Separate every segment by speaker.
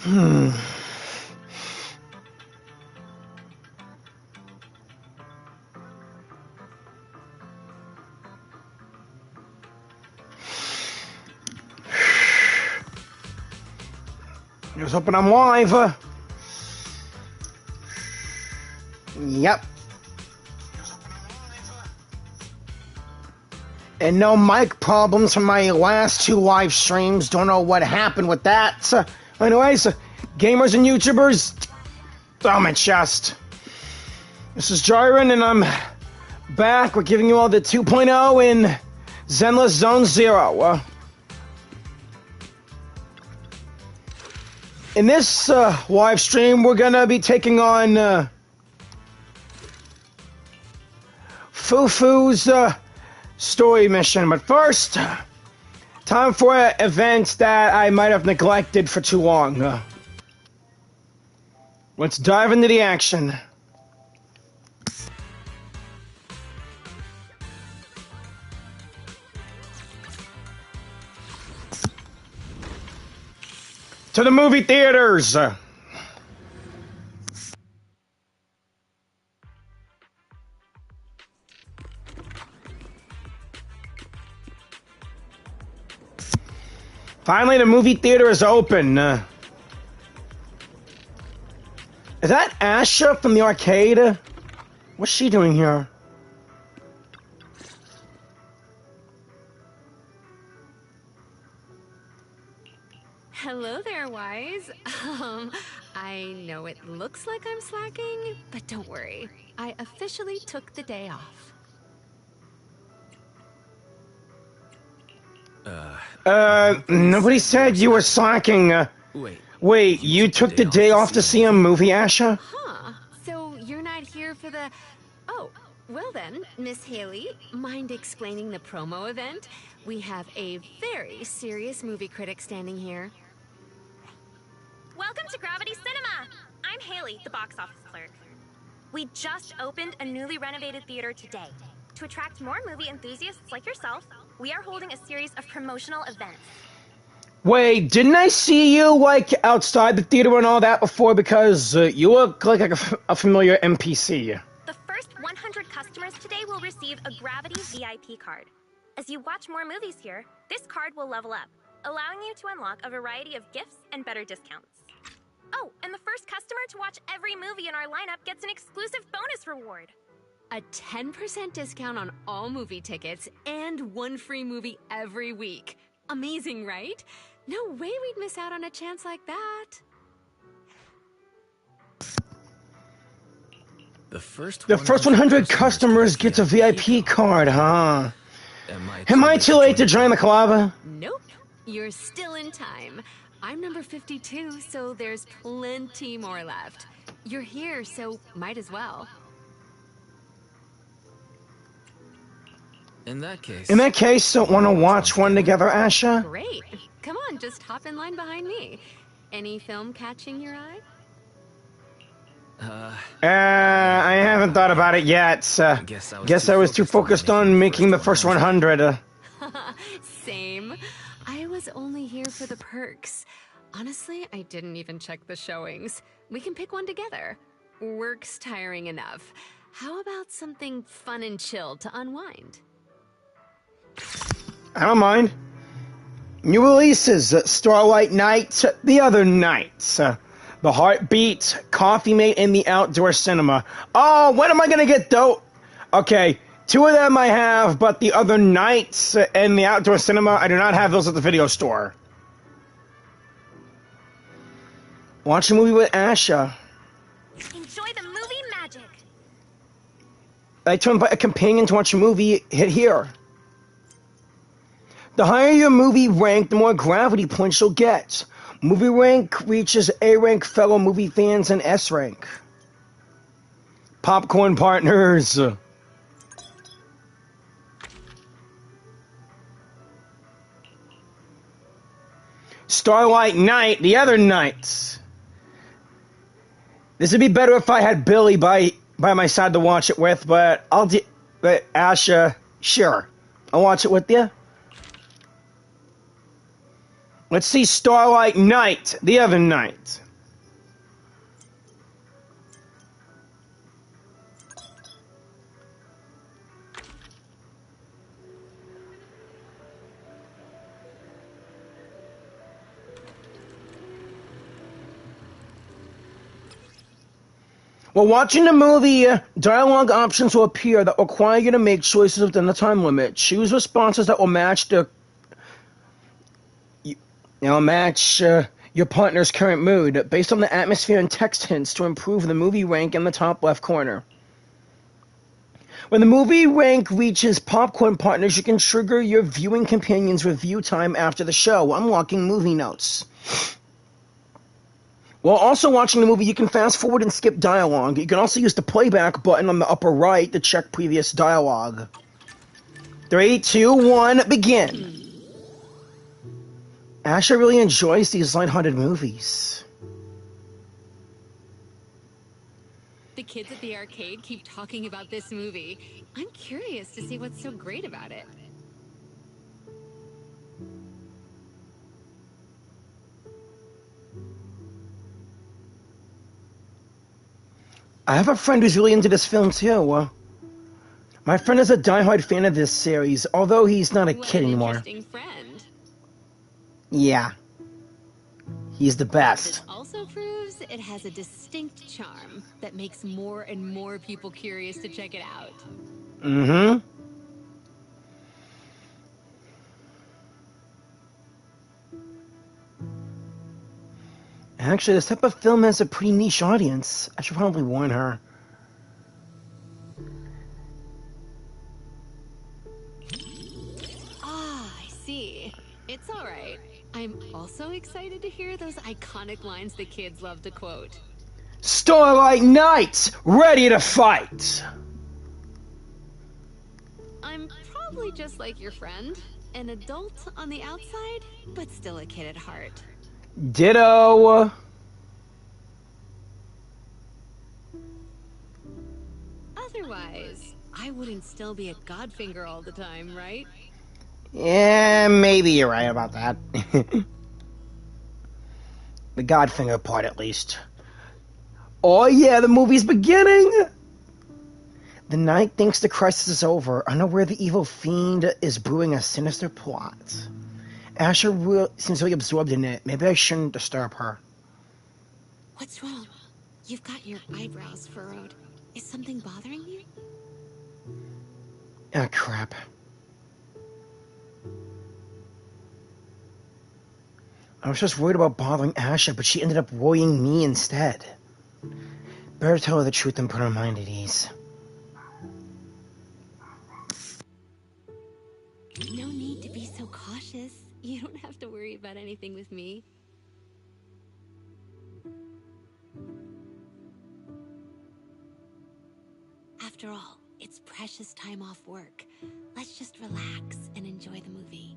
Speaker 1: Hmm. Just hoping I'm live. Yep. And no mic problems from my last 2 live streams. Don't know what happened with that. Anyways, gamers and YouTubers, I'm at chest. This is Jaren, and I'm back. We're giving you all the 2.0 in Zenless Zone Zero. In this live stream, we're gonna be taking on Fufu's story mission. But first, time for an event that I might have neglected for too long. Let's dive into the action. To the movie theaters! Finally, the movie theater is open. Is that Asha from the arcade? What's she doing here?
Speaker 2: Hello there, Wise. I know it looks like I'm slacking, but don't worry. I officially took the day off.
Speaker 1: Nobody said you were slacking. Wait, you took the day off to see a movie, Asha?
Speaker 2: Huh. So you're not here for the... Oh, well then, Miss Haley, mind explaining the promo event? We have a very serious movie critic standing here.
Speaker 3: Welcome to Gravity Cinema! I'm Haley, the box office clerk. We just opened a newly renovated theater today. To attract more movie enthusiasts like yourself, we are holding a series of promotional events.
Speaker 1: Wait, didn't I see you, like, outside the theater and all that before? Because you look like a familiar NPC.
Speaker 3: The first 100 customers today will receive a Gravity VIP card. As you watch more movies here, this card will level up, allowing you to unlock a variety of gifts and better discounts. Oh, and the first customer to watch every movie in our lineup gets an exclusive bonus reward.
Speaker 2: A 10% discount on all movie tickets and 1 free movie every week. Amazing, right? No way we'd miss out on a chance like that.
Speaker 4: The first
Speaker 1: 100 customers gets a VIP card, huh? Am I too late to join the club?
Speaker 2: Nope. You're still in time. I'm number 52, so there's plenty more left. You're here, so might as well.
Speaker 4: In that case,
Speaker 1: Want to watch one together, Asha?
Speaker 2: Great. Come on, just hop in line behind me. Any film catching your eye?
Speaker 1: I haven't thought about it yet. Guess I was too focused on making the first 100.
Speaker 2: Same. I was only here for the perks. Honestly, I didn't even check the showings. We can pick one together. Work's tiring enough. How about something fun and chill to unwind?
Speaker 1: I don't mind. New releases, Starlight Night, The Other Nights, The Heartbeat, Coffee Mate, and The Outdoor Cinema. Oh, when am I gonna get those? Okay, 2 of them I have, but The Other Nights and The Outdoor Cinema, I do not have those at the video store. Watch a movie with Asha.
Speaker 3: Enjoy the movie magic!
Speaker 1: To invite a companion to watch a movie, hit here. The higher your movie rank, the more gravity points you'll get. Movie rank reaches A rank fellow movie fans and S rank. Popcorn partners. Starlight Night, The Other Nights. This would be better if I had Billy by my side to watch it with, but but Asha, sure. I'll watch it with you. Let's see Starlight Night the other night. While watching the movie, dialogue options will appear that require you to make choices within the time limit. Choose responses that will match your partner's current mood, based on the atmosphere and text hints to improve the movie rank in the top left corner. When the movie rank reaches popcorn partners, you can trigger your viewing companion's review time after the show, unlocking movie notes. While also watching the movie, you can fast forward and skip dialogue. You can also use the playback button on the upper right to check previous dialogue. 3, 2, 1, begin. Asher really enjoys these lighthearted movies.
Speaker 2: The kids at the arcade keep talking about this movie. I'm curious to see what's so great about it.
Speaker 1: I have a friend who's really into this film too. My friend is a diehard fan of this series, although he's not a kid anymore.
Speaker 2: Interesting friend.
Speaker 1: Yeah. He's the best.
Speaker 2: This also proves it has a distinct charm that makes more and more people curious to check it out.
Speaker 1: Mm-hmm. Actually, this type of film has a pretty niche audience. I should probably warn her.
Speaker 2: Ah, I see. It's all right. I'm also excited to hear those iconic lines the kids love to quote.
Speaker 1: Starlight Night, ready to fight!
Speaker 2: I'm probably just like your friend, an adult on the outside, but still a kid at heart.
Speaker 1: Ditto!
Speaker 2: Otherwise, I wouldn't still be a Godfinger all the time, right?
Speaker 1: Yeah, maybe you're right about that. The Godfinger part, at least. Oh yeah, the movie's beginning! The knight thinks the crisis is over, unaware the evil fiend is brewing a sinister plot. Asher seems really absorbed in it. Maybe I shouldn't disturb her.
Speaker 2: What's wrong? You've got your eyebrows furrowed. Is something bothering you?
Speaker 1: Ah, crap. I was just worried about bothering Asher, but she ended up worrying me instead. Better tell her the truth and put her mind at ease.
Speaker 2: No need to be so cautious. You don't have to worry about anything with me. After all, it's precious time off work. Let's just relax and enjoy the movie.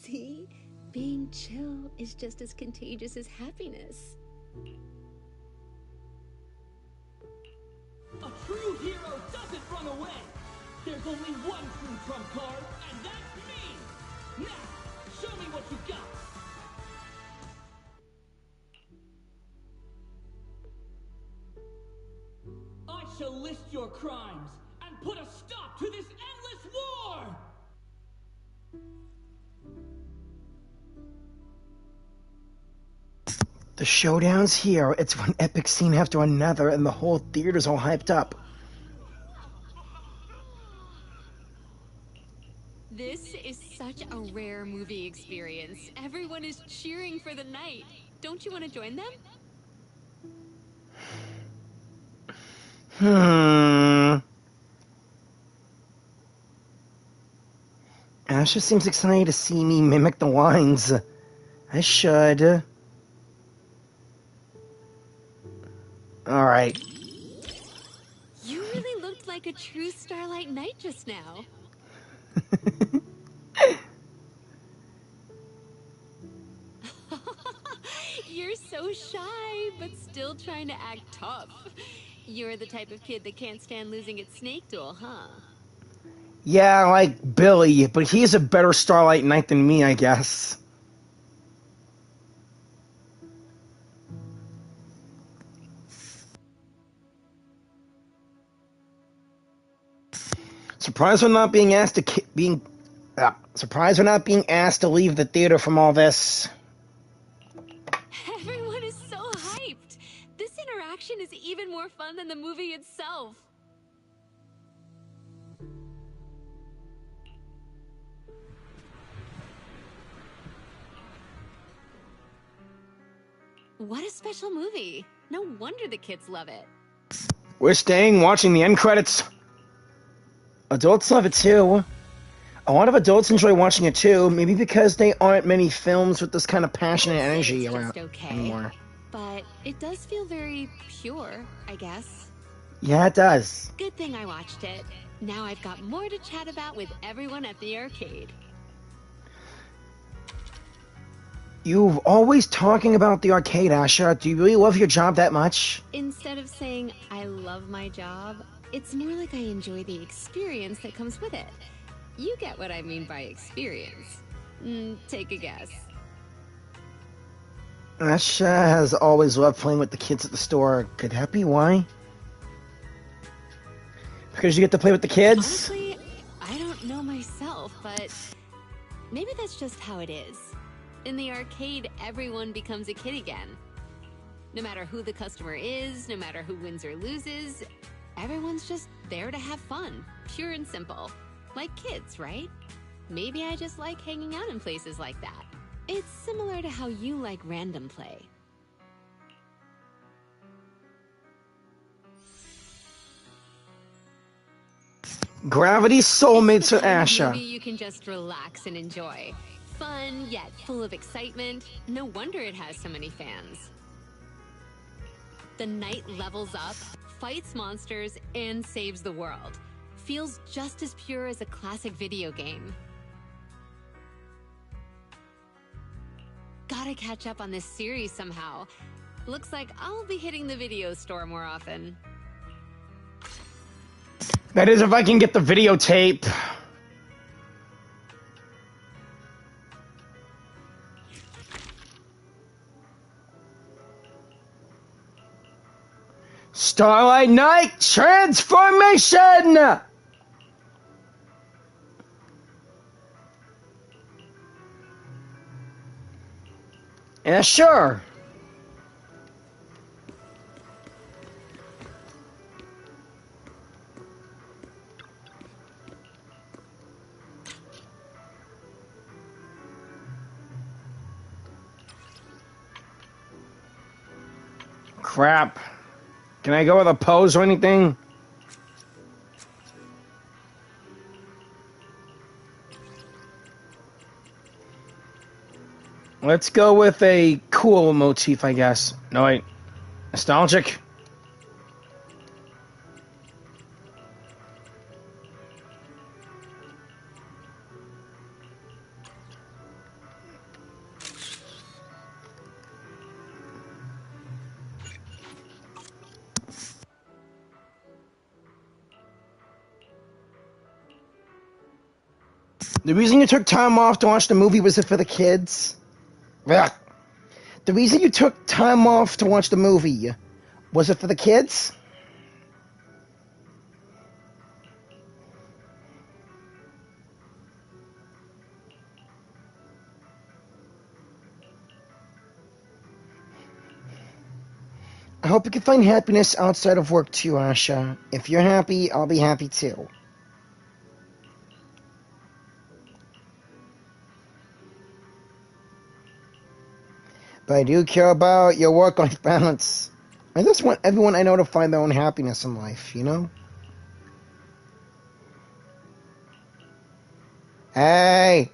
Speaker 2: See? Being chill is just as contagious as happiness.
Speaker 4: A true hero doesn't run away! There's only one true trump card, and that's me! Now, show me what you got! I shall list your crimes, and put a stop to this endless war!
Speaker 1: The showdown's here. It's one epic scene after another, and the whole theater's all hyped up.
Speaker 2: This is such a rare movie experience. Everyone is cheering for the knight. Don't you want to join them?
Speaker 1: Asher seems excited to see me mimic the lines. I should. Alright.
Speaker 2: You really looked like a true Starlight Knight just now. You're so shy, but still trying to act tough. You're the type of kid that can't stand losing at Snake Duel, huh?
Speaker 1: Yeah, like Billy, but he's a better Starlight Knight than me, I guess. Surprised we're not being asked to surprised we're not being asked to leave the theater from all this.
Speaker 2: Everyone is so hyped. This interaction is even more fun than the movie itself. What a special movie. No wonder the kids love it.
Speaker 1: We're staying, watching the end credits. Adults love it too. A lot of adults enjoy watching it too, maybe because there aren't many films with this kind of passion and energy
Speaker 2: It's
Speaker 1: around
Speaker 2: just okay,
Speaker 1: anymore.
Speaker 2: but it does feel very pure, I guess.
Speaker 1: Yeah, it does.
Speaker 2: Good thing I watched it. Now I've got more to chat about with everyone at the arcade.
Speaker 1: You've always talking about the arcade, Asha. Do you really love your job that much?
Speaker 2: Instead of saying I love my job, it's more like I enjoy the experience that comes with it. You get what I mean by experience. Take a guess.
Speaker 1: Asha has always loved playing with the kids at the store. Could that be why? Because you get to play with the kids?
Speaker 2: Honestly, I don't know myself, but maybe that's just how it is. In the arcade, everyone becomes a kid again. No matter who the customer is, no matter who wins or loses, everyone's just there to have fun, pure and simple. Like kids, right? Maybe I just like hanging out in places like that. It's similar to how you like random play.
Speaker 1: Gravity soulmates with
Speaker 2: It's the kind of
Speaker 1: Asha.
Speaker 2: movie you can just relax and enjoy. Fun, yet full of excitement. No wonder it has so many fans. The knight levels up, fights monsters, and saves the world. Feels just as pure as a classic video game. Gotta catch up on this series somehow. Looks like I'll be hitting the video store more often.
Speaker 1: That is, if I can get the videotape. Starlight Knight transformation! Yeah, sure. Crap. Can I go with a pose or anything? Let's go with a cool motif, I guess. No, wait. Nostalgic? The reason you took time off to watch the movie, was it for the kids? Ugh. The reason you took time off to watch the movie, was it for the kids? I hope you can find happiness outside of work too, Asha. If you're happy, I'll be happy too. But I do care about your work-life balance. I just want everyone I know to find their own happiness in life, you know? Hey!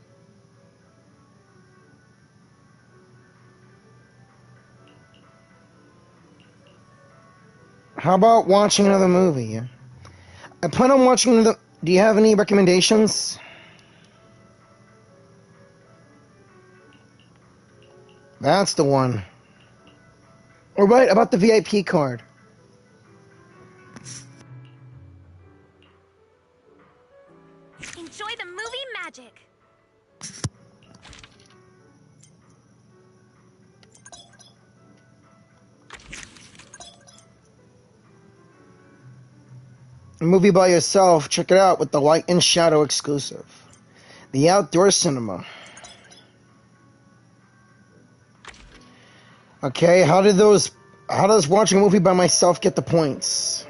Speaker 1: How about watching another movie? I plan on watching another... Do you have any recommendations? That's the one. All right, about the VIP card.
Speaker 3: Enjoy the movie magic.
Speaker 1: A movie by yourself. Check it out with the Light and Shadow exclusive. The outdoor cinema. Okay, how does watching a movie by myself get the points?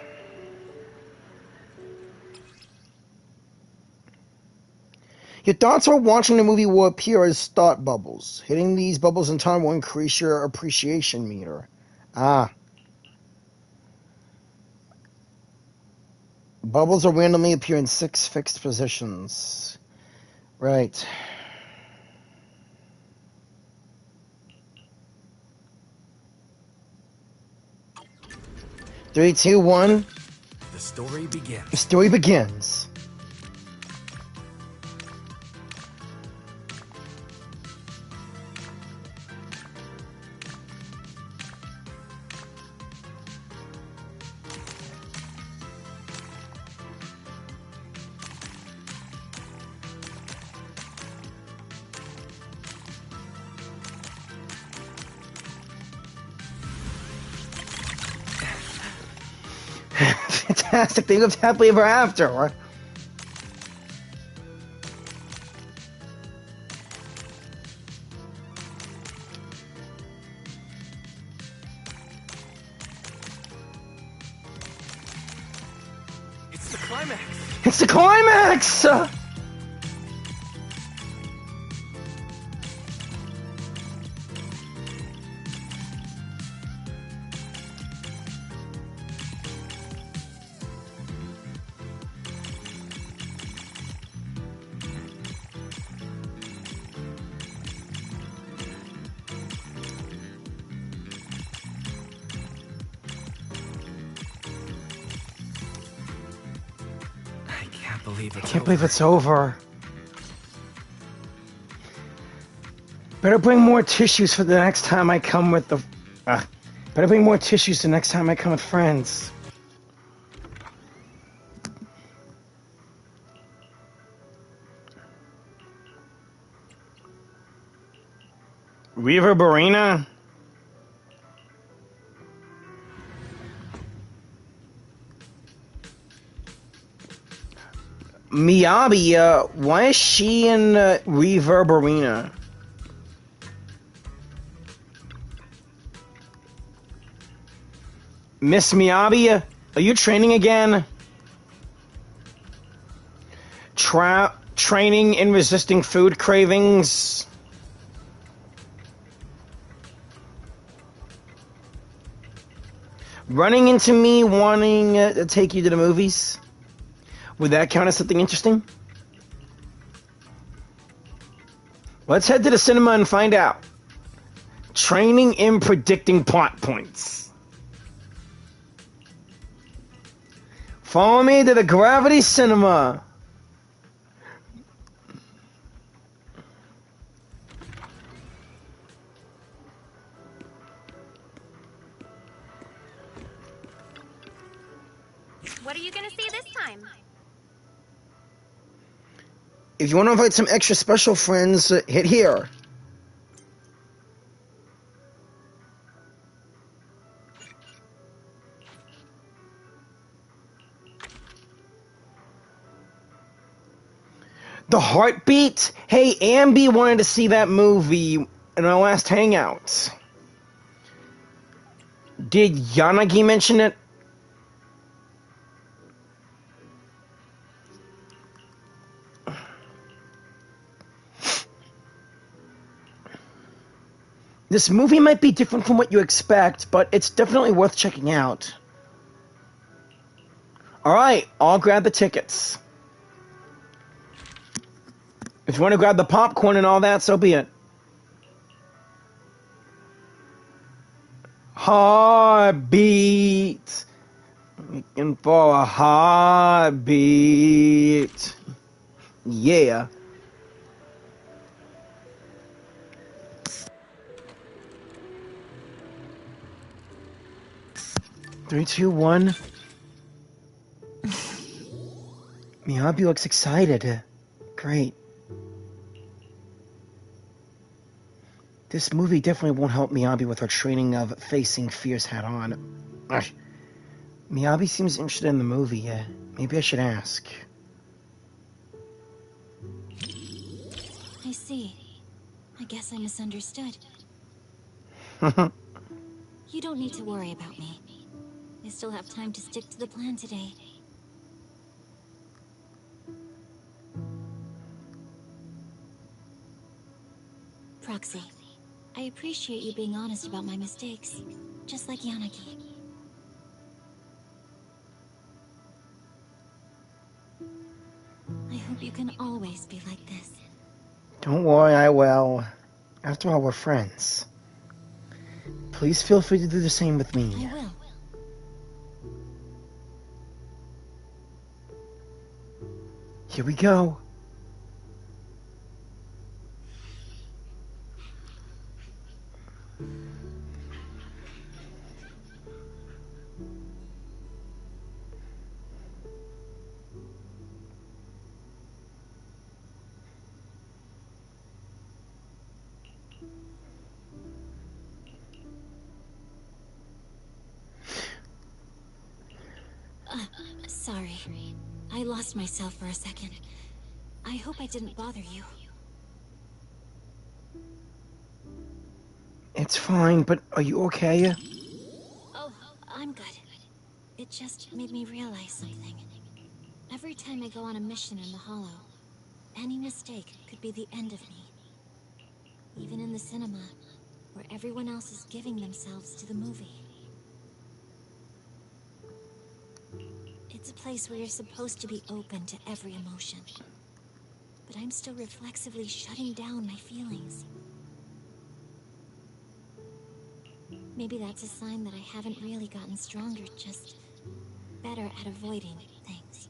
Speaker 1: Your thoughts while watching the movie will appear as thought bubbles. Hitting these bubbles in time will increase your appreciation meter. Ah. Bubbles will randomly appear in 6 fixed positions. Right. Three, two, one.
Speaker 5: The story begins.
Speaker 1: The story begins. Fantastic. They lived happily ever after.
Speaker 5: It's the climax.
Speaker 1: It's the climax! I can't believe it's over. Better bring more tissues for the next time I come with the... better bring more tissues the next time I come with friends. Reverberina? Miyabi, why is she in Reverberina? Miss Miyabi, are you training again? Training in resisting food cravings? Running into me wanting to take you to the movies? Would that count as something interesting? Let's head to the cinema and find out. Training in predicting plot points. Follow me to the Gravity Cinema.
Speaker 3: What are you gonna see this time?
Speaker 1: If you want to invite some extra special friends, hit here. The Heartbeat? Hey, Ambi wanted to see that movie in our last hangout. Did Yanagi mention it? This movie might be different from what you expect, but it's definitely worth checking out. Alright, I'll grab the tickets. If you want to grab the popcorn and all that, so be it. Heartbeat. Looking for a heartbeat. Yeah. 3, 2, 1. Miyabi looks excited. Great. This movie definitely won't help Miyabi with her training of facing fears head on. Ugh. Miyabi seems interested in the movie. Maybe I should ask.
Speaker 6: I see. I guess I misunderstood. You don't need to worry about me. I still have time to stick to the plan today. Proxy, I appreciate you being honest about my mistakes, just like Yanagi. I hope you can always be like this.
Speaker 1: Don't worry, I will. After all, we're friends. Please feel free to do the same with me.
Speaker 6: I will.
Speaker 1: Here we go.
Speaker 6: Sorry. I lost myself for a second. I hope I didn't bother you.
Speaker 1: It's fine, but are you okay?
Speaker 6: Oh, I'm good. It just made me realize something. Every time I go on a mission in the Hollow, any mistake could be the end of me. Even in the cinema, where everyone else is giving themselves to the movie. It's a place where you're supposed to be open to every emotion. But I'm still reflexively shutting down my feelings. Maybe that's a sign that I haven't really gotten stronger, just better at avoiding things.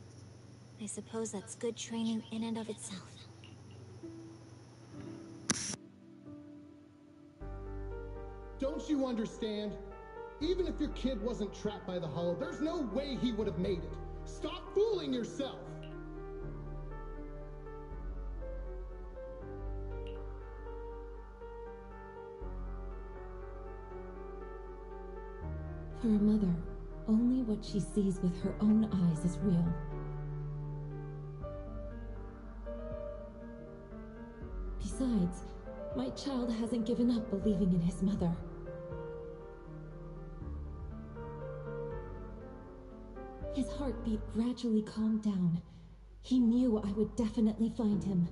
Speaker 6: I suppose that's good training in and of itself.
Speaker 7: Don't you understand? Even if your kid wasn't trapped by the Hollow, there's no way he would have made it. Stop fooling yourself!
Speaker 8: For a mother, only what she sees with her own eyes is real. Besides, my child hasn't given up believing in his mother. His heartbeat gradually calmed down. He knew I would definitely find him.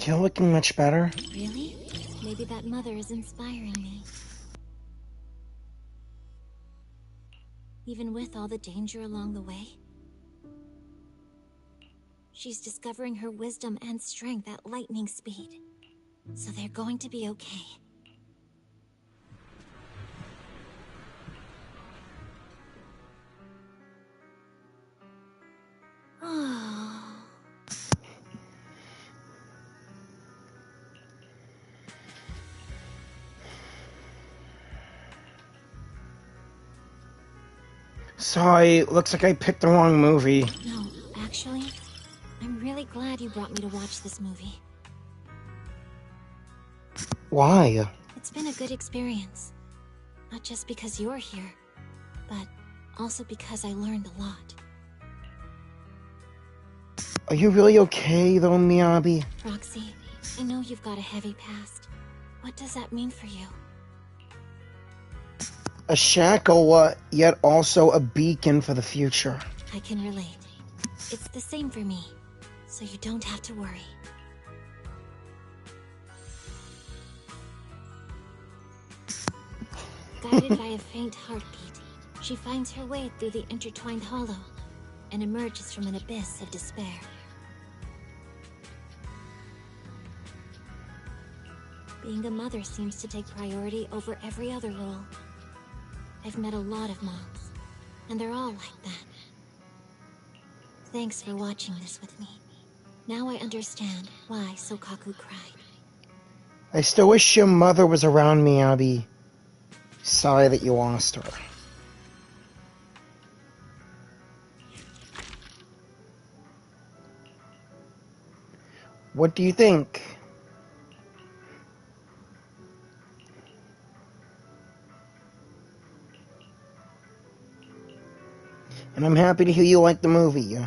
Speaker 1: You're looking much better.
Speaker 6: Really? Maybe that mother is inspiring me. Even with all the danger along the way, she's discovering her wisdom and strength at lightning speed. So they're going to be okay.
Speaker 1: Sorry, looks like I picked the wrong movie.
Speaker 6: No, actually, I'm really glad you brought me to watch this movie.
Speaker 1: Why?
Speaker 6: It's been a good experience. Not just because you're here, but also because I learned a lot.
Speaker 1: Are you really okay, though, Miyabi?
Speaker 6: Roxy, I know you've got a heavy past. What does that mean for you?
Speaker 1: A shackle, yet also a beacon for the future.
Speaker 6: I can relate. It's the same for me, so you don't have to worry. Guided by a faint heartbeat, she finds her way through the intertwined hollow and emerges from an abyss of despair. Being a mother seems to take priority over every other role. I've met a lot of moms, and they're all like that. Thanks for watching this with me. Now I understand why Sokaku cried.
Speaker 1: I still wish your mother was around me, Abby. Sorry that you lost her. What do you think? And I'm happy to hear you like the movie.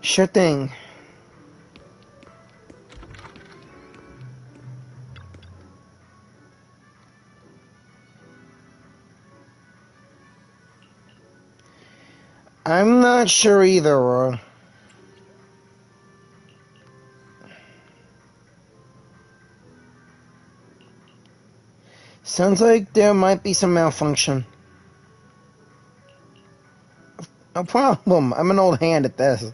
Speaker 1: Sure thing. I'm not sure either. Sounds like there might be some malfunction. No problem. I'm an old hand at this.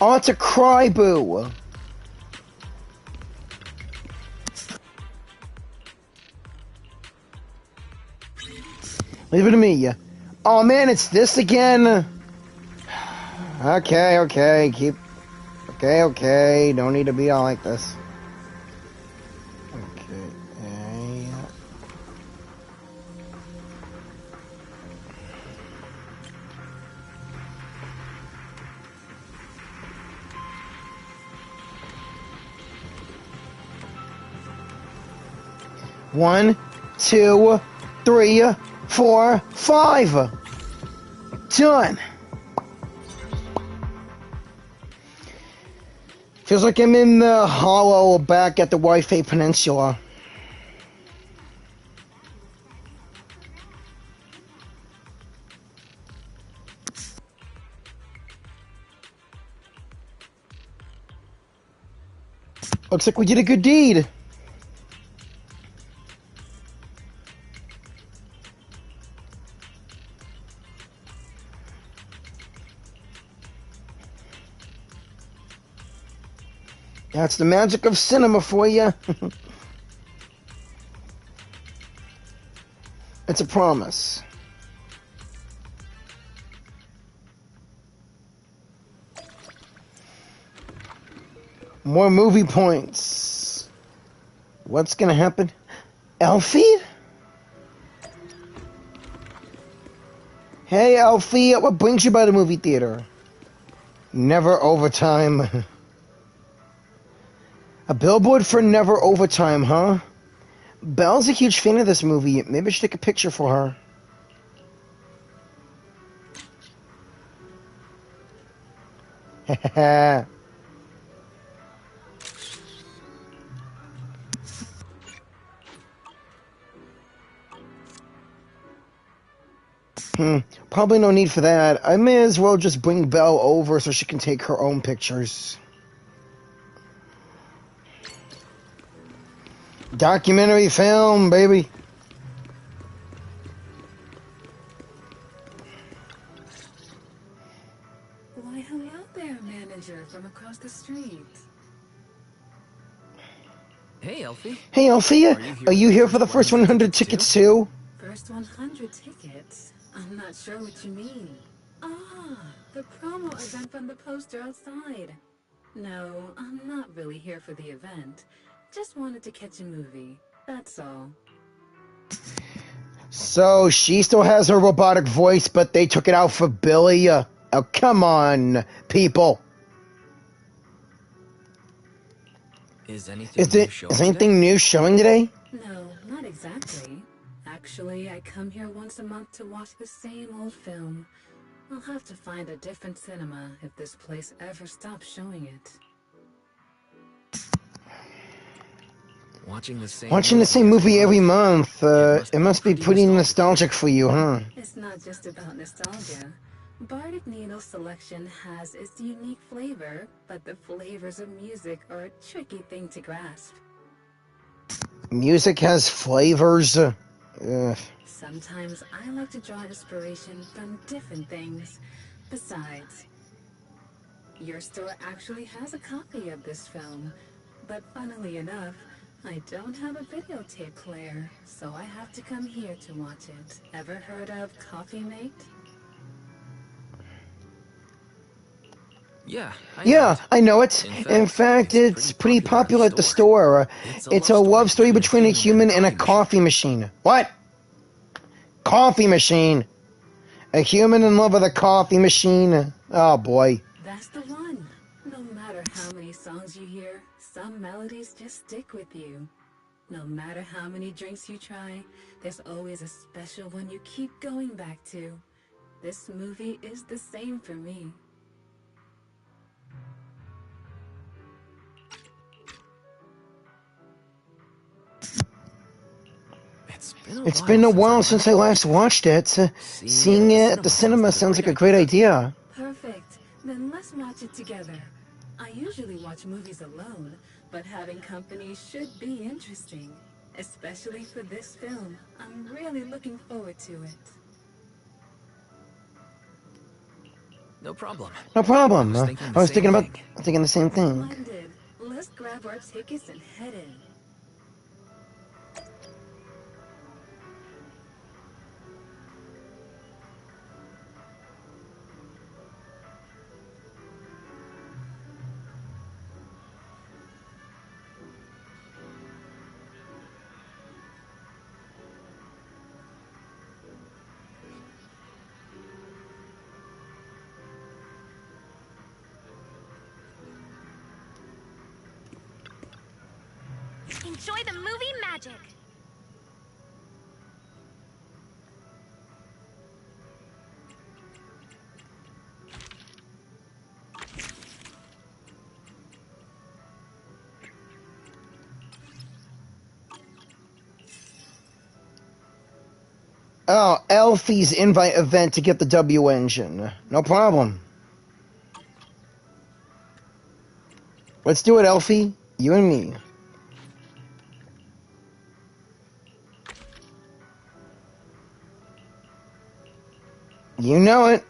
Speaker 1: Oh, it's a Cry-Boo. Leave it to me. Oh man, it's this again. Okay, keep. Okay, don't need to be all like this. Okay. One, 2, 3, 4, 5. Done. Feels like I'm in the hollow back at the Wi-Fi Peninsula. Looks like we did a good deed. That's the magic of cinema for you. It's a promise. More movie points. What's gonna happen? Elfie? Hey, Elfie, what brings you by the movie theater? Never Overtime. A billboard for Never Overtime, huh? Belle's a huge fan of this movie. Maybe I should take a picture for her. Probably no need for that. I may as well just bring Belle over so she can take her own pictures. Documentary film, baby.
Speaker 9: Why, hello there, manager from across the street.
Speaker 5: Hey, Elfie.
Speaker 1: Hey, Elfie. Are you here for the first 100 tickets too?
Speaker 9: First 100 tickets? I'm not sure what you mean. Ah, the promo event from the poster outside. No, I'm not really here for the event. Just wanted to catch a movie, that's all.
Speaker 1: So, she still has her robotic voice, but they took it out for Billy? Oh, come on, people.
Speaker 5: Is anything
Speaker 1: new showing today?
Speaker 9: No, not exactly. Actually, I come here once a month to watch the same old film. I'll have to find a different cinema if this place ever stops showing it.
Speaker 5: Watching the
Speaker 1: same movie every month. It must be pretty nostalgic for you, huh?
Speaker 9: It's not just about nostalgia. Bardic Needle's selection has its unique flavor, but the flavors of music are a tricky thing to grasp.
Speaker 1: Music has flavors?
Speaker 9: Sometimes I like to draw inspiration from different things. Besides, your store actually has a copy of this film, but funnily enough, I don't have a videotape player, so I have to come here to watch it. Ever heard of Coffee Mate?
Speaker 5: Yeah,
Speaker 1: I know it. In fact, it's pretty popular at the store. It's a love story between a human and a coffee machine. What? Coffee machine? A human in love with a coffee machine? Oh boy.
Speaker 9: That's the one. No matter how many songs you hear, some melodies just stick with you. No matter how many drinks you try, there's always a special one you keep going back to. This movie is the same for me.
Speaker 1: It's been a while since I last watched it. Seeing it at the cinema sounds like a great idea.
Speaker 9: Perfect. Then let's watch it together. I usually watch movies alone, but having company should be interesting. Especially for this film. I'm really looking forward to it.
Speaker 5: No problem.
Speaker 1: No problem. I was thinking the same thing.
Speaker 9: Splendid. Let's grab our tickets and head in.
Speaker 3: Enjoy the movie magic!
Speaker 1: Oh, Elfie's invite event to get the W engine. No problem. Let's do it, Elfie. You and me. You know it.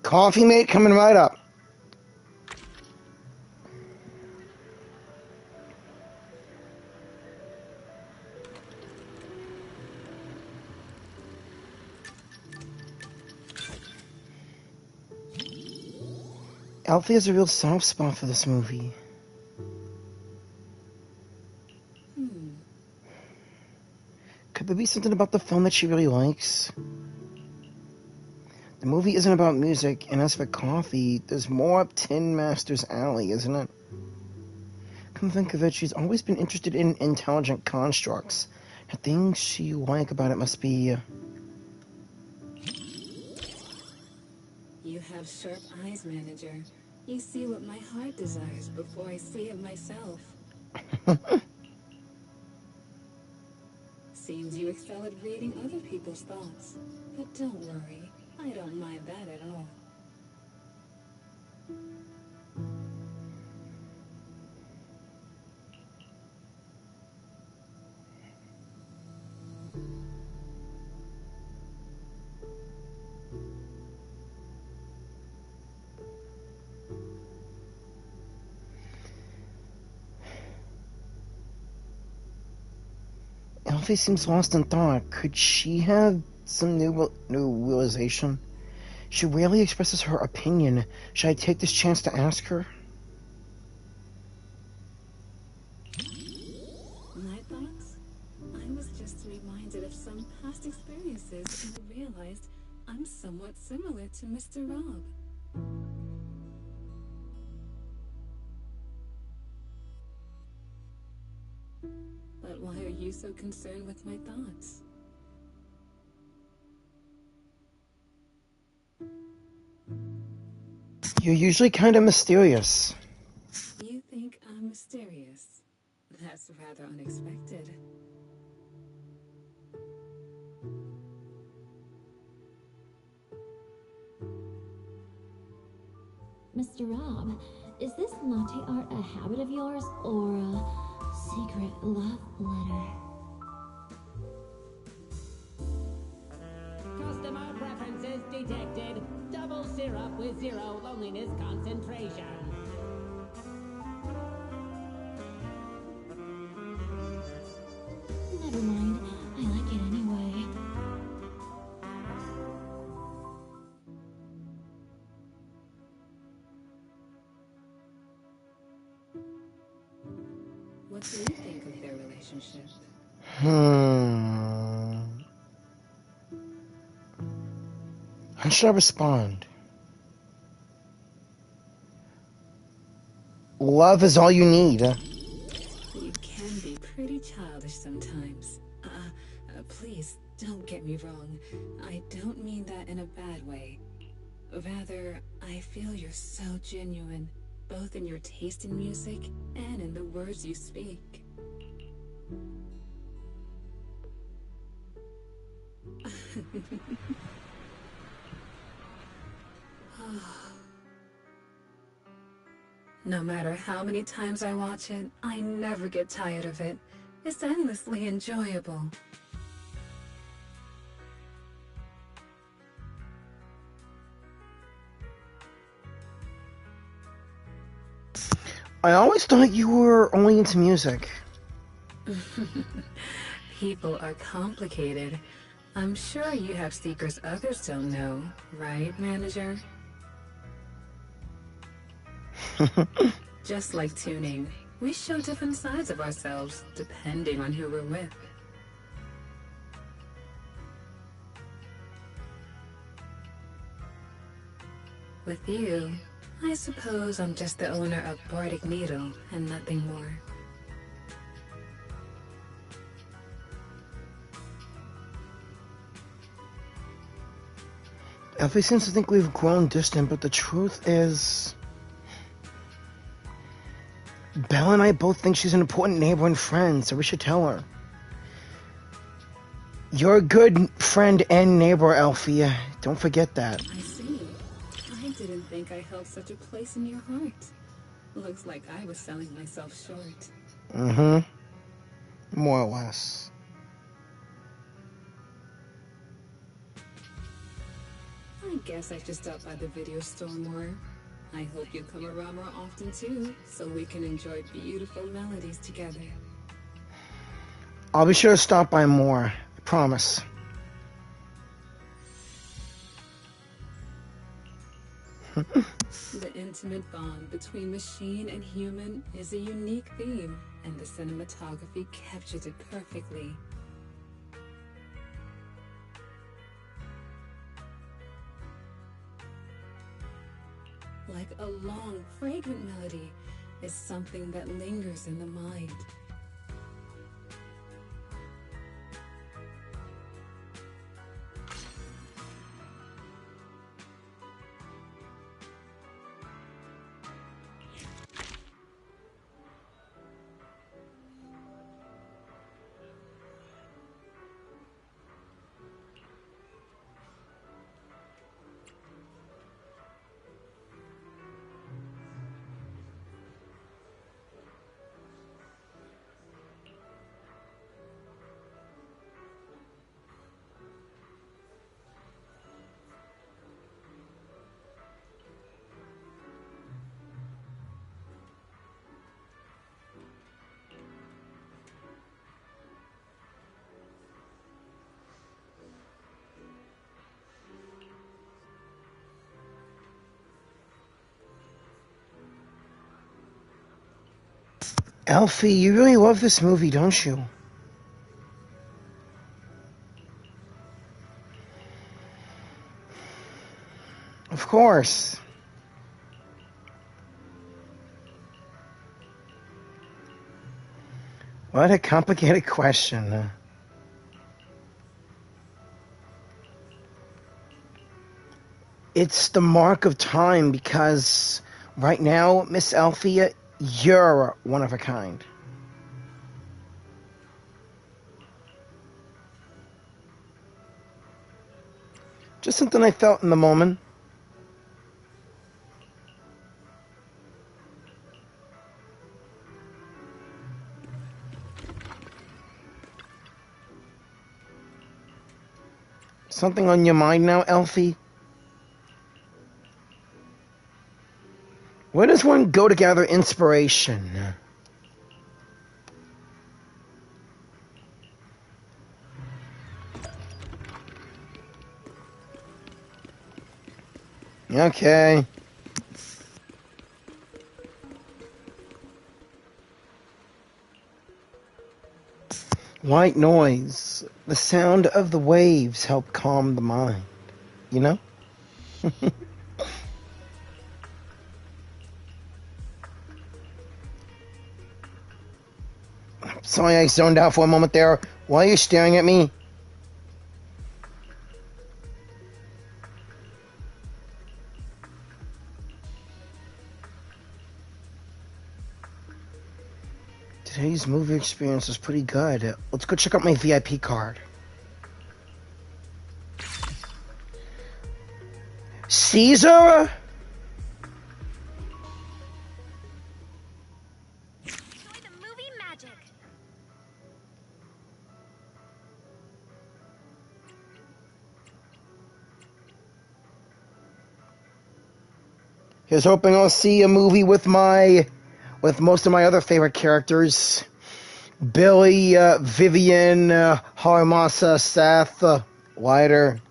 Speaker 1: Coffee mate coming right up. Alfie has a real soft spot for this movie. Could there be something about the film that she really likes? The movie isn't about music, and as for coffee, there's more up Tin Master's alley, isn't it? Come think of it, she's always been interested in intelligent constructs. The things she like about it must be...
Speaker 9: You have sharp eyes, manager. You see what my heart desires before I see it myself. Seems you excel at reading other people's thoughts. But don't worry, I don't mind that at all.
Speaker 1: Elfie seems lost in thought. Could she have some new realization? She rarely expresses her opinion. Should I take this chance to ask her?
Speaker 9: My thoughts? I was just reminded of some past experiences and realized I'm somewhat similar to Mr. Rob. But why are you so concerned with my thoughts?
Speaker 1: You're usually kind of mysterious.
Speaker 9: You think I'm mysterious? That's rather unexpected.
Speaker 8: Mr. Rob, is this latte art a habit of yours or a secret love letter?
Speaker 4: Customer preferences detected. Double syrup with 0 loneliness concentration.
Speaker 8: Never mind. I like it anyway.
Speaker 9: What do you think of their relationship?
Speaker 1: How should I respond? Love is all you need.
Speaker 9: You can be pretty childish sometimes. Please, don't get me wrong. I don't mean that in a bad way. Rather, I feel you're so genuine, both in your taste in music and in the words you speak. No matter how many times I watch it, I never get tired of it. It's endlessly enjoyable.
Speaker 1: I always thought you were only into music.
Speaker 9: People are complicated. I'm sure you have secrets others don't know, right, manager? Just like tuning, we show different sides of ourselves depending on who we're with. With you, I suppose I'm just the owner of Bardic Needle and nothing more.
Speaker 1: Elfie seems to think we've grown distant, but the truth is... Belle and I both think she's an important neighbor and friend, so we should tell her. You're a good friend and neighbor, Elfie. Don't forget that.
Speaker 9: I see. I didn't think I held such a place in your heart. Looks like I was selling myself short.
Speaker 1: More or less.
Speaker 9: I guess I should stop by the video store more. I hope you come around more often too, so we can enjoy beautiful melodies together.
Speaker 1: I'll be sure to stop by more. I promise.
Speaker 9: The intimate bond between machine and human is a unique theme, and the cinematography captures it perfectly. Like a long, fragrant melody is something that lingers in the mind.
Speaker 1: Elfie, you really love this movie, don't you? Of course. What a complicated question. It's the mark of time because right now, Miss Althea, you're one of a kind. Just something I felt in the moment. Something on your mind now, Elfie? Where does one go to gather inspiration? Okay. White noise. The sound of the waves help calm the mind. You know? Sorry I zoned out for a moment there. Why are you staring at me? Today's movie experience was pretty good. Let's go check out my VIP card. Caesar?
Speaker 3: Enjoy the movie magic.
Speaker 1: Here's hoping I'll see a movie with most of my other favorite characters. Billy, Vivian, Haramasa, Seth, Wider.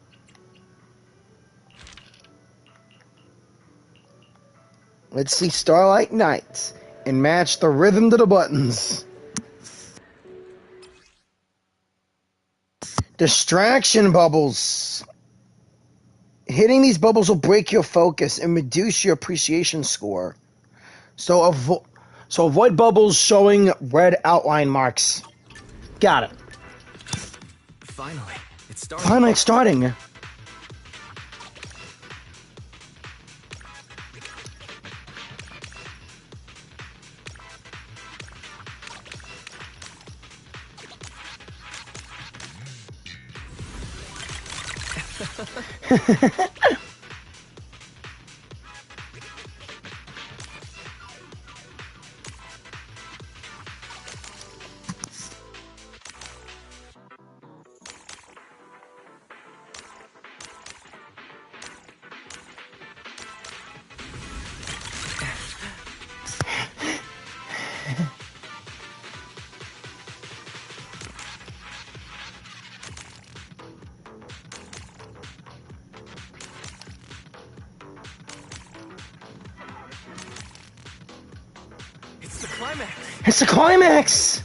Speaker 1: Let's see Starlight Nights and match the rhythm to the buttons. Distraction bubbles. Hitting these bubbles will break your focus and reduce your appreciation score. So avoid bubbles showing red outline marks. Got it.
Speaker 5: Finally, it's starting.
Speaker 1: Finally, it's starting.
Speaker 5: It's the climax.
Speaker 1: It's the climax!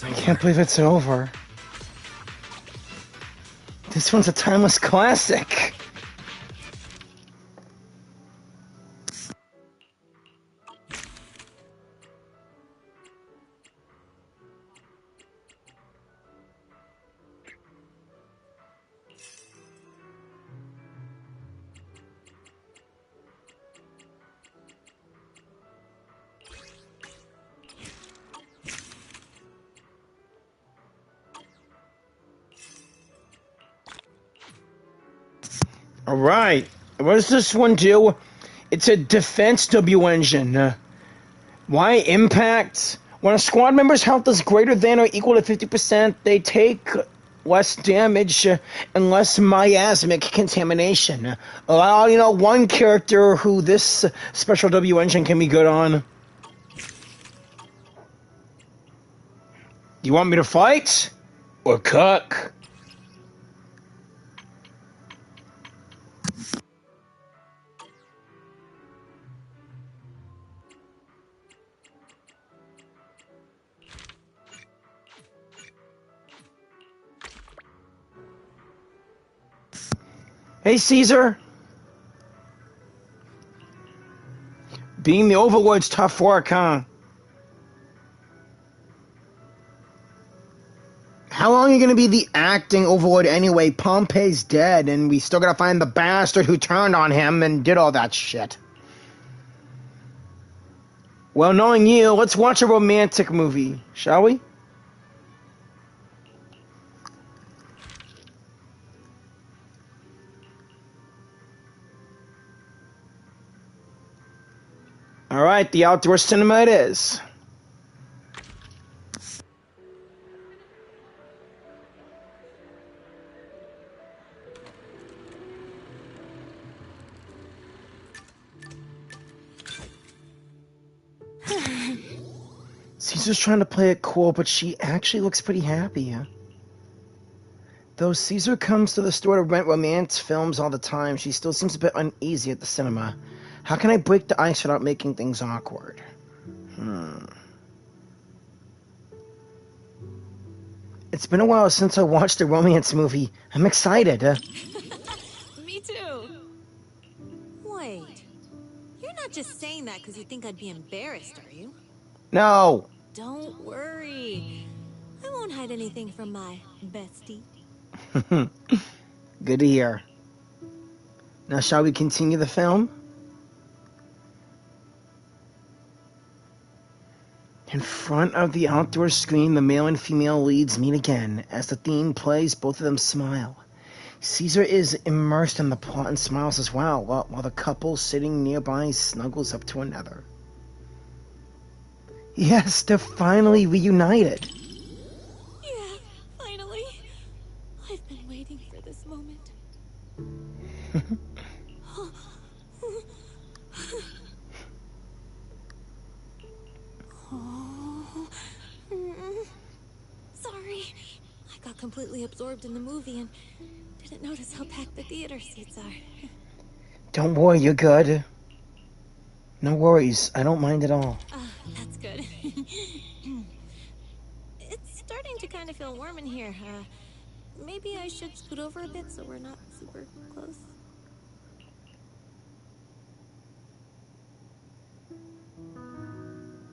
Speaker 1: I can't believe it's over. This one's a timeless classic. Alright, what does this one do? It's a defense W engine. Why impact? When a squad member's health is greater than or equal to 50%, they take less damage and less miasmic contamination. One character who this special W engine can be good on. You want me to fight? Or cook? Hey, Caesar. Being the Overlord's tough work, huh? How long are you going to be the acting Overlord anyway? Pompey's dead, and we still got to find the bastard who turned on him and did all that shit. Well, knowing you, let's watch a romantic movie, shall we? Alright, the outdoor cinema it is. Caesar's trying to play it cool, but she actually looks pretty happy. Though Caesar comes to the store to rent romance films all the time, she still seems a bit uneasy at the cinema. How can I break the ice without making things awkward? It's been a while since I watched a romance movie. I'm excited.
Speaker 6: Me too. Wait. You're not just saying that because you think I'd be embarrassed, are you?
Speaker 1: No.
Speaker 6: Don't worry. I won't hide anything from my bestie.
Speaker 1: Good to hear. Now, shall we continue the film? In front of the outdoor screen, the male and female leads meet again. As the theme plays, both of them smile. Caesar is immersed in the plot and smiles as well, while the couple sitting nearby snuggles up to another. Yes, they're finally reunited.
Speaker 6: Yeah, finally. I've been waiting for this moment. Sorry. I got completely absorbed in the movie and didn't notice how packed the theater seats are.
Speaker 1: Don't worry, you're good. No worries, I don't mind at all.
Speaker 6: That's good. It's starting to kind of feel warm in here. Maybe I should scoot over a bit so we're not super close.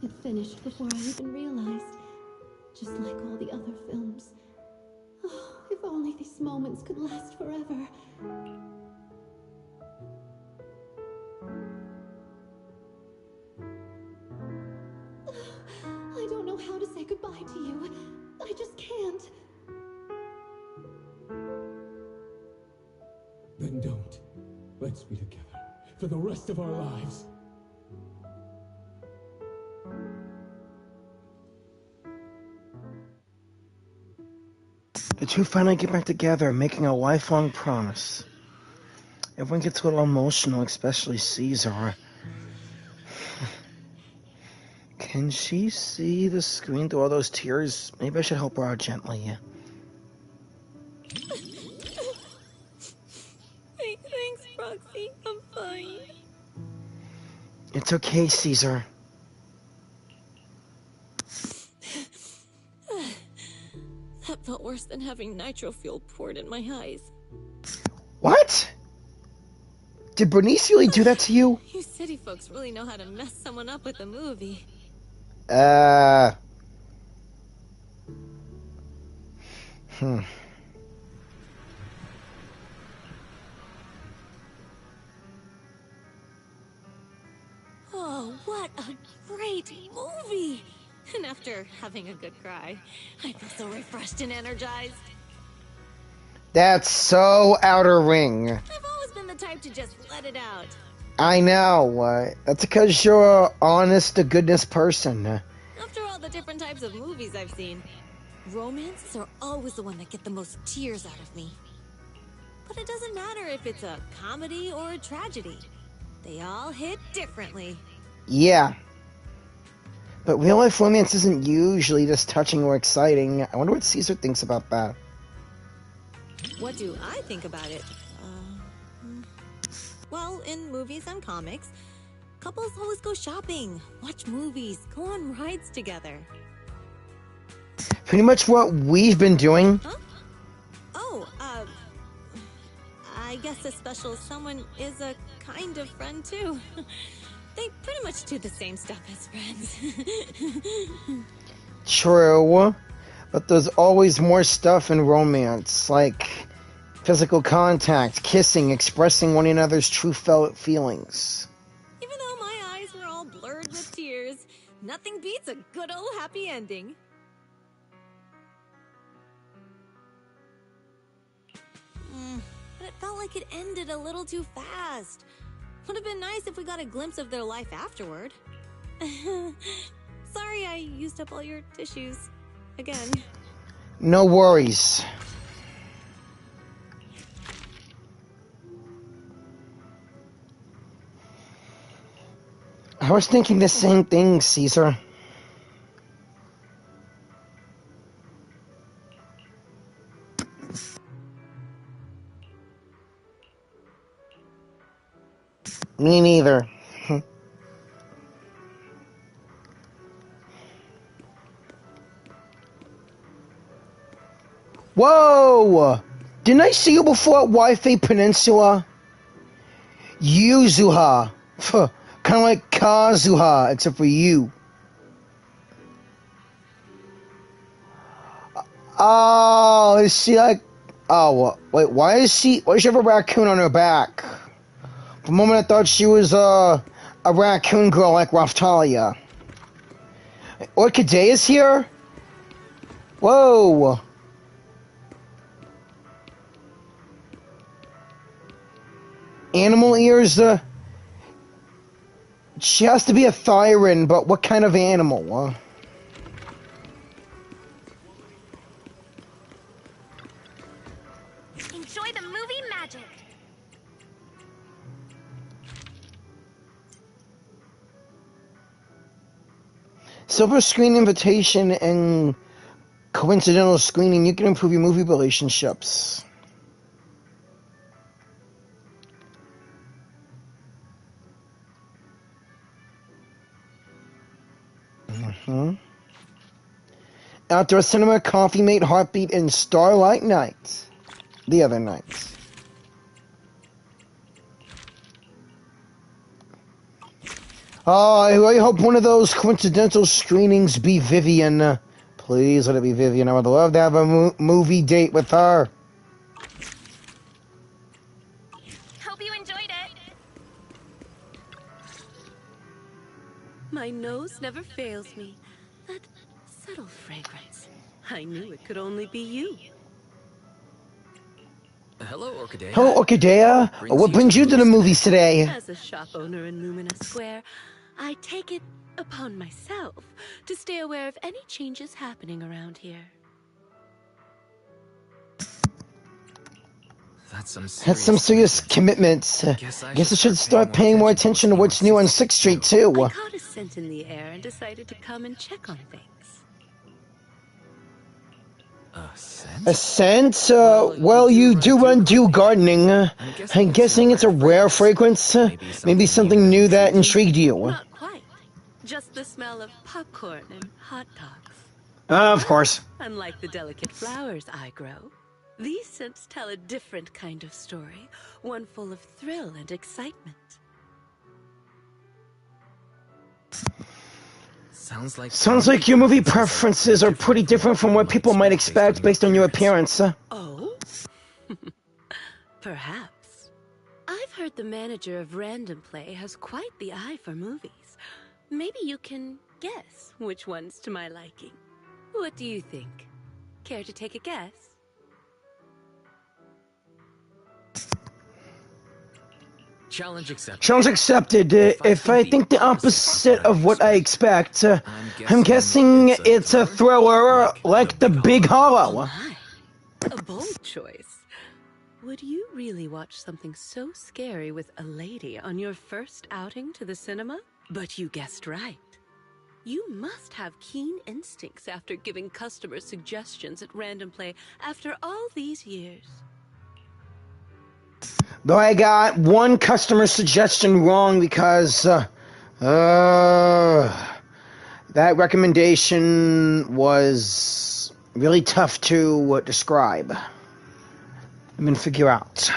Speaker 8: It finished before I even realized. Just like all the other films. Oh, if only these moments could last forever. I don't know how to say goodbye to you. I just can't.
Speaker 7: Then don't. Let's be together for the rest of our lives.
Speaker 1: The two finally get back together, making a lifelong promise. Everyone gets a little emotional, especially Caesar. Can she see the screen through all those tears? Maybe I should help her out gently.
Speaker 6: Thanks, Roxy. I'm fine.
Speaker 1: It's okay, Caesar.
Speaker 6: That felt worse than having nitro fuel poured in my eyes.
Speaker 1: What? Did Bernice really do that to you?
Speaker 6: You city folks really know how to mess someone up with a movie. Oh, what a great movie! And after having a good cry, I feel so refreshed and energized.
Speaker 1: That's so outer ring.
Speaker 6: I've always been the type to just let it out.
Speaker 1: I know. That's because you're an honest-to-goodness person.
Speaker 6: After all the different types of movies I've seen, romances are always the one that get the most tears out of me. But it doesn't matter if it's a comedy or a tragedy. They all hit differently.
Speaker 1: Yeah. But real-life romance isn't usually this touching or exciting. I wonder what Caesar thinks about that.
Speaker 6: What do I think about it? Well, in movies and comics, couples always go shopping, watch movies, go on rides together.
Speaker 1: Pretty much what we've been doing.
Speaker 6: Huh? Oh, I guess a special someone is a kind of friend too. They pretty much do the same stuff as friends.
Speaker 1: True. But there's always more stuff in romance, like physical contact, kissing, expressing one another's true felt feelings.
Speaker 6: Even though my eyes were all blurred with tears, nothing beats a good old happy ending. But it felt like it ended a little too fast. Would have been nice if we got a glimpse of their life afterward. Sorry I used up all your tissues. Again.
Speaker 1: No worries. I was thinking the same thing, Caesar. Me neither. Whoa! Didn't I see you before at Wi-Fi Peninsula? Yuzuha. Kind of like Kazuha, except for you. Oh, is she like... Oh, wait, why does she have a raccoon on her back? For a moment I thought she was a raccoon girl like Raftalia. Orchidea's here? Whoa! Animal ears, she has to be a Thyran, but what kind of animal?
Speaker 3: Enjoy the movie magic.
Speaker 1: Silver screen invitation and coincidental screening, you can improve your movie relationships. Outdoor cinema, Coffee Mate, Heartbeat, and Starlight Night. The other nights. Oh, I really hope one of those coincidental screenings be Vivian. Please let it be Vivian. I would love to have a movie date with her.
Speaker 3: Hope you enjoyed it.
Speaker 10: My nose never fails me. That subtle fragrance. I knew it could only be you.
Speaker 5: Hello, Orchidea.
Speaker 1: Hello, Orchidea. What brings you to the movies today?
Speaker 10: As a shop owner in Lumina Square, I take it upon myself to stay aware of any changes happening around here.
Speaker 5: That's some
Speaker 1: serious commitment. Guess I should start paying more attention to what's new on 6th Street, too.
Speaker 10: I caught a scent in the air and decided to come and check on things.
Speaker 5: A
Speaker 1: scent? Well, you do gardening. I'm guessing it's a rare fragrance. Maybe something new that intrigued you.
Speaker 10: Not quite. Just the smell of popcorn and hot dogs.
Speaker 1: Of course.
Speaker 10: Unlike the delicate flowers I grow, these scents tell a different kind of story, one full of thrill and excitement.
Speaker 5: Sounds
Speaker 1: like your movie preferences are pretty different from what people might expect based on your appearance.
Speaker 10: Oh? Perhaps. I've heard the manager of Random Play has quite the eye for movies. Maybe you can guess which one's to my liking. What do you think? Care to take a guess?
Speaker 5: Challenge accepted.
Speaker 1: Challenge accepted. If I think the opposite of what I expect, I'm guessing it's a thriller like The Big Hollow.
Speaker 10: My, a bold choice. Would you really watch something so scary with a lady on your first outing to the cinema? But you guessed right. You must have keen instincts after giving customers suggestions at Random Play after all these years.
Speaker 1: Though I got one customer suggestion wrong because that recommendation was really tough to describe. I'm gonna figure out.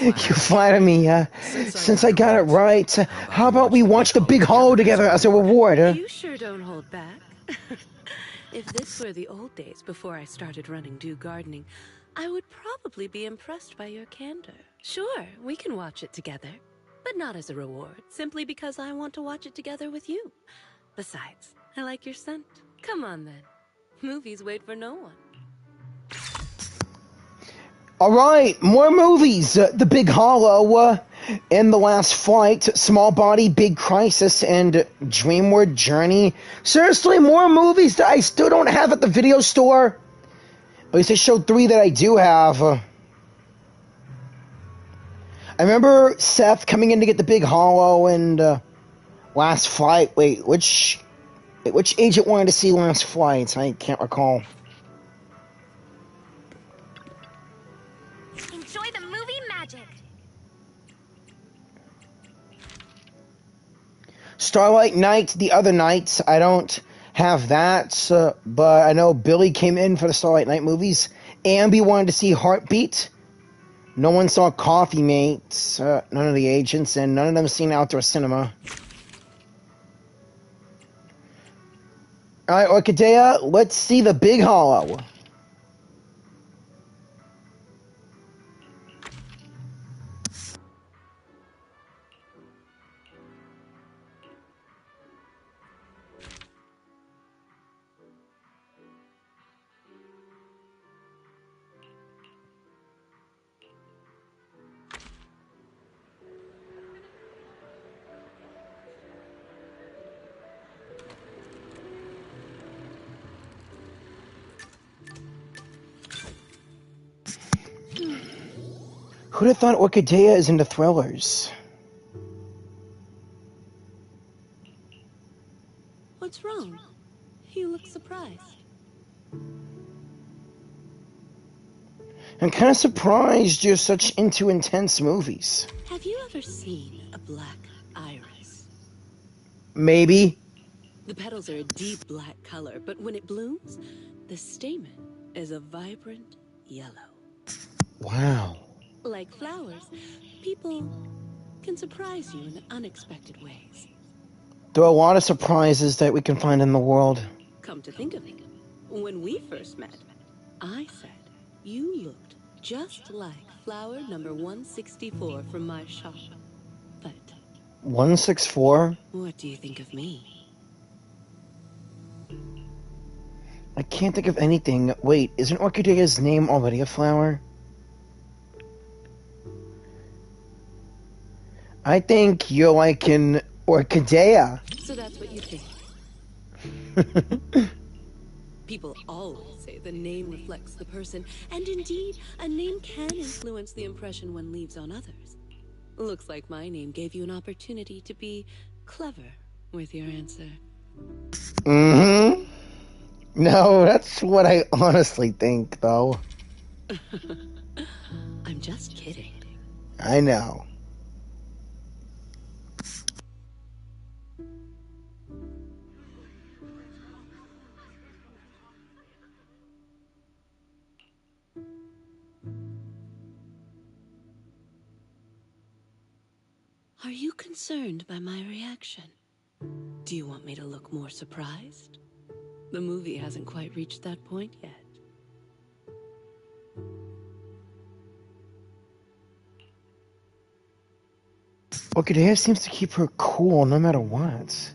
Speaker 1: You flatter me. Since I got it right, how about we watch The Big Hollow together as a reward?
Speaker 10: You sure don't hold back. If this were the old days before I started running Do Gardening, I would probably be impressed by your candor. Sure, we can watch it together, but not as a reward, simply because I want to watch it together with you. Besides, I like your scent. Come on then. Movies wait for no one.
Speaker 1: Alright, more movies. The Big Hollow, In the Last Flight, Small Body, Big Crisis, and Dreamward Journey. Seriously, more movies that I still don't have at the video store. At least I showed 3 that I do have. I remember Seth coming in to get The Big Hollow and Last Flight. Wait, which agent wanted to see Last Flight? I can't recall.
Speaker 3: Enjoy the movie magic.
Speaker 1: Starlight Night, The Other Night. I don't have that, but I know Billy came in for the Starlight Night movies. Ambi wanted to see Heartbeat. No one saw Coffee Mate. None of the agents, and none of them seen Outdoor Cinema. Alright, Orchidea, let's see The Big Hollow. Who'd have thought Orchidea is into thrillers?
Speaker 10: What's wrong? You look surprised.
Speaker 1: I'm kind of surprised you're such into intense movies.
Speaker 10: Have you ever seen a black iris?
Speaker 1: Maybe.
Speaker 10: The petals are a deep black color, but when it blooms, the stamen is a vibrant yellow.
Speaker 1: Wow.
Speaker 10: Like flowers, people can surprise you in unexpected ways.
Speaker 1: There are a lot of surprises that we can find in the world.
Speaker 10: Come to think of it, when we first met, I said you looked just like flower number 164 from my shop. But
Speaker 1: 164?
Speaker 10: what do you think of me?
Speaker 1: I can't think of anything. Wait, isn't Orchidea's name already a flower? I think you're like an orchidea.
Speaker 10: So that's what you think. People always say the name reflects the person, and indeed, a name can influence the impression one leaves on others. Looks like my name gave you an opportunity to be clever with your answer.
Speaker 1: Mm-hmm. No, that's what I honestly think, though.
Speaker 10: I'm just kidding.
Speaker 1: I know.
Speaker 10: Are you concerned by my reaction? Do you want me to look more surprised? The movie hasn't quite reached that point yet.
Speaker 1: Orchidea seems to keep her cool no matter what.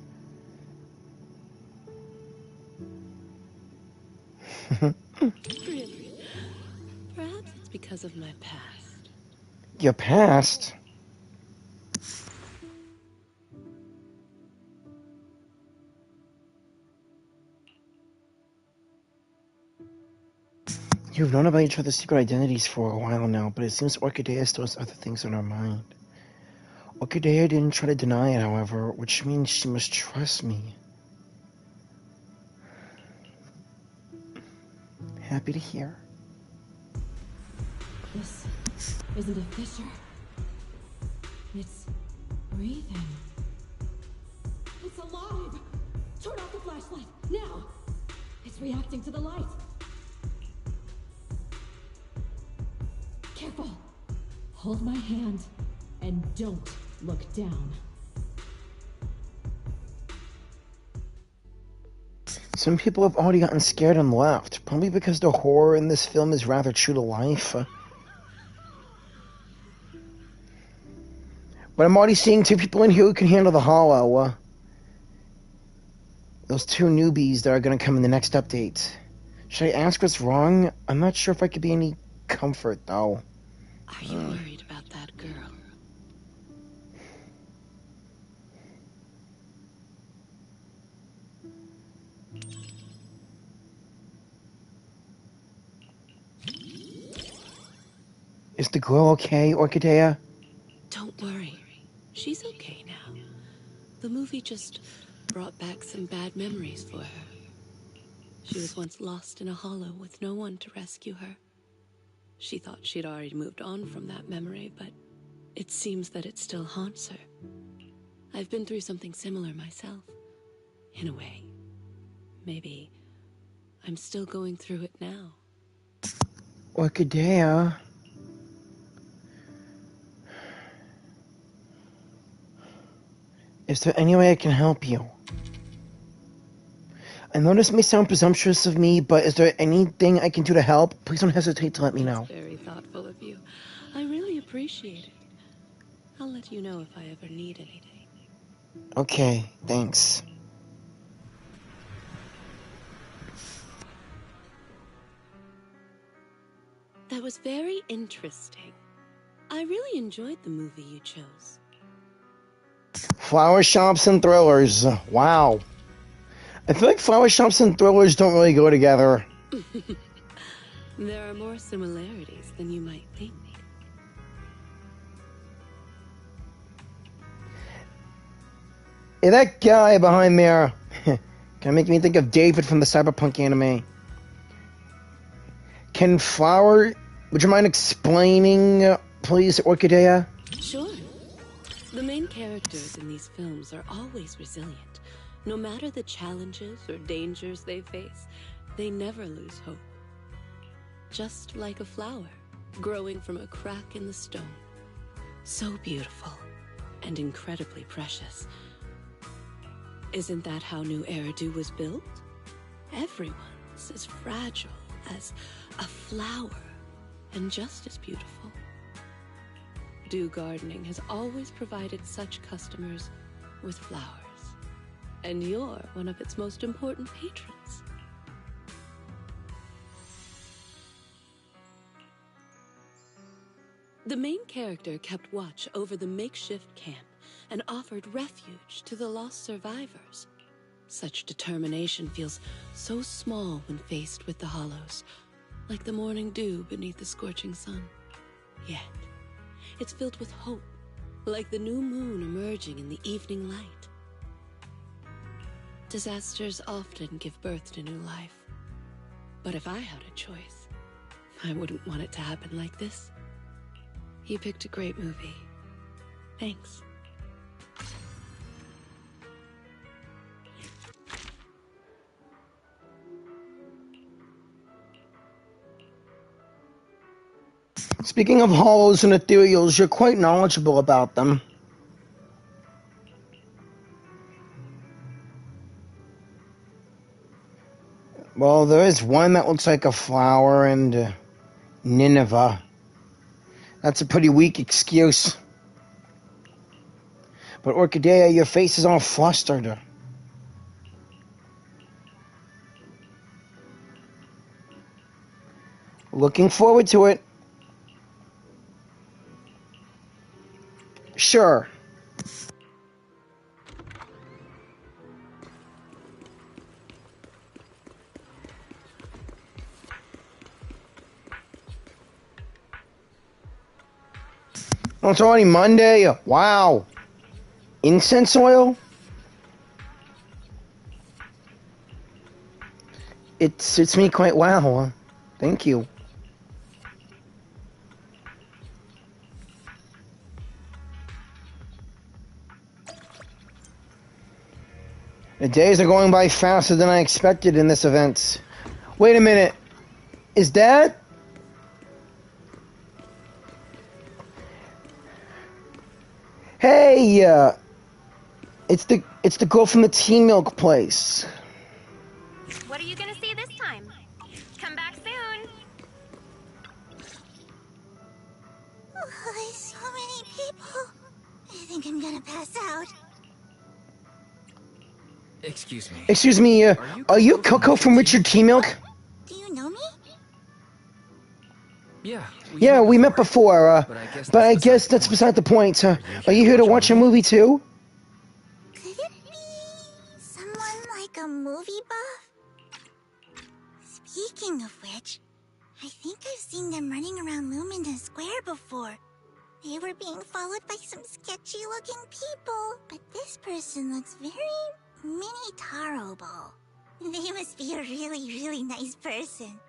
Speaker 10: Really? Perhaps it's because of my past.
Speaker 1: Your past? You've known about each other's secret identities for a while now, but it seems Orchidea still has other things on her mind. Orchidea didn't try to deny it, however, which means she must trust me. Happy to hear.
Speaker 8: This isn't a fissure. It's breathing. It's alive! Turn off the flashlight, now! It's reacting to the light. Careful! Hold my hand and don't look down.
Speaker 1: Some people have already gotten scared and left, probably because the horror in this film is rather true to life. But I'm already seeing two people in here who can handle the hollow. Those two newbies that are going to come in the next update. Should I ask what's wrong? I'm not sure if I could be any comfort, though.
Speaker 10: Are you worried about that girl?
Speaker 1: Is the girl okay, Orchidea?
Speaker 10: Don't worry. She's okay now. The movie just brought back some bad memories for her. She was once lost in a hollow with no one to rescue her. She thought she'd already moved on from that memory, but it seems that it still haunts her. I've been through something similar myself, in a way. Maybe I'm still going through it now.
Speaker 1: Orchidea? Is there any way I can help you? I know this may sound presumptuous of me, but is there anything I can do to help? Please don't hesitate to let me know.
Speaker 10: That's very thoughtful of you. I really appreciate it. I'll let you know if I ever need anything.
Speaker 1: Okay, thanks.
Speaker 10: That was very interesting. I really enjoyed the movie you chose.
Speaker 1: Flower shops and thrillers. Wow. I feel like flower shops and thrillers don't really go together.
Speaker 10: There are more similarities than you might think.
Speaker 1: Hey, that guy behind there can make me think of David from the Cyberpunk anime. Would you mind explaining, please, Orchidea?
Speaker 10: Sure. The main characters in these films are always resilient. No matter the challenges or dangers they face, they never lose hope. Just like a flower growing from a crack in the stone. So beautiful and incredibly precious. Isn't that how New Eridu was built? Everyone's as fragile as a flower and just as beautiful. Dew Gardening has always provided such customers with flowers. And you're one of its most important patrons. The main character kept watch over the makeshift camp and offered refuge to the lost survivors. Such determination feels so small when faced with the hollows, like the morning dew beneath the scorching sun. Yet, it's filled with hope, like the new moon emerging in the evening light. Disasters often give birth to new life. But if I had a choice, I wouldn't want it to happen like this. You picked a great movie. Thanks.
Speaker 1: Speaking of hollows and ethereals, you're quite knowledgeable about them. Well, there is one that looks like a flower, and Nineveh. That's a pretty weak excuse. But Orchidea, your face is all flustered. Looking forward to it. Sure. Oh, it's already Monday. Wow. Incense oil? It suits me quite well. Thank you. The days are going by faster than I expected in this event. Wait a minute. Is that... Hey, it's the girl from the tea milk place.
Speaker 3: What are you gonna see this time? Come back soon.
Speaker 6: Oh, so many people. I think I'm gonna pass out.
Speaker 5: Excuse me.
Speaker 1: Excuse me, are you Coco from Richard Tea Milk?
Speaker 6: Do you know me?
Speaker 5: Yeah,
Speaker 1: We met before, but I guess that's beside the point. Are you here to watch a movie too?
Speaker 6: Could it be someone like a movie buff? Speaking of which, I think I've seen them running around Lumina Square before. They were being followed by some sketchy-looking people, but this person looks very mini-tarable. They must be a really, really nice person.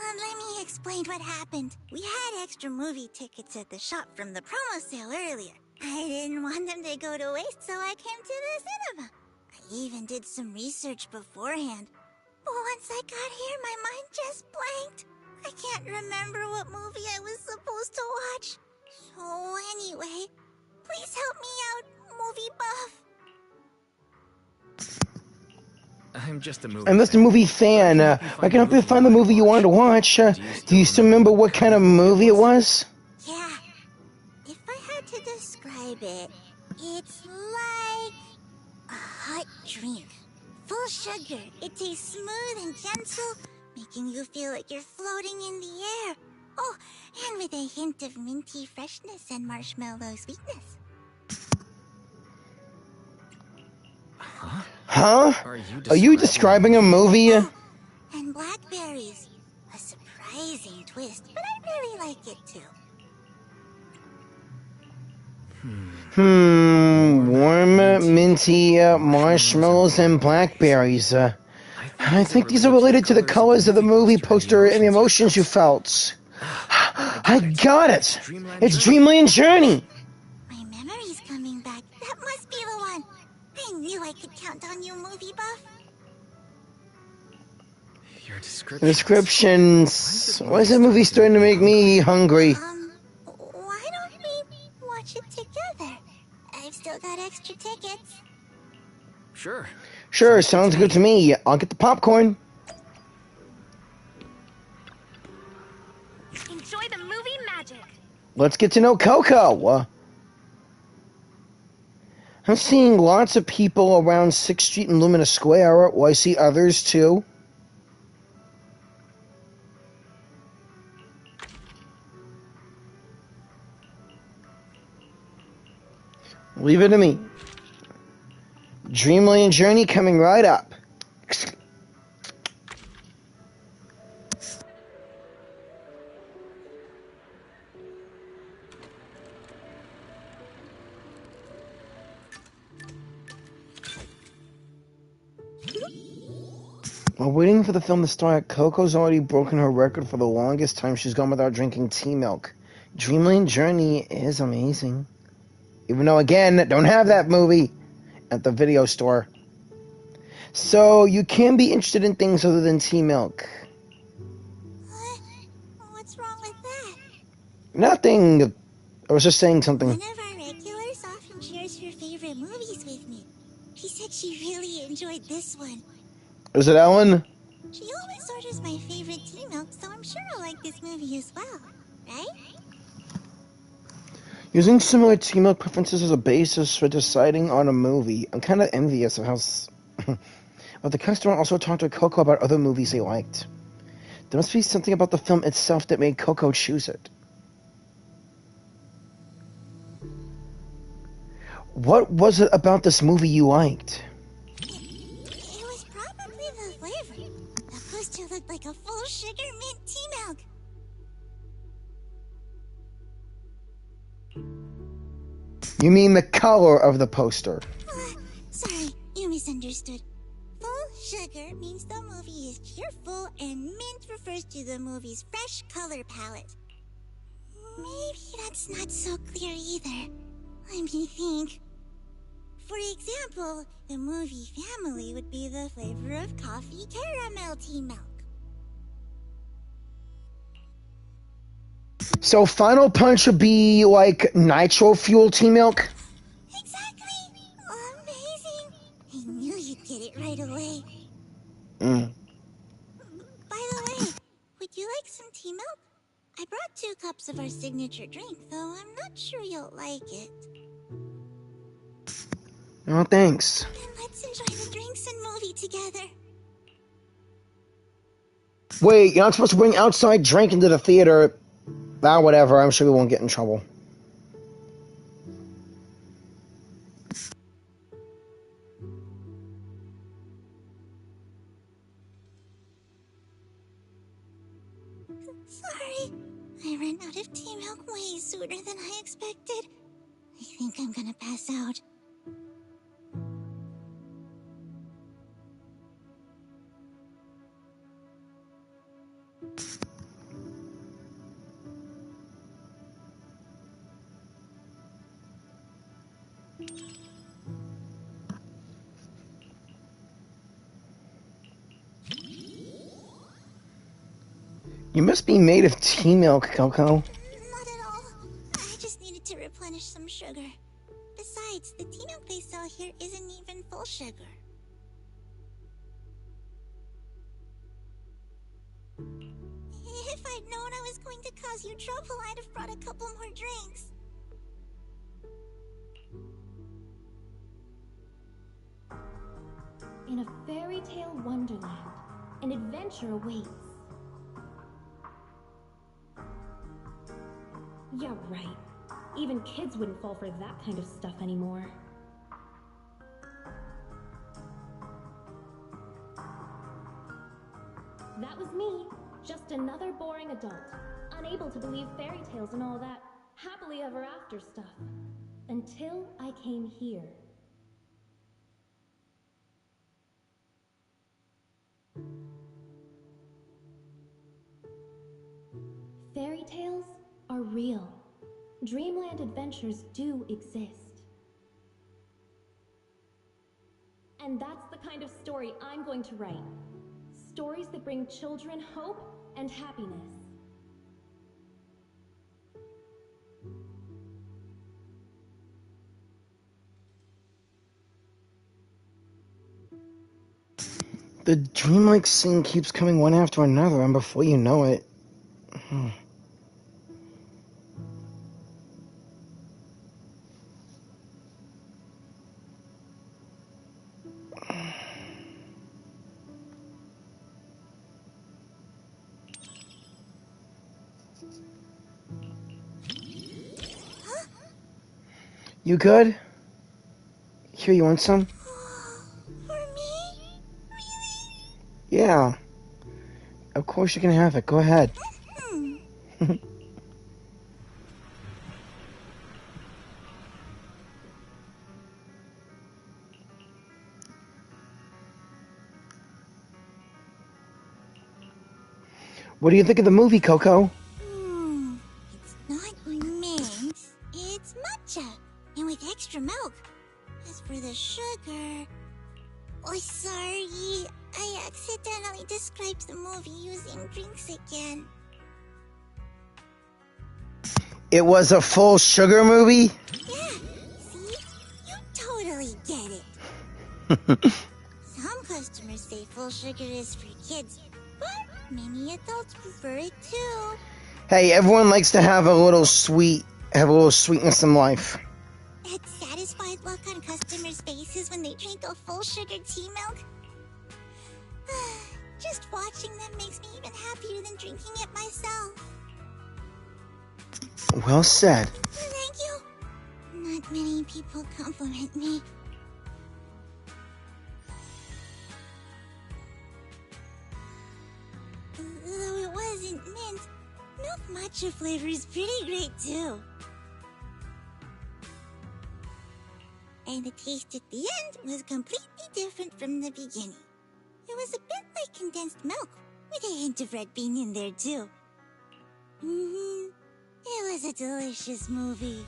Speaker 6: Let me explain what happened. We had extra movie tickets at the shop from the promo sale earlier. I didn't want them to go to waste, so I came to the cinema. I even did some research beforehand. But once I got here, my mind just blanked. I can't remember what movie I was supposed to watch. So anyway, please help me out, movie buff.
Speaker 5: I'm just a
Speaker 1: movie fan. I can help you find the movie you wanted to watch. Do you still remember what kind of movie it was?
Speaker 6: Yeah. If I had to describe it, it's like a hot drink. Full sugar. It tastes smooth and gentle, making you feel like you're floating in the air. Oh, and with a hint of minty freshness and marshmallow sweetness.
Speaker 1: Huh? Are you describing a movie?
Speaker 6: Oh, and blackberries. A surprising twist, but I really like it too.
Speaker 1: Warm, minty marshmallows and blackberries. I think these are related to the colors of the movie poster and the emotions you felt. I got it! It's Dreamland Journey!
Speaker 6: My memory's coming back. That must be the one. I knew I could count on you, movie buff.
Speaker 5: Your
Speaker 1: descriptions. Why is the movie starting to make me hungry?
Speaker 6: Why don't we watch it together? I've still got extra tickets.
Speaker 1: Sure, sounds good to me. I'll get the popcorn.
Speaker 3: Enjoy the movie magic.
Speaker 1: Let's get to know Coco. I'm seeing lots of people around 6th Street and Lumina Square. Well, I see others too. Leave it to me. Dreamland Journey coming right up. While waiting for the film to start, Coco's already broken her record for the longest time she's gone without drinking tea milk. Dreamland Journey is amazing. Even though, again, don't have that movie at the video store. So, you can be interested in things other than tea milk.
Speaker 6: What's wrong with that?
Speaker 1: Nothing. I was just saying something.
Speaker 6: One of our regulars often shares her favorite movies with me. She said she really enjoyed this one.
Speaker 1: Is it Ellen?
Speaker 6: She always orders my favorite tea milk, so I'm sure I'll like this movie as well, right?
Speaker 1: Using similar tea milk preferences as a basis for deciding on a movie. I'm kind of envious of how... But the customer also talked to Coco about other movies they liked. There must be something about the film itself that made Coco choose it. What was it about this movie you liked?
Speaker 6: It was probably the flavor. The poster looked like a full sugar mint tea milk.
Speaker 1: You mean the color of the poster?
Speaker 6: Sorry, you misunderstood. Full sugar means the movie is cheerful, and mint refers to the movie's fresh color palette. Maybe that's not so clear either. Let me think. For example, the movie Family would be the flavor of coffee caramel tea milk.
Speaker 1: So Final Punch would be like nitro fuel tea milk?
Speaker 6: Exactly! Amazing! I knew you'd get it right away. By the way, would you like some tea milk? I brought 2 cups of our signature drink, though I'm not sure you'll like it.
Speaker 1: Oh, thanks.
Speaker 6: Then let's enjoy the drinks and movie together.
Speaker 1: Wait, you're not supposed to bring outside drink into the theater. Ah, whatever. I'm sure we won't get in trouble.
Speaker 6: Sorry, I ran out of tea milk way sooner than I expected. I think I'm gonna pass out.
Speaker 1: You must be made of tea milk, Coco.
Speaker 6: Not at all. I just needed to replenish some sugar. Besides, the tea milk they sell here isn't even full sugar. If I'd known I was going to cause you trouble, I'd have brought a couple more drinks.
Speaker 8: In a fairy tale wonderland, an adventure awaits. Yeah, right. Even kids wouldn't fall for that kind of stuff anymore. That was me, just another boring adult, unable to believe fairy tales and all that happily ever after stuff. Until I came here. Fairy tales are real. Dreamland adventures do exist. And that's the kind of story I'm going to write. Stories that bring children hope and happiness.
Speaker 1: The dreamlike scene keeps coming one after another, and before you know it... You good? Here, you want some?
Speaker 6: For me? Really?
Speaker 1: Yeah. Of course you can have it. Go ahead. What do you think of the movie, Coco?
Speaker 6: It's not mint. It's matcha. And with extra milk. As for the sugar... Oh, sorry. I accidentally described the movie using drinks again.
Speaker 1: It was a full sugar movie?
Speaker 6: Yeah, see? You totally get it. Some customers say full sugar is for kids, but many adults prefer it too.
Speaker 1: Hey, everyone likes to have a little sweetness in life.
Speaker 6: That satisfied look on customers' faces when they drink a full sugar tea milk. Just watching them makes me even happier than drinking it myself.
Speaker 1: Well said.
Speaker 6: Thank you. Not many people compliment me. Though it wasn't mint, milk matcha flavor is pretty great too. And the taste at the end was completely different from the beginning. It was a bit like condensed milk, with a hint of red bean in there too. It was a delicious movie.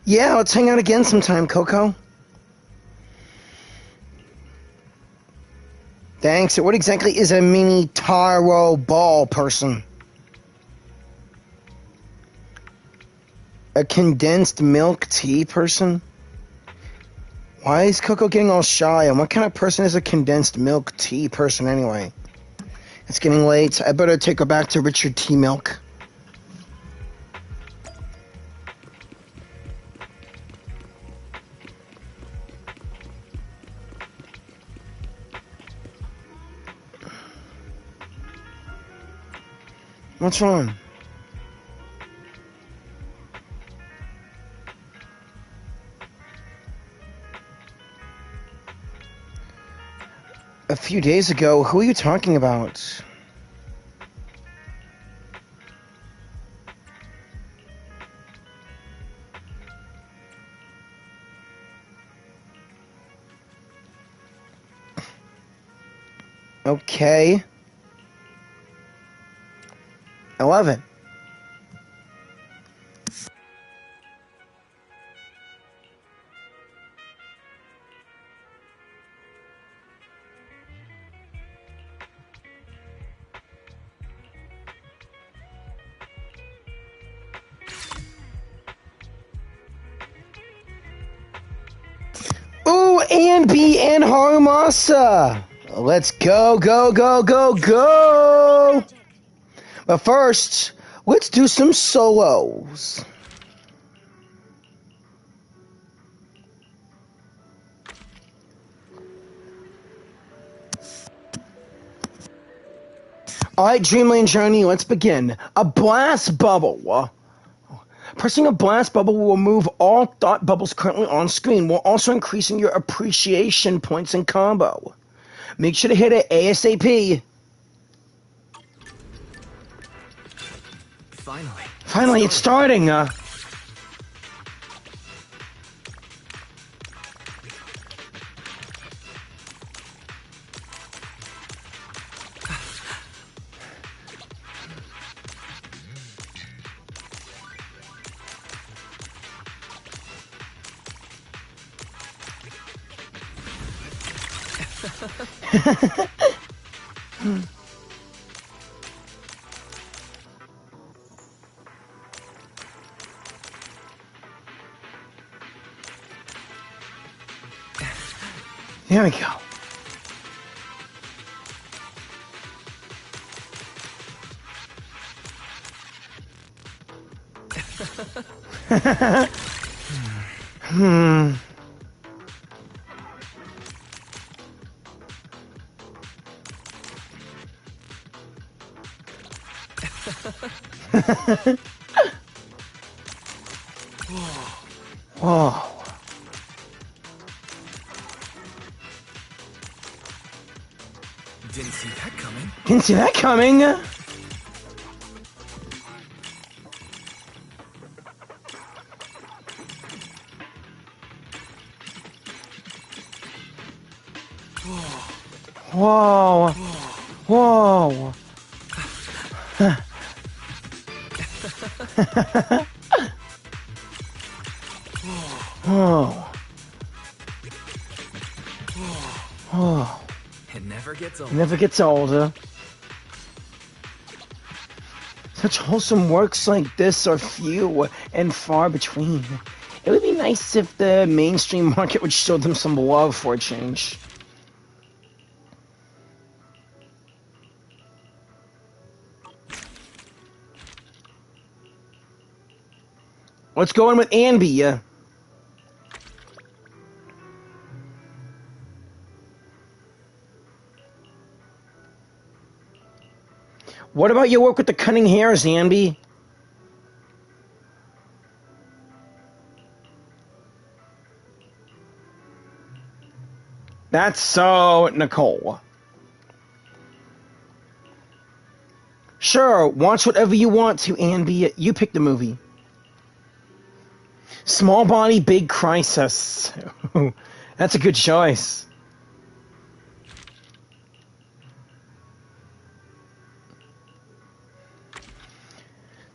Speaker 1: Yeah, let's hang out again sometime, Coco. Thanks. What exactly is a mini taro ball person? A condensed milk tea person? Why is Coco getting all shy? And what kind of person is a condensed milk tea person anyway? It's getting late. I better take her back to Richard Tea Milk. What's wrong? A few days ago, who are you talking about? Okay. 11. Ooh, and B and Harumasa. Let's go, go, go, go, go. But first, let's do some solos. Alright, Dreamland Journey, let's begin. A blast bubble. Pressing a blast bubble will remove all thought bubbles currently on screen, while also increasing your appreciation points in combo. Make sure to hit it ASAP. Finally, it's starting. There we go. Whoa.
Speaker 5: Didn't see that coming.
Speaker 1: Didn't see that coming. Whoa. Whoa. Whoa. Whoa.
Speaker 5: It never gets old.
Speaker 1: It never gets older. Such wholesome works like this are few and far between. It would be nice if the mainstream market would show them some love for a change. What's going with Anby? What about your work with the cunning hairs, Anby? That's so Nicole. Sure, watch whatever you want to, Anby. You pick the movie. Small body, big crisis. That's a good choice.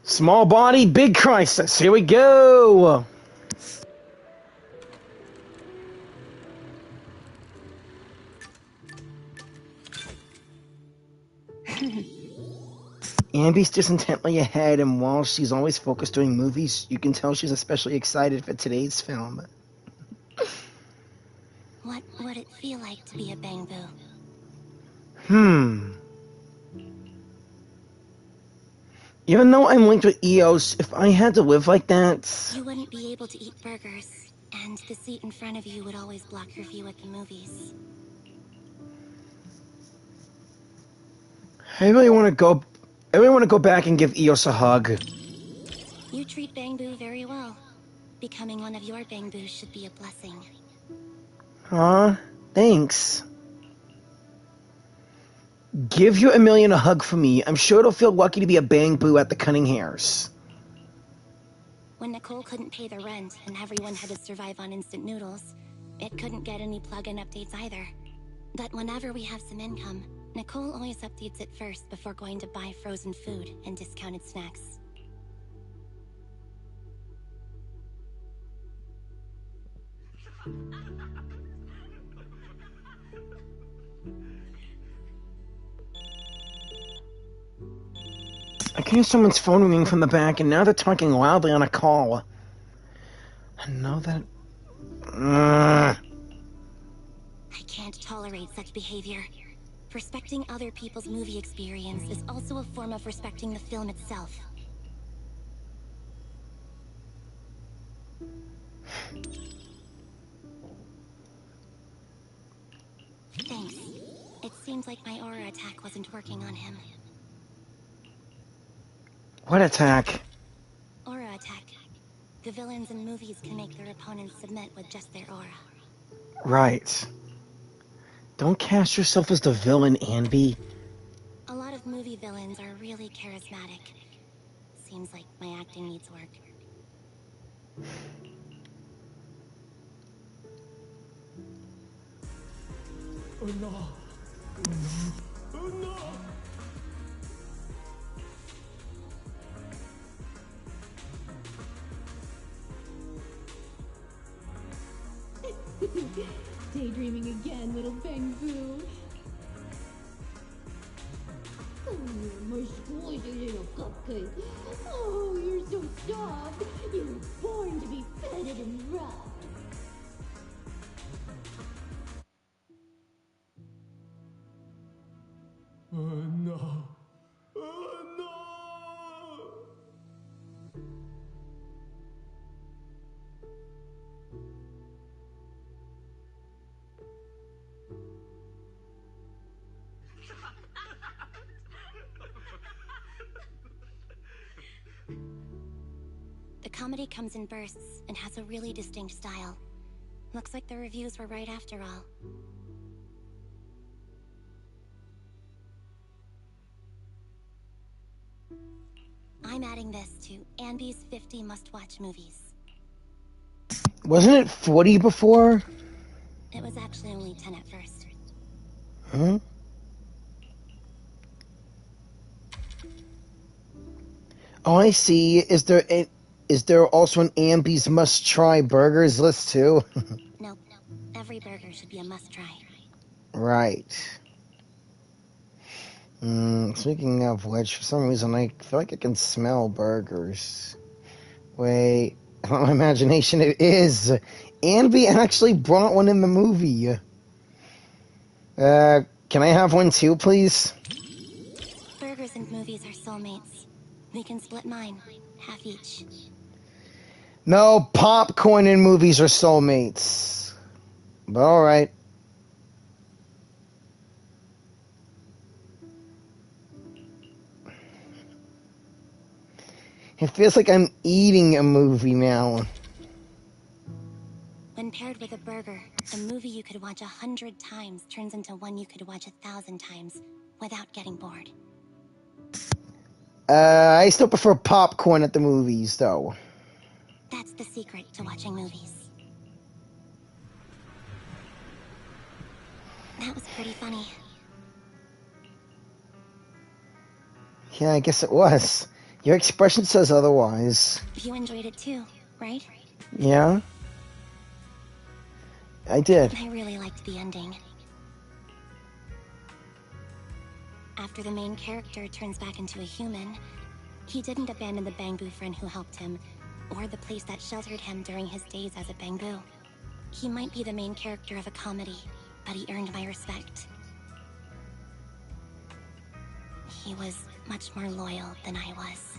Speaker 1: Small body, big crisis. Here we go. Anby's just intently ahead, and while she's always focused doing movies, you can tell she's especially excited for today's film.
Speaker 6: What would it feel like to be a Bangbu?
Speaker 1: Even though I'm linked with EOS, if I had to live like that...
Speaker 6: You wouldn't be able to eat burgers, and the seat in front of you would always block your view at the movies.
Speaker 1: I really want to go back and give EOS a hug.
Speaker 6: You treat Bangbu very well. Becoming one of your Bangbus should be a blessing.
Speaker 1: Aw, thanks. Give your Emilian a hug for me. I'm sure it'll feel lucky to be a Bangbu at the Cunning Hairs.
Speaker 6: When Nicole couldn't pay the rent and everyone had to survive on instant noodles, it couldn't get any plugin updates either. But whenever we have some income, Nicole always updates it first before going to buy frozen food and discounted snacks.
Speaker 1: I can hear someone's phone ringing from the back, and now they're talking loudly on a call. I know that...
Speaker 6: I can't tolerate such behavior. Respecting other people's movie experience is also a form of respecting the film itself. Thanks. It seems like my aura attack wasn't working on him.
Speaker 1: What attack?
Speaker 6: Aura attack. The villains in movies can make their opponents submit with just their aura.
Speaker 1: Right. Don't cast yourself as the villain, Anby.
Speaker 6: A lot of movie villains are really charismatic. Seems like my acting needs work.
Speaker 4: Oh no! Oh no! Oh no!
Speaker 8: Daydreaming again, little Bangbu. Oh, my squishy little cupcake. Oh, you're so soft. You were born to be petted and rubbed.
Speaker 4: Oh no! Oh no!
Speaker 6: The comedy comes in bursts and has a really distinct style. Looks like the reviews were right after all. I'm adding this to Anby's 50 must-watch movies.
Speaker 1: Wasn't it 40 before?
Speaker 6: It was actually only 10 at first.
Speaker 1: Huh? Oh, I see. Is there also an Anby's must-try burgers list too?
Speaker 6: Nope. Every burger should be a must-try.
Speaker 1: Right. Speaking of which, for some reason I feel like I can smell burgers. Wait, my imagination, it is. Anby actually brought one in the movie. Can I have one too, please?
Speaker 6: Burgers and movies are soulmates. We can split mine, half each.
Speaker 1: No, popcorn and movies are soulmates. But alright. It feels like I'm eating a movie now.
Speaker 6: When paired with a burger, a movie you could watch 100 times turns into one you could watch 1,000 times without getting bored.
Speaker 1: I still prefer popcorn at the movies, though.
Speaker 6: That's the secret to watching movies. That was pretty funny.
Speaker 1: Yeah, I guess it was. Your expression says otherwise.
Speaker 6: You enjoyed it too, right?
Speaker 1: Yeah? I did.
Speaker 6: I really liked the ending. After the main character turns back into a human, he didn't abandon the Bangbu friend who helped him, or the place that sheltered him during his days as a Bangbu. He might be the main character of a comedy, but he earned my respect. He was much more loyal than I was.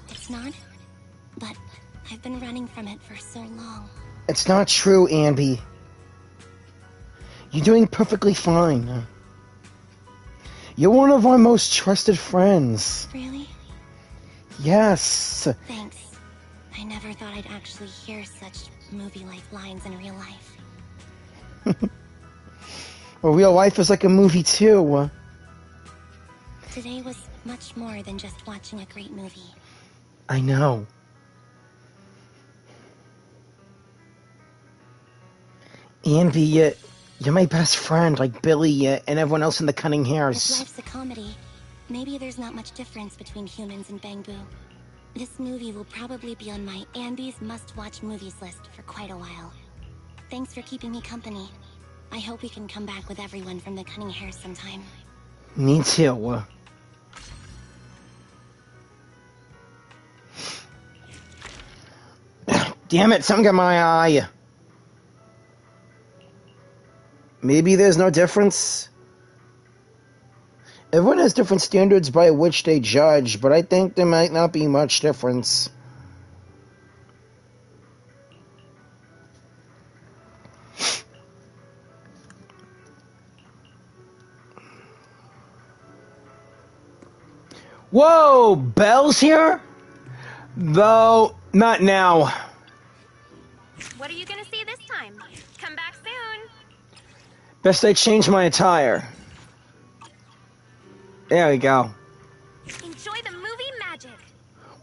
Speaker 6: It's not, but I've been running from it for so long.
Speaker 1: It's not true, Anby. You're doing perfectly fine. You're one of our most trusted friends.
Speaker 6: Really?
Speaker 1: Yes.
Speaker 6: Thanks. I never thought I'd actually hear such movie-like lines in real life.
Speaker 1: Well, real life is like a movie, too.
Speaker 6: Today was much more than just watching a great movie.
Speaker 1: I know. Anby, you're my best friend, like Billy and everyone else in the Cunning
Speaker 6: If
Speaker 1: Hares.
Speaker 6: life's a comedy, maybe there's not much difference between humans and Bangbu. This movie will probably be on my Anby's must-watch movies list for quite a while. Thanks for keeping me company. I hope we can come back with everyone from the Cunning Hares sometime.
Speaker 1: Me too. Damn it, something got my eye. Maybe there's no difference. Everyone has different standards by which they judge, but I think there might not be much difference. Whoa, Belle's here? Though, not now.
Speaker 3: What are you gonna see this time? Come back soon.
Speaker 1: Best I change my attire. There we go.
Speaker 3: Enjoy the movie magic.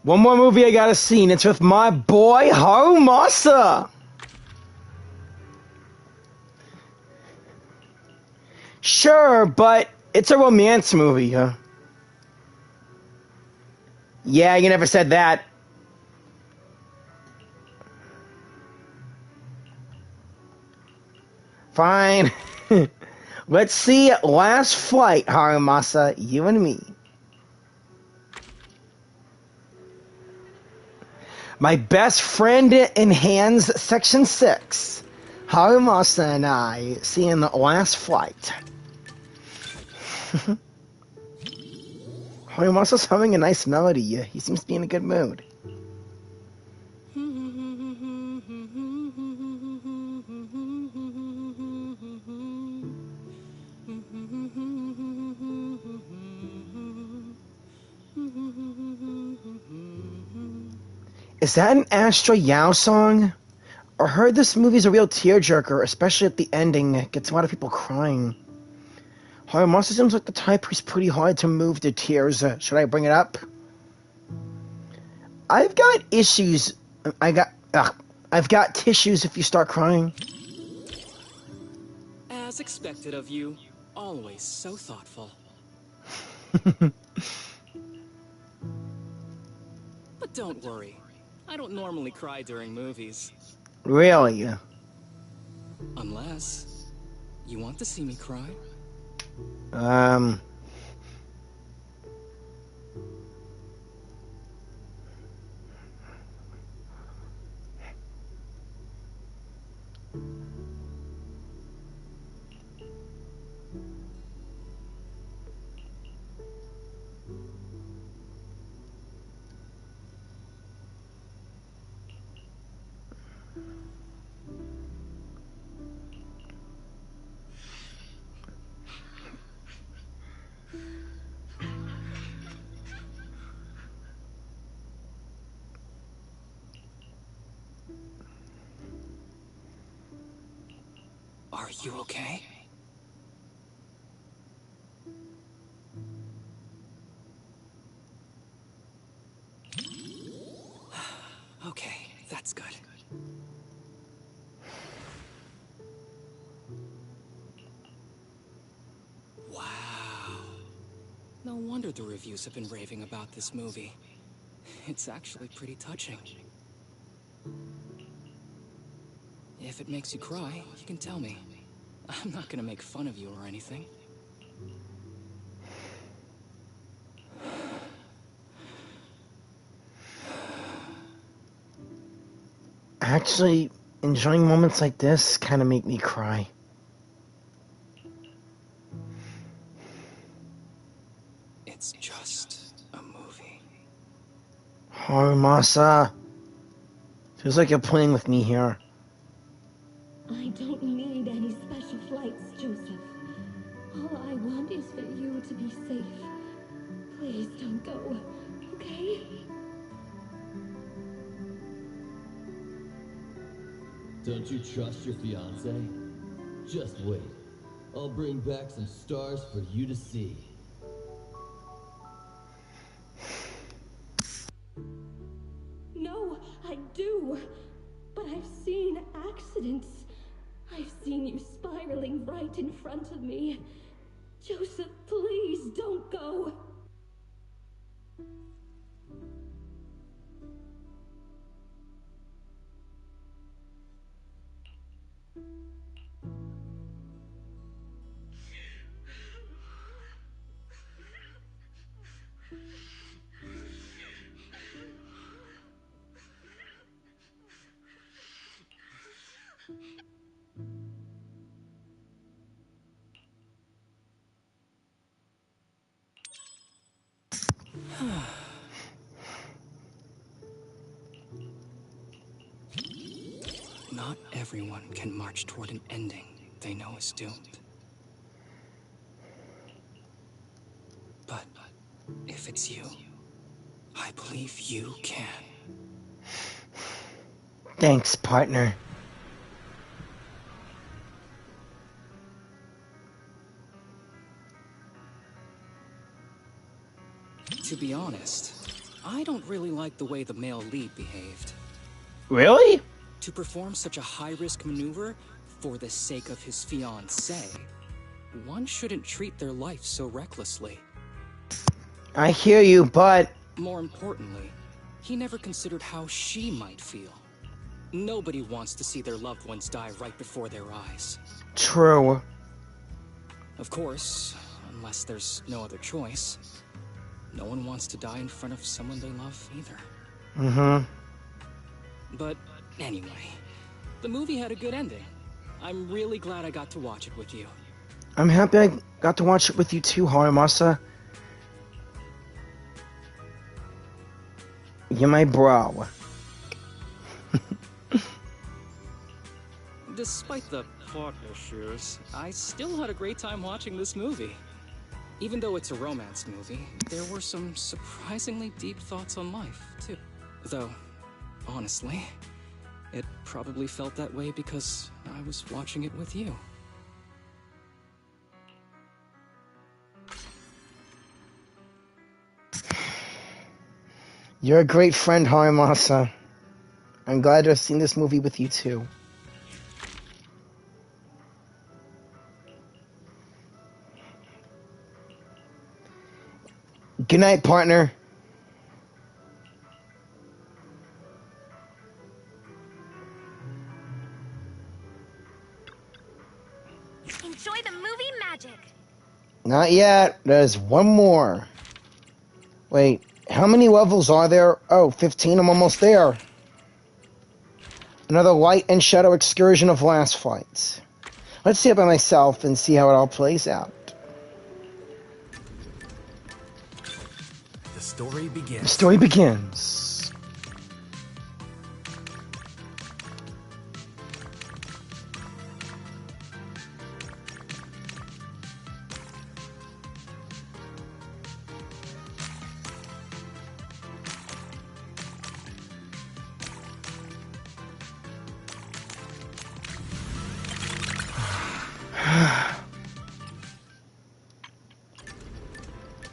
Speaker 1: One more movie I gotta see, and it's with my boy Harumasa. Sure, but it's a romance movie, huh? Yeah, you never said that. Fine. Let's see Last Flight, Harumasa, you and me. My best friend in hands, section 6. Harumasa and I seeing the Last Flight. Harumasa's humming a nice melody. He seems to be in a good mood. Is that an Astra Yao song? I heard this movie's a real tearjerker, especially at the ending. It gets a lot of people crying. Harumasa seems like the type who's pretty hard to move to tears. Should I bring it up? I've got issues. I've got tissues if you start crying.
Speaker 11: As expected of you, always so thoughtful. But Don't worry. I don't normally cry during movies.
Speaker 1: Really?
Speaker 11: Unless you want to see me cry. Are you okay? Okay, that's good. Wow. No wonder the reviews have been raving about this movie. It's actually pretty touching. If it makes you cry, you can tell me. I'm not gonna make fun of you or anything.
Speaker 1: Actually, enjoying moments like this kind of make me cry.
Speaker 11: It's just a movie.
Speaker 1: Haramasa. Feels like you're playing with me here.
Speaker 8: I don't need any special flights, Joseph. All I want is for you to be safe. Please don't go, okay?
Speaker 4: Don't you trust your fiance? Just wait. I'll bring back some stars for you to see.
Speaker 8: No, I do. But I've seen accidents. I've seen you spiraling right in front of me. Joseph, please don't go.
Speaker 11: Not everyone can march toward an ending they know is doomed. But if it's you, I believe you can.
Speaker 1: Thanks, partner.
Speaker 11: To be honest, I don't really like the way the male lead behaved.
Speaker 1: Really?
Speaker 11: To perform such a high-risk maneuver for the sake of his fiancée, one shouldn't treat their life so recklessly.
Speaker 1: I hear you, but...
Speaker 11: More importantly, he never considered how she might feel. Nobody wants to see their loved ones die right before their eyes.
Speaker 1: True.
Speaker 11: Of course, unless there's no other choice. No one wants to die in front of someone they love either.
Speaker 1: Mm-hmm.
Speaker 11: But anyway, the movie had a good ending. I'm really glad I got to watch it with you.
Speaker 1: I'm happy I got to watch it with you too, Haramasa. You're my bro.
Speaker 11: Despite the plot issues, I still had a great time watching this movie. Even though it's a romance movie, there were some surprisingly deep thoughts on life, too. Though, honestly, it probably felt that way because I was watching it with you.
Speaker 1: You're a great friend, Haramasa. I'm glad to have seen this movie with you too. Good night, partner. Not yet. There's one more. Wait, how many levels are there? Oh, 15. I'm almost there. Another light and shadow excursion of last flight. Let's see it by myself and see how it all plays out.
Speaker 5: The story begins.
Speaker 1: The story begins.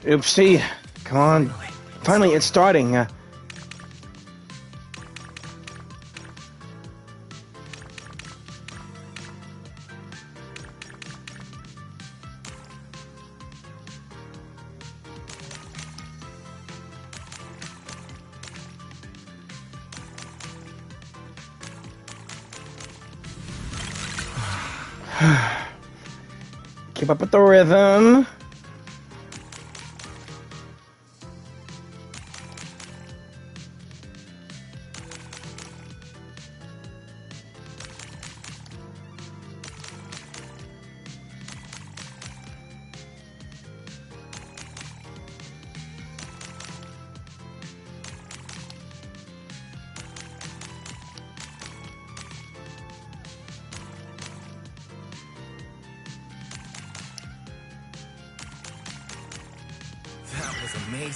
Speaker 1: Oopsie. Come on. Finally, it's starting. Keep up with the rhythm.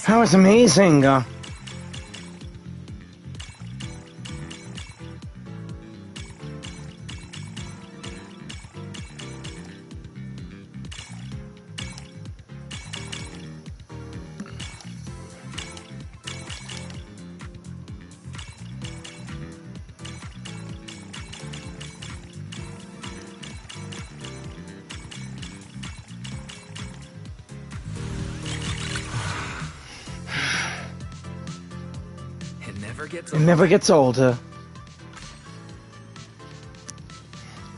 Speaker 1: That was amazing. It never gets old. I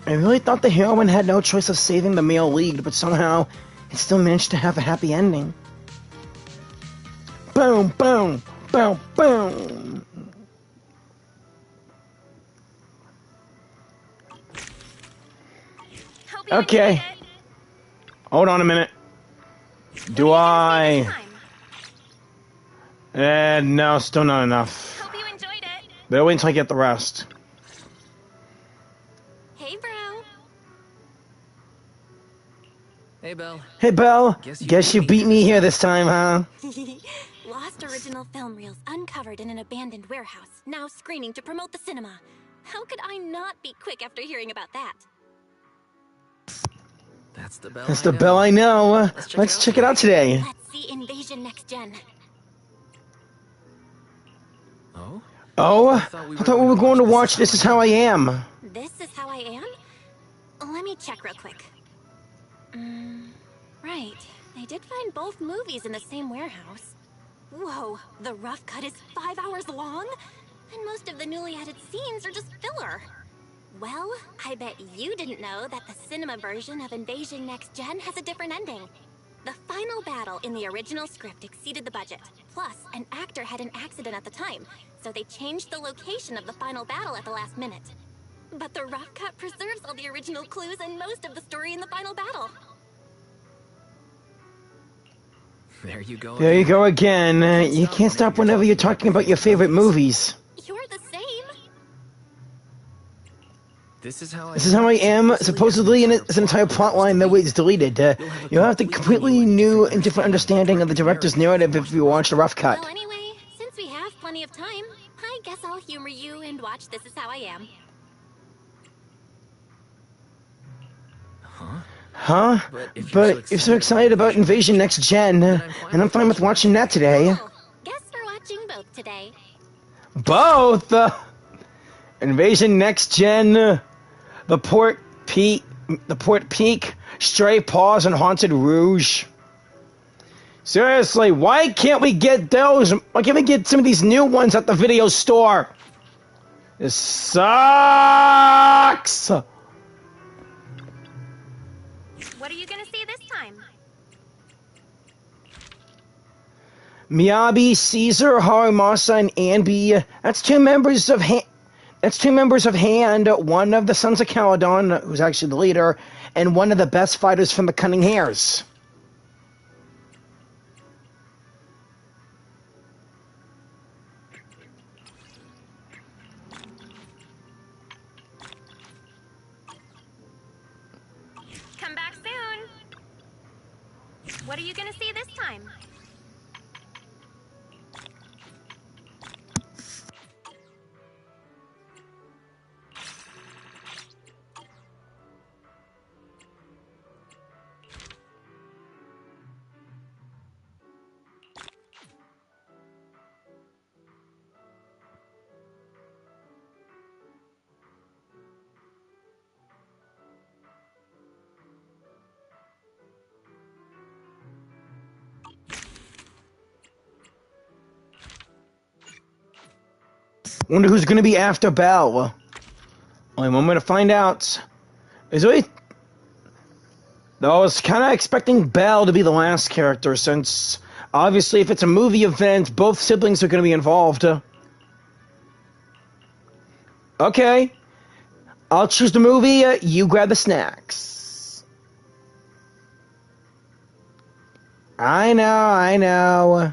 Speaker 1: really thought the heroine had no choice of saving the male lead, but somehow it still managed to have a happy ending. Boom, boom, boom, boom. Okay. Hold on a minute. Do I? No, still not enough.
Speaker 3: Hope you enjoyed it.
Speaker 1: Better wait until I get the rest.
Speaker 3: Hey, bro.
Speaker 5: Hey, Belle.
Speaker 1: Hey, Belle. Guess you beat me here this time, huh?
Speaker 3: Lost original film reels uncovered in an abandoned warehouse, now screening to promote the cinema. How could I not be quick after hearing about that?
Speaker 5: That's the Belle.
Speaker 1: That's the Belle I know. Let's check it out today.
Speaker 3: Let's see Invasion Next Gen.
Speaker 1: Oh, I thought we were going to watch This Is How I Am.
Speaker 3: This Is How I Am? Let me check real quick. Right. They did find both movies in the same warehouse. Whoa, the rough cut is 5 hours long? And most of the newly added scenes are just filler. Well, I bet you didn't know that the cinema version of Invasion Next Gen has a different ending. The final battle in the original script exceeded the budget. Plus, an actor had an accident at the time, so they changed the location of the final battle at the last minute. But the rough cut preserves all the original clues and most of the story in the final battle.
Speaker 5: There you go.
Speaker 1: There you go again. You can't stop whenever you're talking about your favorite movies.
Speaker 3: You're the same.
Speaker 5: This is how
Speaker 1: I am. Supposedly, in its entire plotline, that way it's deleted. You'll have a completely new and different understanding of the director's narrative if you watch the rough cut.
Speaker 3: Well, anyway, since we have plenty of time, I guess I'll humor you and watch This Is How I Am.
Speaker 1: Huh? But if you're so excited about Invasion Next Gen, and I'm fine with watching that today.
Speaker 3: Cool. Guess we're watching both today.
Speaker 1: Both? Invasion Next Gen, the Port Peak, Stray Paws, and Haunted Rouge. Seriously, why can't we get those? Why can't we get some of these new ones at the video store? This sucks!
Speaker 3: What are you gonna see this time?
Speaker 1: Miyabi, Caesar, Harimasa, and Anbi. That's two members of Hand, one of the Sons of Caledon, who's actually the leader, and one of the best fighters from the Cunning Hares.
Speaker 3: Come back soon! What are you gonna see this time?
Speaker 1: Wonder who's going to be after Belle. Only one way to find out. I was kind of expecting Belle to be the last character, since obviously if it's a movie event, both siblings are going to be involved. Okay. I'll choose the movie, you grab the snacks. I know.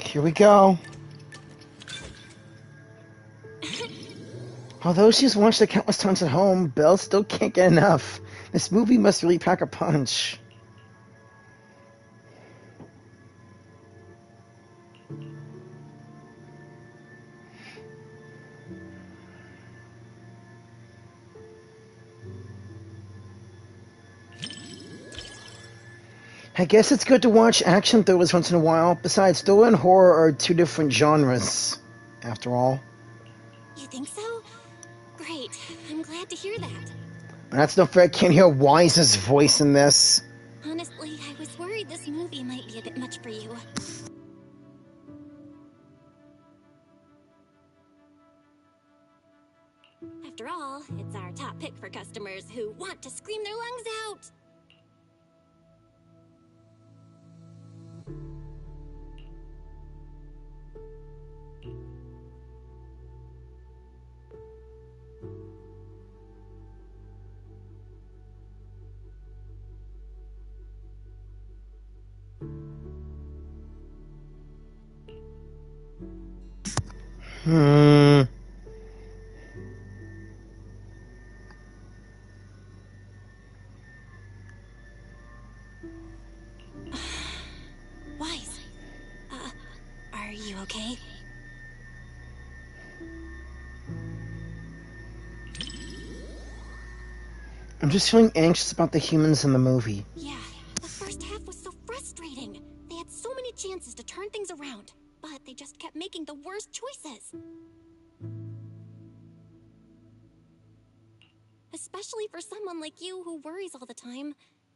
Speaker 1: Here we go. Although she's watched it countless times at home, Belle still can't get enough. This movie must really pack a punch. I guess it's good to watch action thrillers once in a while. Besides, thriller and horror are two different genres, after all.
Speaker 6: You think so? Great. I'm glad to hear that.
Speaker 1: But that's no fair. I can't hear Wise's voice in this.
Speaker 6: Honestly, I was worried this movie might be a bit much for you. After all, it's our top pick for customers who want to scream their lungs out.
Speaker 1: Hmm.
Speaker 6: Wise. Are you okay?
Speaker 1: I'm just feeling anxious about the humans in the movie.
Speaker 6: Yeah, the first half was so frustrating. They had so many chances to turn things around, but they just kept making the worst choices. Especially for someone like you who worries all the time.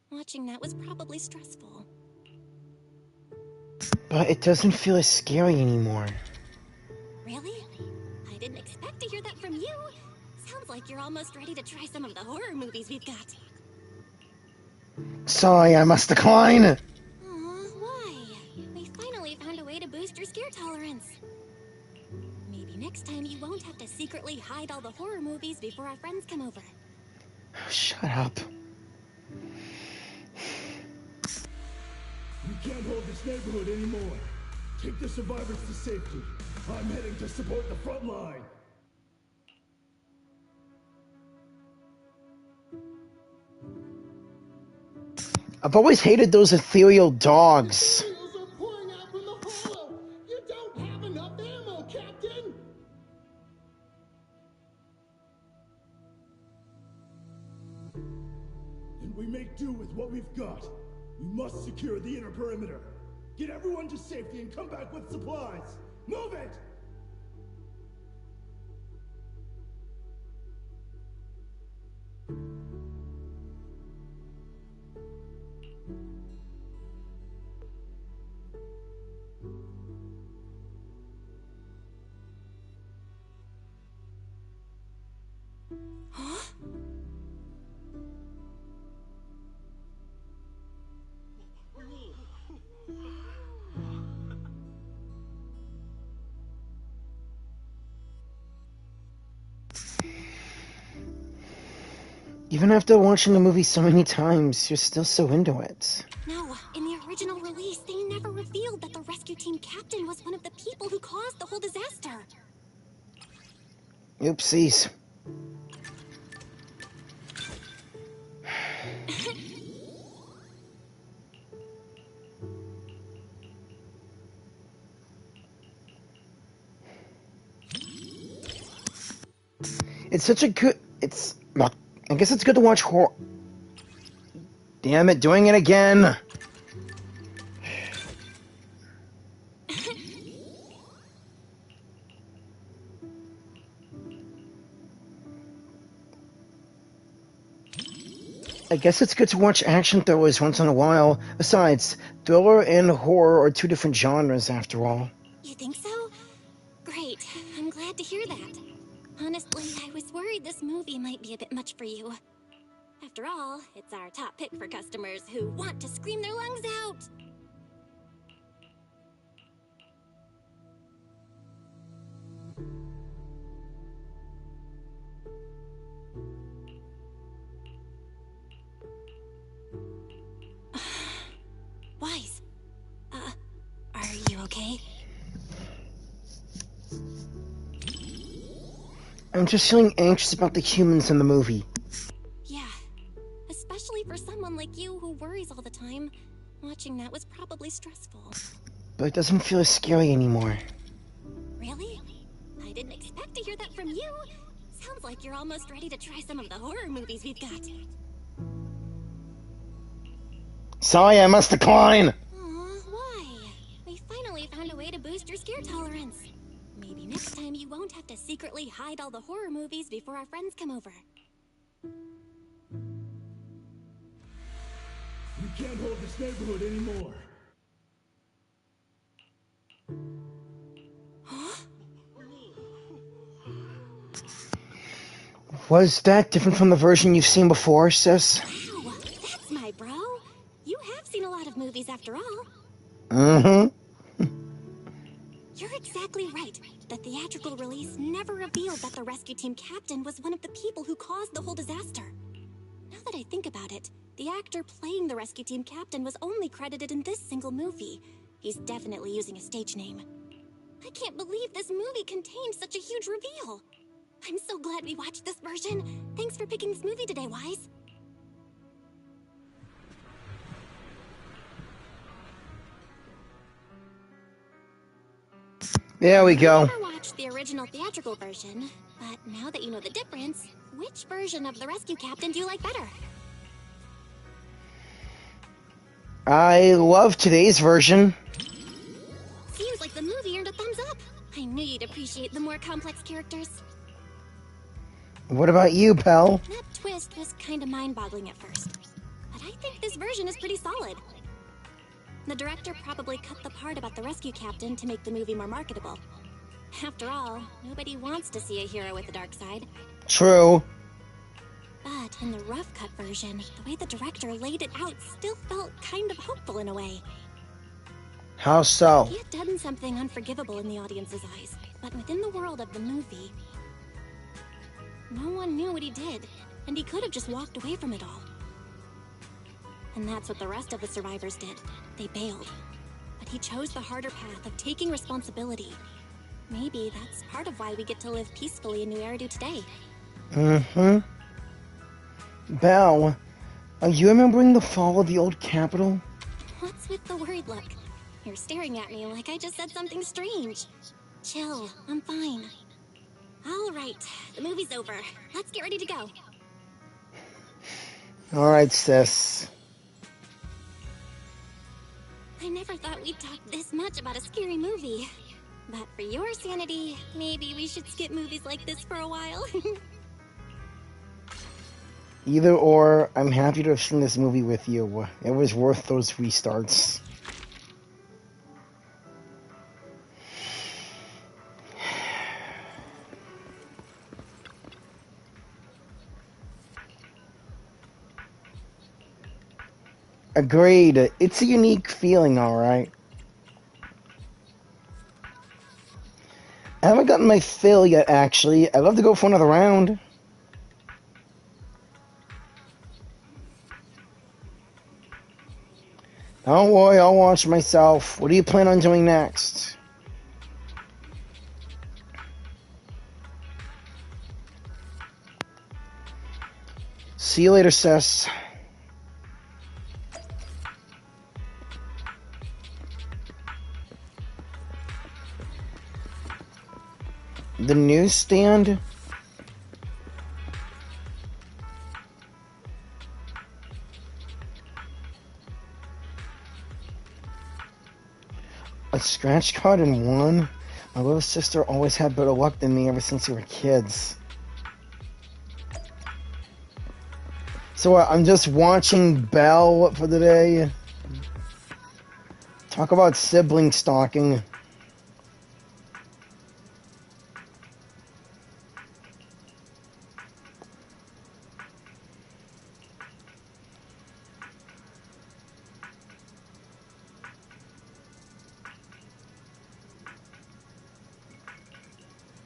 Speaker 6: Watching that was probably stressful.
Speaker 1: But it doesn't feel as scary anymore.
Speaker 6: Really? I didn't expect to hear that from you. Sounds like you're almost ready to try some of the horror movies we've got.
Speaker 1: Sorry, I must decline.
Speaker 6: Aw, why? We finally found a way to boost your scare tolerance. Maybe next time you won't have to secretly hide all the horror movies before our friends come over.
Speaker 1: Shut up.
Speaker 12: We can't hold this neighborhood anymore. Take the survivors to safety. I'm heading to support the front line.
Speaker 1: I've always hated those ethereal dogs.
Speaker 7: Materials are pouring out from the hollow. You don't have enough ammo, Captain.
Speaker 12: And we make do with what we've got. We must secure the inner perimeter. Get everyone to safety and come back with supplies. Move it!
Speaker 6: Huh?
Speaker 1: Even after watching the movie so many times, you're still so into it.
Speaker 6: No, in the original release, they never revealed that the rescue team captain was one of the people who caused the whole disaster.
Speaker 1: Oopsies. It's such a good... I guess it's good to watch horror... Damn it, doing it again! I guess it's good to watch action thrillers once in a while. Besides, thriller and horror are two different genres after all.
Speaker 6: You think so? Great. I'm glad to hear that. Honestly, I was worried this movie might be a bit much for you. After all, it's our top pick for customers who want to scream their lungs out. Wise. Are you okay?
Speaker 1: I'm just feeling anxious about the humans in the movie.
Speaker 6: Yeah. Especially for someone like you who worries all the time. Watching that was probably stressful.
Speaker 1: But it doesn't feel as scary anymore.
Speaker 6: Really? I didn't expect to hear that from you. Sounds like you're almost ready to try some of the horror movies we've got.
Speaker 1: Sorry, I must decline.
Speaker 6: Aw, why? We finally found a way to boost your scare tolerance. Maybe next time you won't have to secretly hide all the horror movies before our friends come over.
Speaker 12: We can't hold this neighborhood anymore.
Speaker 6: Huh?
Speaker 1: Was that different from the version you've seen before, sis?
Speaker 6: Wow, that's my bro. You have seen a lot of movies after all.
Speaker 1: Mm-hmm.
Speaker 6: You're exactly right. The theatrical release never revealed that the rescue team captain was one of the people who caused the whole disaster. Now that I think about it, the actor playing the rescue team captain was only credited in this single movie. He's definitely using a stage name. I can't believe this movie movie contained such a huge reveal. I'm so glad we watched this version. Thanks for picking this movie today, Wise.
Speaker 1: There we go.
Speaker 6: You never watched the original theatrical version, but now that you know the difference, which version of the Rescue Captain do you like better?
Speaker 1: I love today's version.
Speaker 6: Seems like the movie earned a thumbs up. I knew you'd appreciate the more complex characters.
Speaker 1: What about you, pal?
Speaker 6: That twist was kinda mind-boggling at first, but I think this version is pretty solid. The director probably cut the part about the rescue captain to make the movie more marketable. After all, nobody wants to see a hero with a dark side.
Speaker 1: True.
Speaker 6: But in the rough cut version, the way the director laid it out still felt kind of hopeful in a way.
Speaker 1: How so?
Speaker 6: He had done something unforgivable in the audience's eyes, but within the world of the movie, no one knew what he did, and he could have just walked away from it all. And that's what the rest of the survivors did. They bailed. But he chose the harder path of taking responsibility. Maybe that's part of why we get to live peacefully in New Eridu today.
Speaker 1: Mm-hmm. Belle, are you remembering the fall of the old capital?
Speaker 6: What's with the worried look? You're staring at me like I just said something strange. Chill, I'm fine. All right, the movie's over. Let's get ready to go.
Speaker 1: All right, sis.
Speaker 6: I never thought we'd talk this much about a scary movie. But for your sanity, maybe we should skip movies like this for a while.
Speaker 1: Either or, I'm happy to have seen this movie with you. It was worth those restarts. Agreed. It's a unique feeling, alright. I haven't gotten my fill yet, actually. I'd love to go for another round. Don't worry, I'll watch myself. What do you plan on doing next? See you later, sis. The newsstand? A scratch card and one? My little sister always had better luck than me ever since we were kids. So what, I'm just watching Belle for the day? Talk about sibling stalking.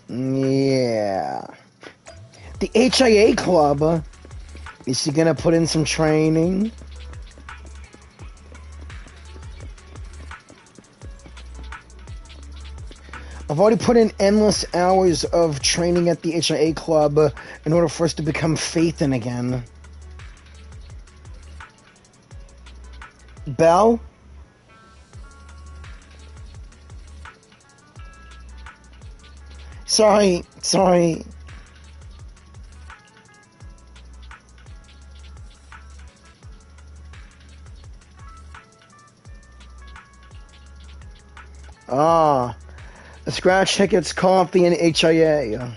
Speaker 1: Yeah. The HIA club. Is she gonna put in some training? I've already put in endless hours of training at the HIA club in order for us to become Phaethon again. Belle? Sorry. Ah, the scratch tickets, coffee, and HIA.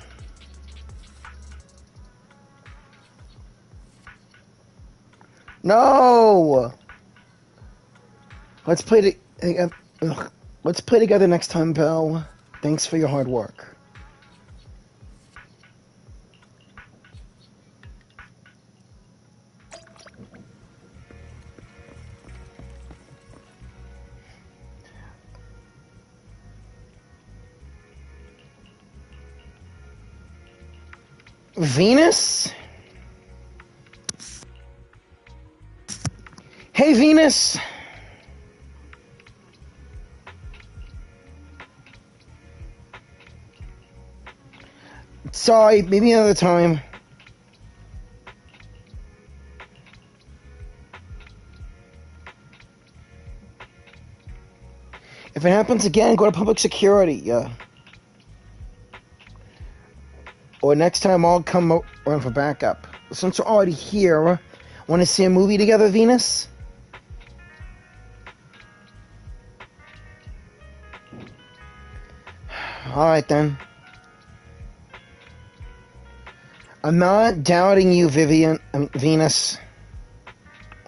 Speaker 1: No! Let's play Let's play together next time, pal. Thanks for your hard work. Venus? Hey, Venus! Sorry, maybe another time. If it happens again, go to public security. Or next time I'll come around for backup. Since we're already here, want to see a movie together, Venus? Alright then. I'm not doubting you, Venus.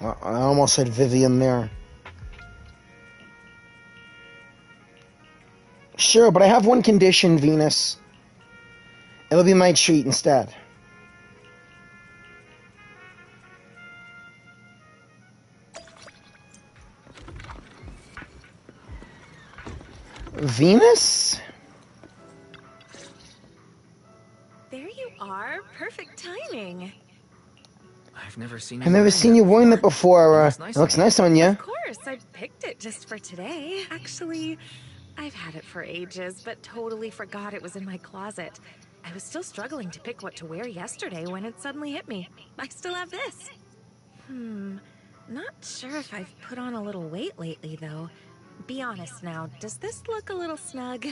Speaker 1: Well, I almost said Vivian there. Sure, but I have one condition, Venus. It'll be my treat instead. Venus?
Speaker 3: There you are. Perfect timing.
Speaker 5: I've never seen you.
Speaker 1: I've never seen you wearing that before. It looks nice on you.
Speaker 3: Of course, I picked it just for today. Actually, I've had it for ages, but totally forgot it was in my closet. I was still struggling to pick what to wear yesterday when it suddenly hit me. I still have this. Not sure if I've put on a little weight lately, though. Be honest now, does this look a little snug?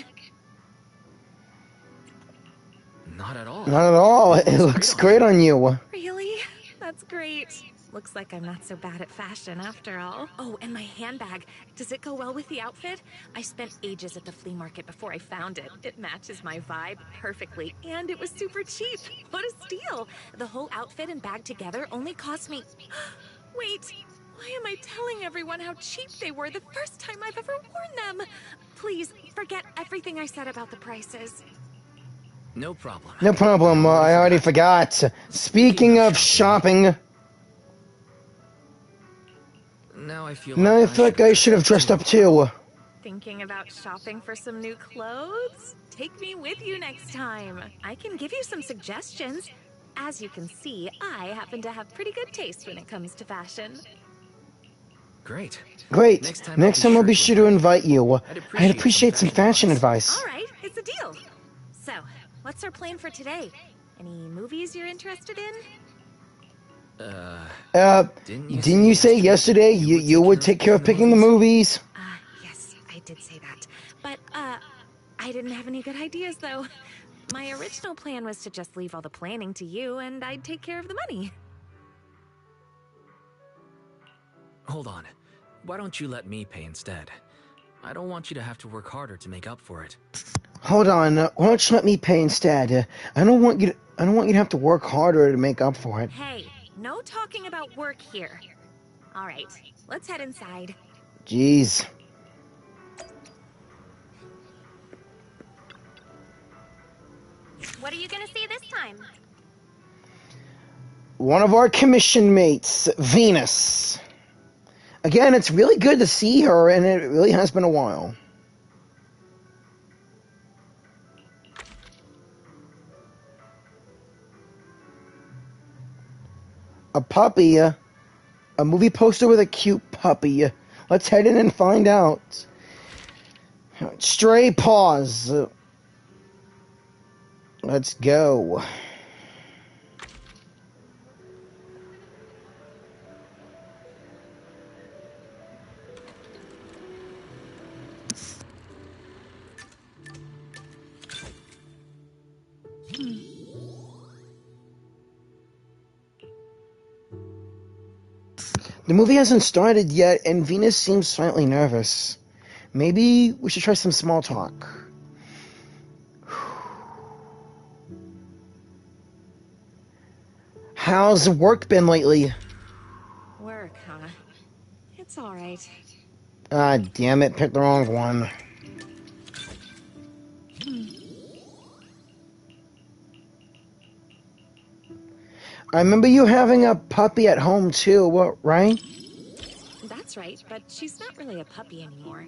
Speaker 5: Not at all.
Speaker 1: Not at all. It looks great on you.
Speaker 3: Really? That's great. Looks like I'm not so bad at fashion after all. Oh, and my handbag. Does it go well with the outfit? I spent ages at the flea market before I found it. It matches my vibe perfectly, and it was super cheap. What a steal! The whole outfit and bag together only cost me... Wait, why am I telling everyone how cheap they were the first time I've ever worn them? Please, forget everything I said about the prices.
Speaker 5: No problem.
Speaker 1: No problem. I already forgot. Speaking of shopping...
Speaker 5: Now I feel
Speaker 1: like I should have dressed up too.
Speaker 3: Thinking about shopping for some new clothes? Take me with you next time. I can give you some suggestions. As you can see, I happen to have pretty good taste when it comes to fashion.
Speaker 5: Great.
Speaker 1: Next time I'll be sure to invite you. I'd appreciate some fashion advice.
Speaker 3: All right, it's a deal. So, what's our plan for today? Any movies you're interested in?
Speaker 1: Didn't you say yesterday you would take care of picking the movies?
Speaker 3: Yes, I did say that. But, I didn't have any good ideas, though. My original plan was to just leave all the planning to you, and I'd take care of the money.
Speaker 5: Hold on. Why don't you let me pay instead? I don't want you to have to work harder to make up for it.
Speaker 1: Hold on. Why don't you let me pay instead? I don't want you to have to work harder to make up for it.
Speaker 3: Hey, no talking about work here. All right, let's head inside.
Speaker 1: Jeez.
Speaker 3: What are you gonna see this time?
Speaker 1: One of our commission mates, Venus. Again, it's really good to see her, and it really has been a while. A puppy, a movie poster with a cute puppy. Let's head in and find out. Stray Paws. Let's go. The movie hasn't started yet, and Venus seems slightly nervous. Maybe we should try some small talk. How's work been lately?
Speaker 3: Work, huh? It's all right.
Speaker 1: Ah, damn it, picked the wrong one. I remember you having a puppy at home too, right?
Speaker 3: That's right, but she's not really a puppy anymore.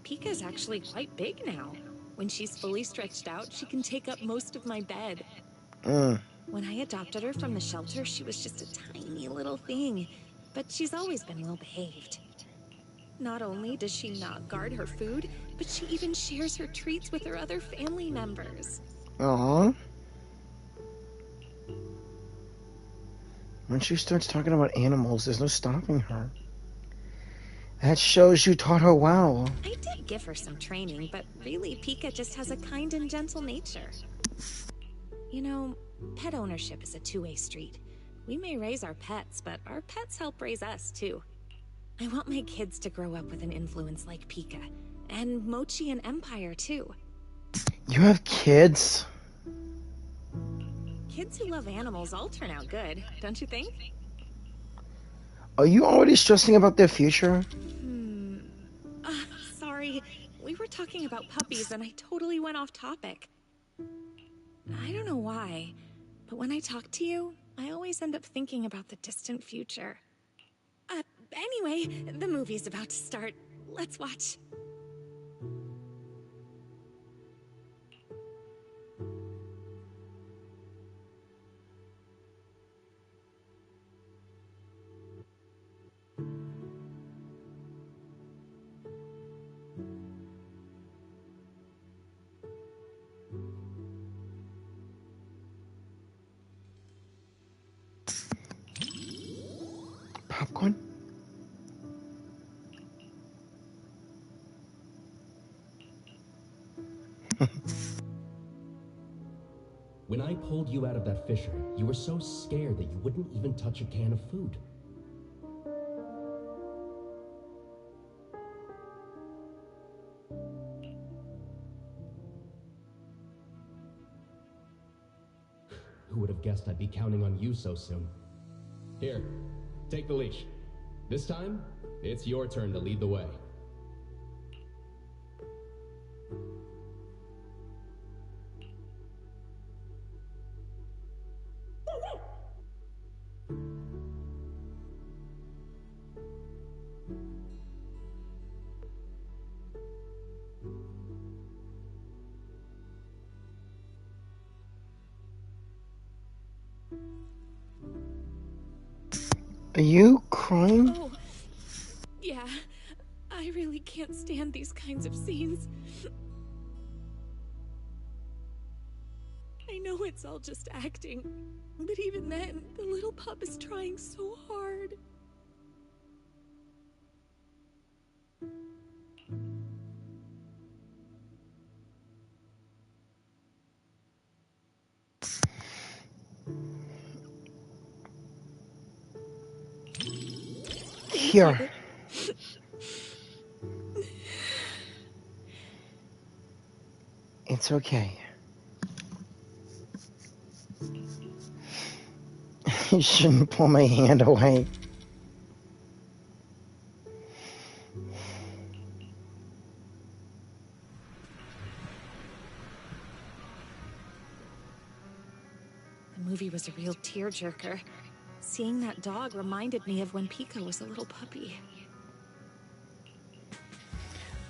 Speaker 3: Pika's actually quite big now. When she's fully stretched out, she can take up most of my bed. When I adopted her from the shelter, she was just a tiny little thing, but she's always been well behaved. Not only does she not guard her food, but she even shares her treats with her other family members.
Speaker 1: Aww. When she starts talking about animals, there's no stopping her. That shows you taught her well.
Speaker 3: I did give her some training, but really, Pika just has a kind and gentle nature. You know, pet ownership is a two-way street. We may raise our pets, but our pets help raise us, too. I want my kids to grow up with an influence like Pika. And Mochi and Empire, too.
Speaker 1: You have kids?
Speaker 3: Kids who love animals all turn out good, don't you think?
Speaker 1: Are you already stressing about their future?
Speaker 3: Sorry. We were talking about puppies and I totally went off topic. I don't know why, but when I talk to you, I always end up thinking about the distant future. Anyway, the movie's about to start. Let's watch.
Speaker 1: Popcorn?
Speaker 13: When I pulled you out of that fissure, you were so scared that you wouldn't even touch a can of food. Who would have guessed I'd be counting on you so soon? Here, take the leash. This time, it's your turn to lead the way.
Speaker 1: Are you crying?
Speaker 3: Oh, yeah. I really can't stand these kinds of scenes. I know it's all just acting, but even then, the little pup is trying so hard.
Speaker 1: Here. It's okay. You shouldn't pull my hand away.
Speaker 3: The movie was a real tearjerker. Seeing that dog reminded me of when Pika was a little puppy.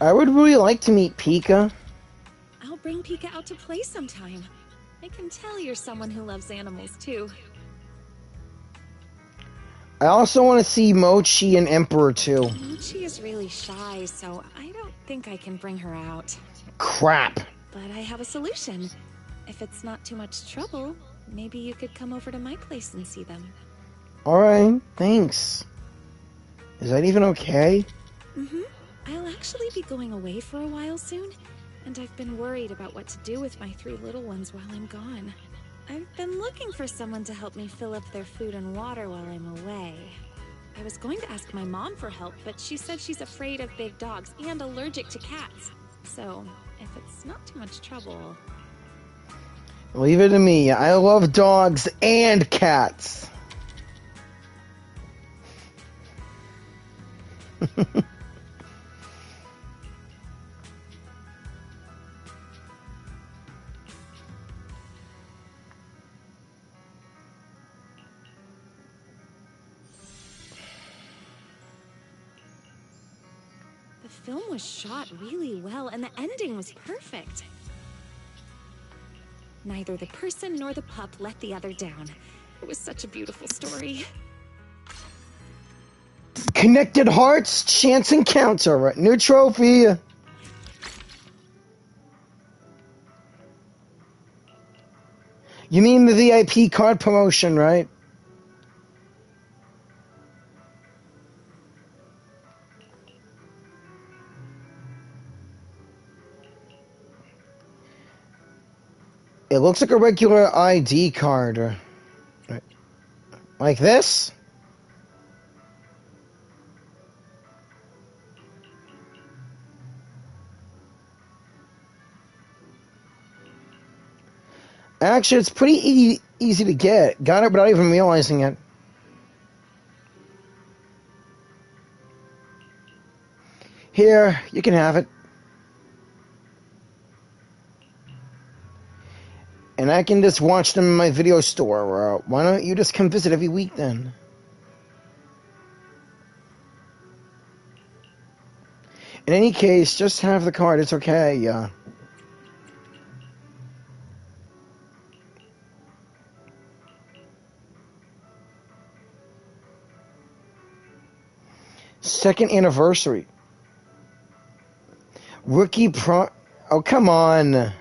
Speaker 1: I would really like to meet Pika.
Speaker 3: I'll bring Pika out to play sometime. I can tell you're someone who loves animals, too.
Speaker 1: I also want to see Mochi and Emperor too.
Speaker 3: Mochi is really shy, so I don't think I can bring her out.
Speaker 1: Crap.
Speaker 3: But I have a solution. If it's not too much trouble, maybe you could come over to my place and see them.
Speaker 1: Alright, thanks. Is that even okay?
Speaker 3: Mm-hmm. I'll actually be going away for a while soon, and I've been worried about what to do with my 3 little ones while I'm gone. I've been looking for someone to help me fill up their food and water while I'm away. I was going to ask my mom for help, but she said she's afraid of big dogs and allergic to cats. So, if it's not too much trouble...
Speaker 1: Leave it to me. I love dogs and cats.
Speaker 3: The film was shot really well, and the ending was perfect. Neither the person nor the pup let the other down. It was such a beautiful story.
Speaker 1: Connected hearts, chance encounter. New trophy. You mean the VIP card promotion, right? It looks like a regular ID card. Like this? Actually, it's pretty easy to get. Got it without even realizing it. Here, you can have it. And I can just watch them in my video store. Why don't you just come visit every week then? In any case, just have the card. It's okay. Second anniversary. Rookie pro... Oh, come on.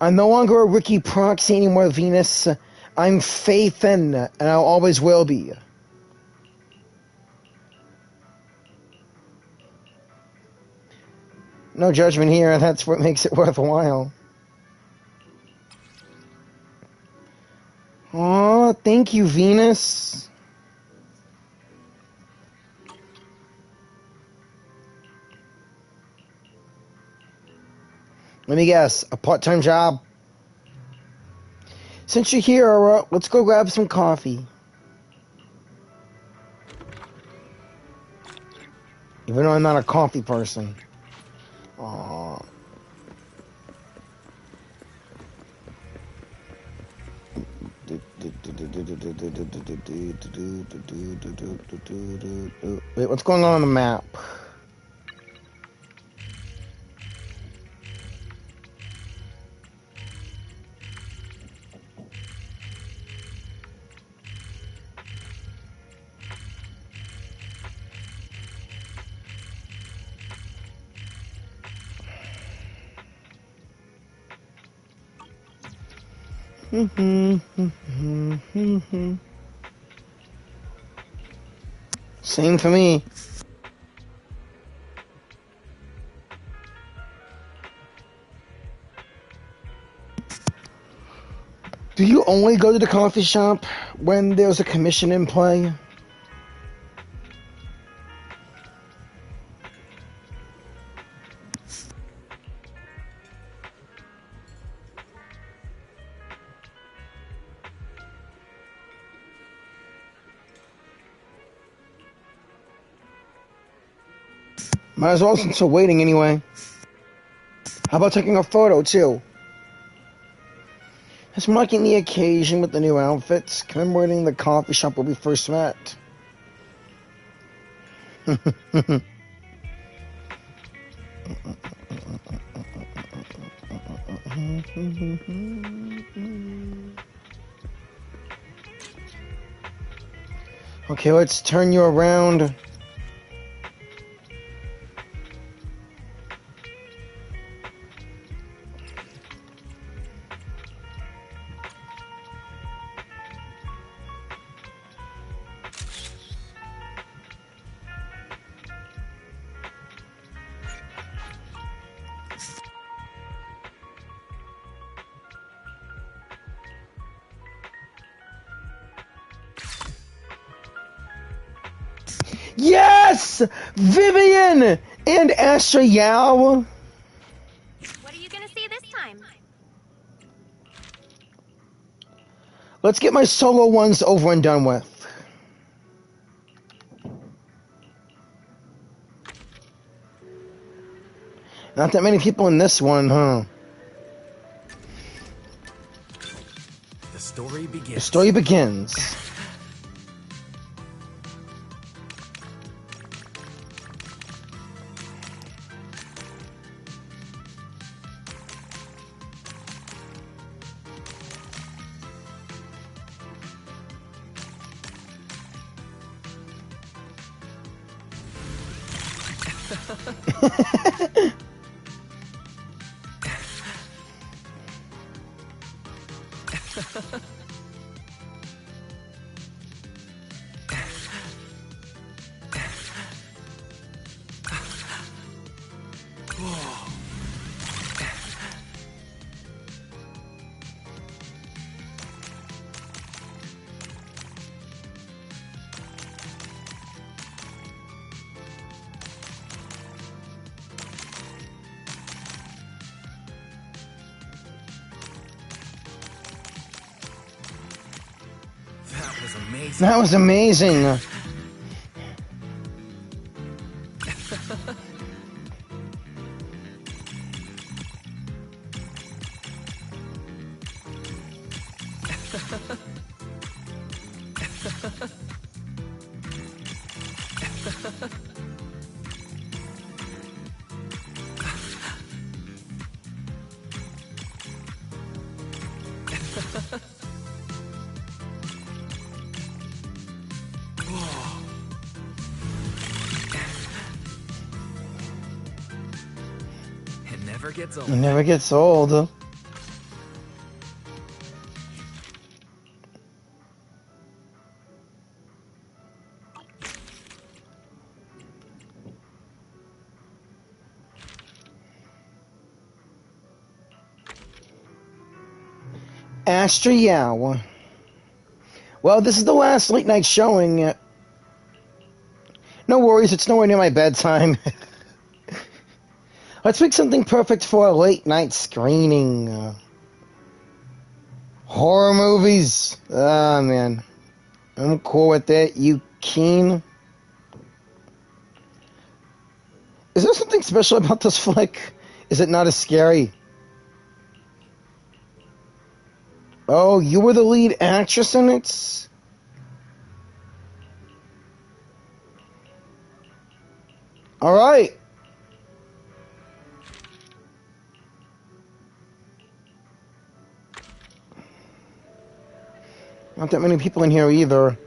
Speaker 1: I'm no longer a rookie proxy anymore, Venus. I'm Faithin, and I always will be. No judgment here. That's what makes it worthwhile. Aw, thank you, Venus. Let me guess, a part-time job? Since you're here, let's go grab some coffee. Even though I'm not a coffee person. Aww. Wait, what's going on the map? Same for me. Do you only go to the coffee shop when there's a commission in play? Might as well since we're waiting anyway. How about taking a photo too? Just marking the occasion with the new outfits, commemorating the coffee shop where we first met. Okay, let's turn you around. Yes! Vivian! And Astra Yao!
Speaker 3: What are you gonna see this time?
Speaker 1: Let's get my solo ones over and done with. Not that many people in this one, huh?
Speaker 5: The story begins.
Speaker 1: The story begins.
Speaker 5: was amazing.
Speaker 1: That was amazing.
Speaker 5: It never gets old.
Speaker 1: It never gets old. Astra Yao. Well, this is the last late night showing. No worries, it's nowhere near my bedtime. Let's pick something perfect for a late night screening. Horror movies. Ah, man. I'm cool with it. You keen? Is there something special about this flick? Is it not as scary? Oh, you were the lead actress in it? Alright. Not that many people in here either.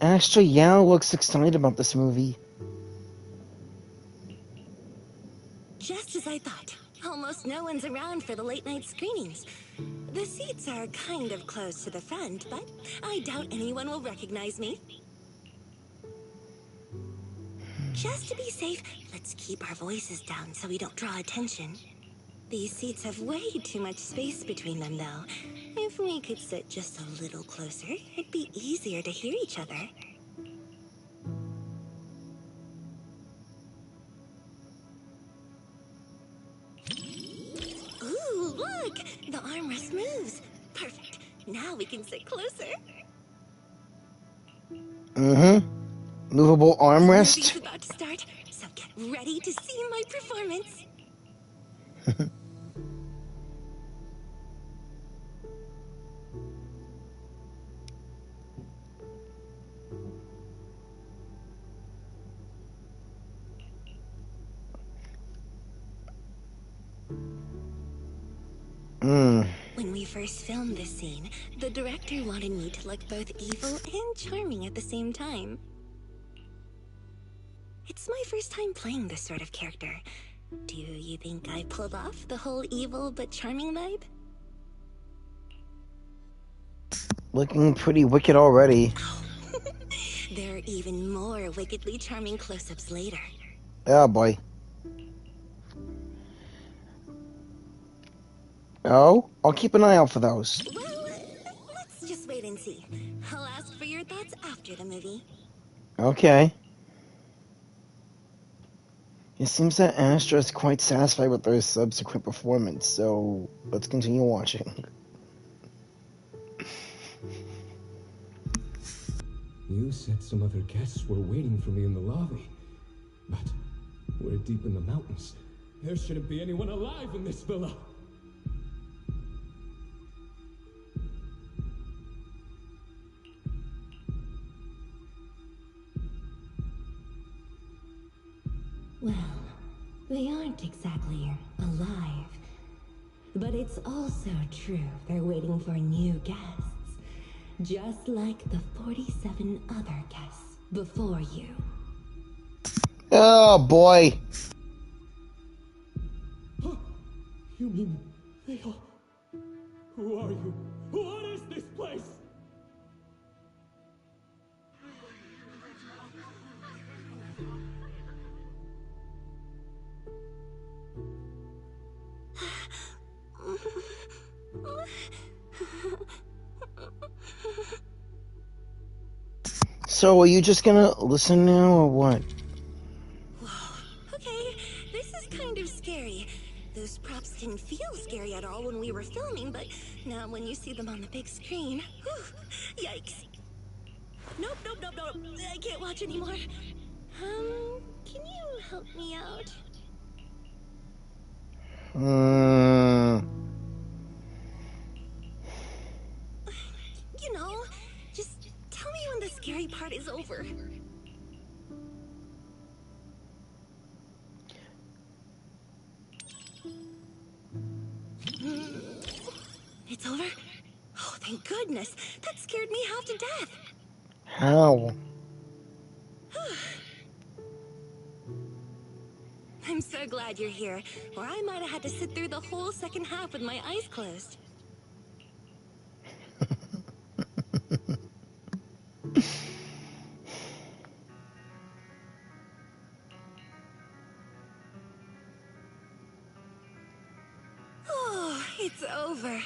Speaker 1: Astra Yao looks excited about this movie.
Speaker 6: Just as I thought. Almost no one's around for the late night screenings. The seats are kind of close to the front, but I doubt anyone will recognize me. Just to be safe, let's keep our voices down so we don't draw attention. These seats have way too much space between them, though. If we could sit just a little closer, it'd be easier to hear each other. Ooh, look! The armrest moves. Perfect. Now we can sit closer.
Speaker 1: Mm-hmm. Movable armrest.
Speaker 6: The movie's about to start, so get ready to see my performance. When we first filmed this scene, the director wanted me to look both evil and charming at the same time. It's my first time playing this sort of character. Do you think I pulled off the whole evil but charming vibe?
Speaker 1: Looking pretty wicked already.
Speaker 6: There are even more wickedly charming close-ups later.
Speaker 1: Oh boy. Oh, I'll keep an eye out for those.
Speaker 6: Well, let's just wait and see. I'll ask for your thoughts after the movie.
Speaker 1: Okay. It seems that Astra is quite satisfied with their subsequent performance, so let's continue watching.
Speaker 13: You said some other guests were waiting for me in the lobby. But we're deep in the mountains. There shouldn't be anyone alive in this villa.
Speaker 8: Well, they aren't exactly alive. But it's also true they're waiting for new guests. Just like the 47 other guests before you.
Speaker 1: Oh boy.
Speaker 12: You mean they all... Who are you? What is this place?
Speaker 1: So are you just gonna listen now or what?
Speaker 6: Whoa,
Speaker 3: didn't feel scary at all when we were filming, but now when you see them on the big screen, whew, yikes. Nope, nope, nope, nope. I can't watch anymore. Can you help me out? You know, just tell me when the scary part is over. It's over? Oh, thank goodness. That scared me half to death.
Speaker 1: How?
Speaker 3: I'm so glad you're here, or I might have had to sit through the whole second half with my eyes closed. Oh, it's over.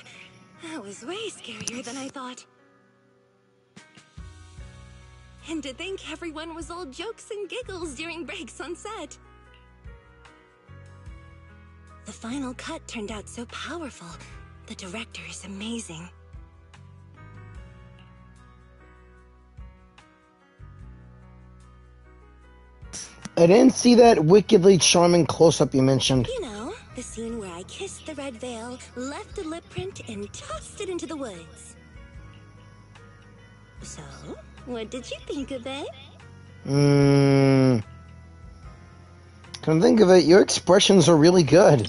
Speaker 3: That was way scarier than I thought. And to think everyone was all jokes and giggles during breaks on set. The final cut turned out so powerful. The director is amazing.
Speaker 1: I didn't see that wickedly charming close-up you mentioned.
Speaker 3: You know, the scene where I kissed the red veil, left a lip print, and tossed it into the woods. So, what did you think of it?
Speaker 1: Come think of it, your expressions are really good.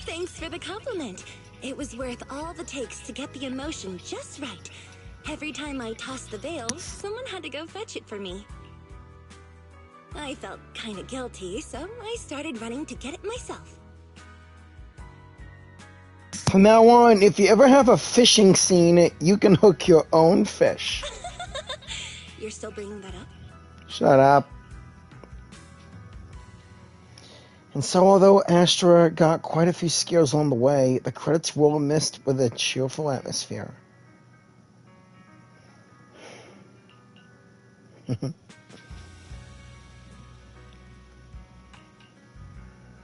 Speaker 3: Thanks for the compliment. It was worth all the takes to get the emotion just right. Every time I tossed the veil, someone had to go fetch it for me. I felt kinda guilty, so I started running to get it myself.
Speaker 1: From now on, if you ever have a fishing scene, you can hook your own fish.
Speaker 3: You're still bringing that up?
Speaker 1: Shut up. And so, although Astra got quite a few scares along the way, the credits roll missed with a cheerful atmosphere.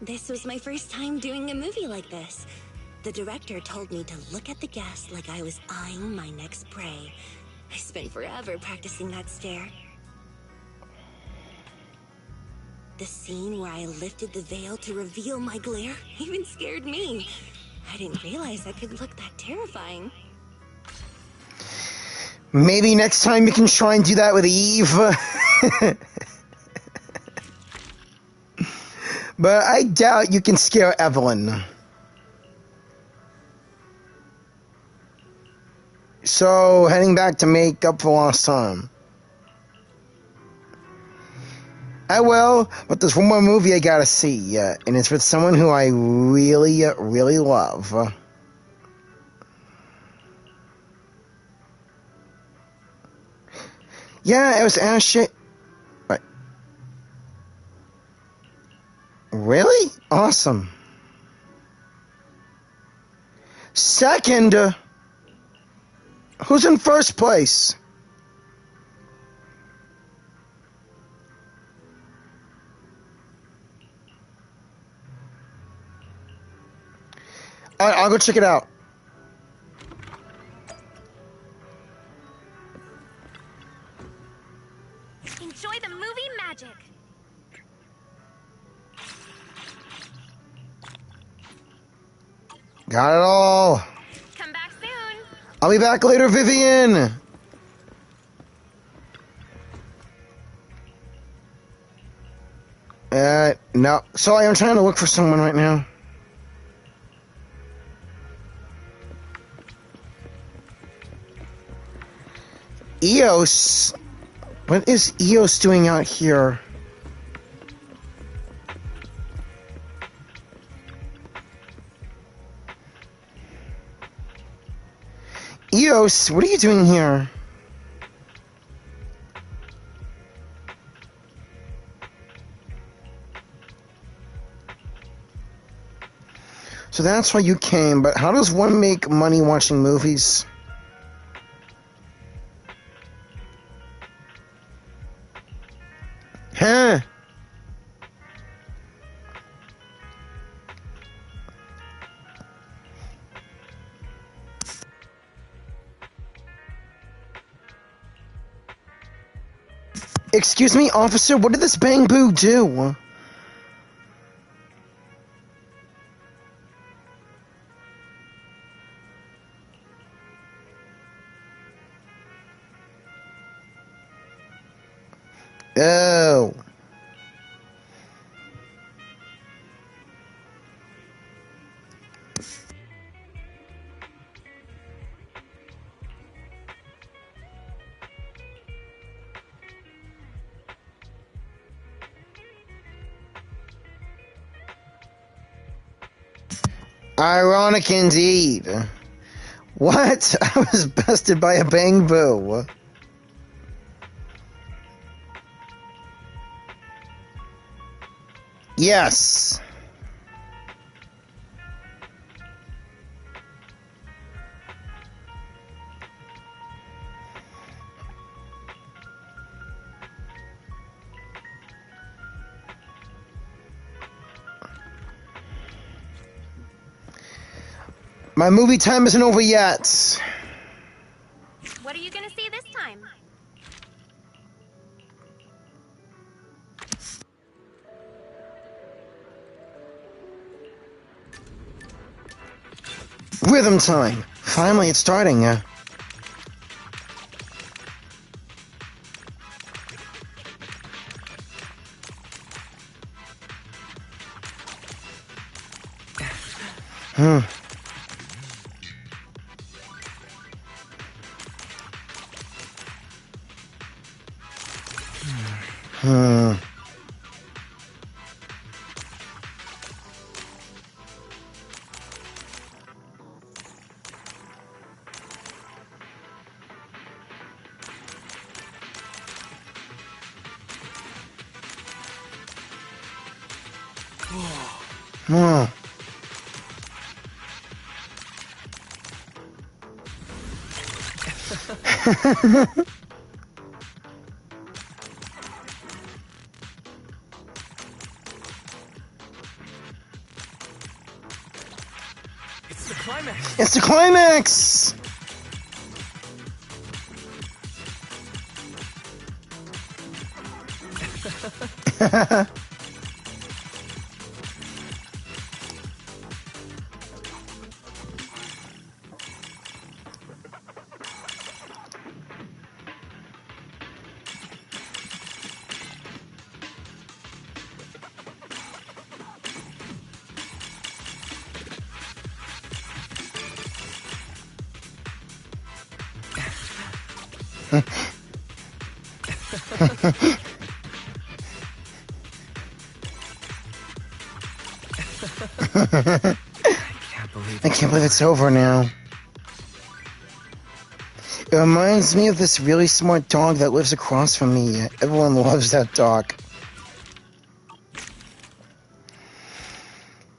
Speaker 3: This was my first time doing a movie like this. The director told me to look at the guest like I was eyeing my next prey. I spent forever practicing that stare. The scene where I lifted the veil to reveal my glare even scared me. I didn't realize I could look that terrifying.
Speaker 1: Maybe next time you can try and do that with Eve. But I doubt you can scare Evelyn. So, heading back to make up for lost time. I will, but there's one more movie I gotta see, and it's with someone who I really, really love. Yeah, it was Ashley. What? Really? Awesome. Second, who's in first place? I'll go check it out.
Speaker 3: Enjoy the movie magic.
Speaker 1: Got it all.
Speaker 3: Come back soon.
Speaker 1: I'll be back later, Vivian. No. Sorry, I'm trying to look for someone right now. Eos? What is Eos doing out here? Eos, what are you doing here? So that's why you came, but how does one make money watching movies? Huh? Excuse me, officer, what did this bang boo do? Oh. Ironic indeed. What? I was bested by a bang boo. Yes. My movie time isn't over yet.
Speaker 3: What are you gonna see this time?
Speaker 1: Rhythm time. Finally, it's starting. Hmm. Hmm. Hmm.
Speaker 5: It's the climax.
Speaker 1: It's the climax. I can't believe it's over now. It reminds me of this really smart dog that lives across from me. Everyone loves that dog.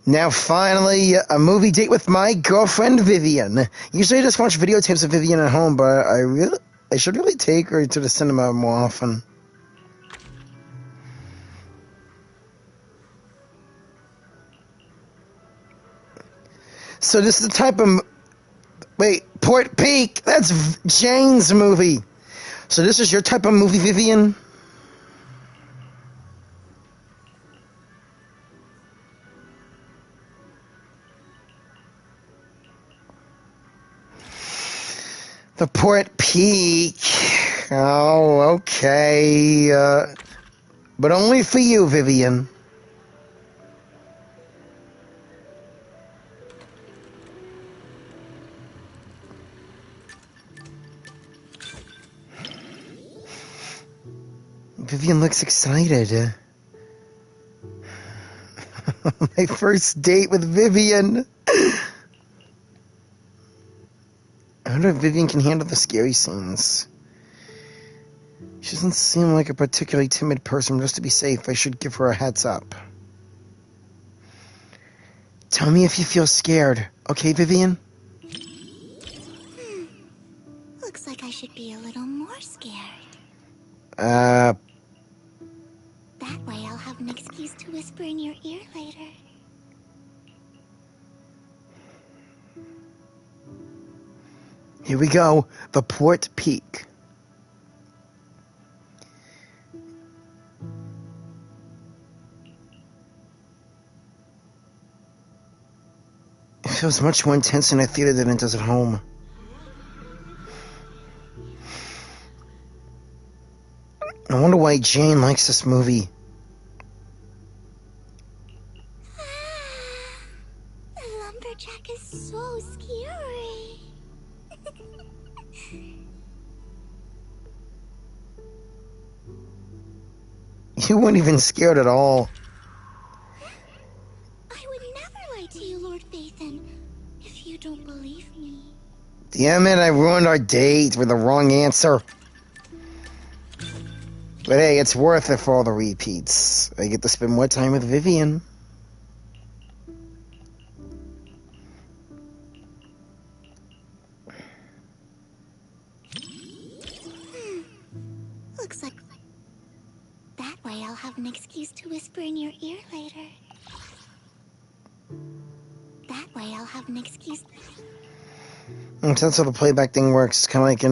Speaker 1: Now finally, a movie date with my girlfriend Vivian. Usually I just watch videotapes of Vivian at home, but I should really take her to the cinema more often. So this is the type of... Wait, Port Peak? That's Jane's movie. So this is your type of movie, Vivian? The Port Peak. Oh, okay. But only for you, Vivian. Vivian looks excited. My first date with Vivian. I wonder if Vivian can handle the scary scenes. She doesn't seem like a particularly timid person. Just to be safe, I should give her a heads up. Tell me if you feel scared. Okay, Vivian?
Speaker 6: Looks like I should be a little more scared.
Speaker 1: That
Speaker 6: way I'll have an excuse to whisper in your ear later.
Speaker 1: Here we go. The Port Peak. feels much more intense in a theater than it does at home. I wonder why Jane likes this movie.
Speaker 6: The lumberjack is so scary.
Speaker 1: You weren't even scared at all.
Speaker 6: I would never lie to you, Lord Phaethon, if you don't believe me.
Speaker 1: Damn it, I ruined our date with the wrong answer. But hey, it's worth it for all the repeats. I get to spend more time with Vivian.
Speaker 6: Looks like that way I'll have an excuse to whisper in your ear later. That way I'll have an excuse.
Speaker 1: So that's how the playback thing works. It's kind of like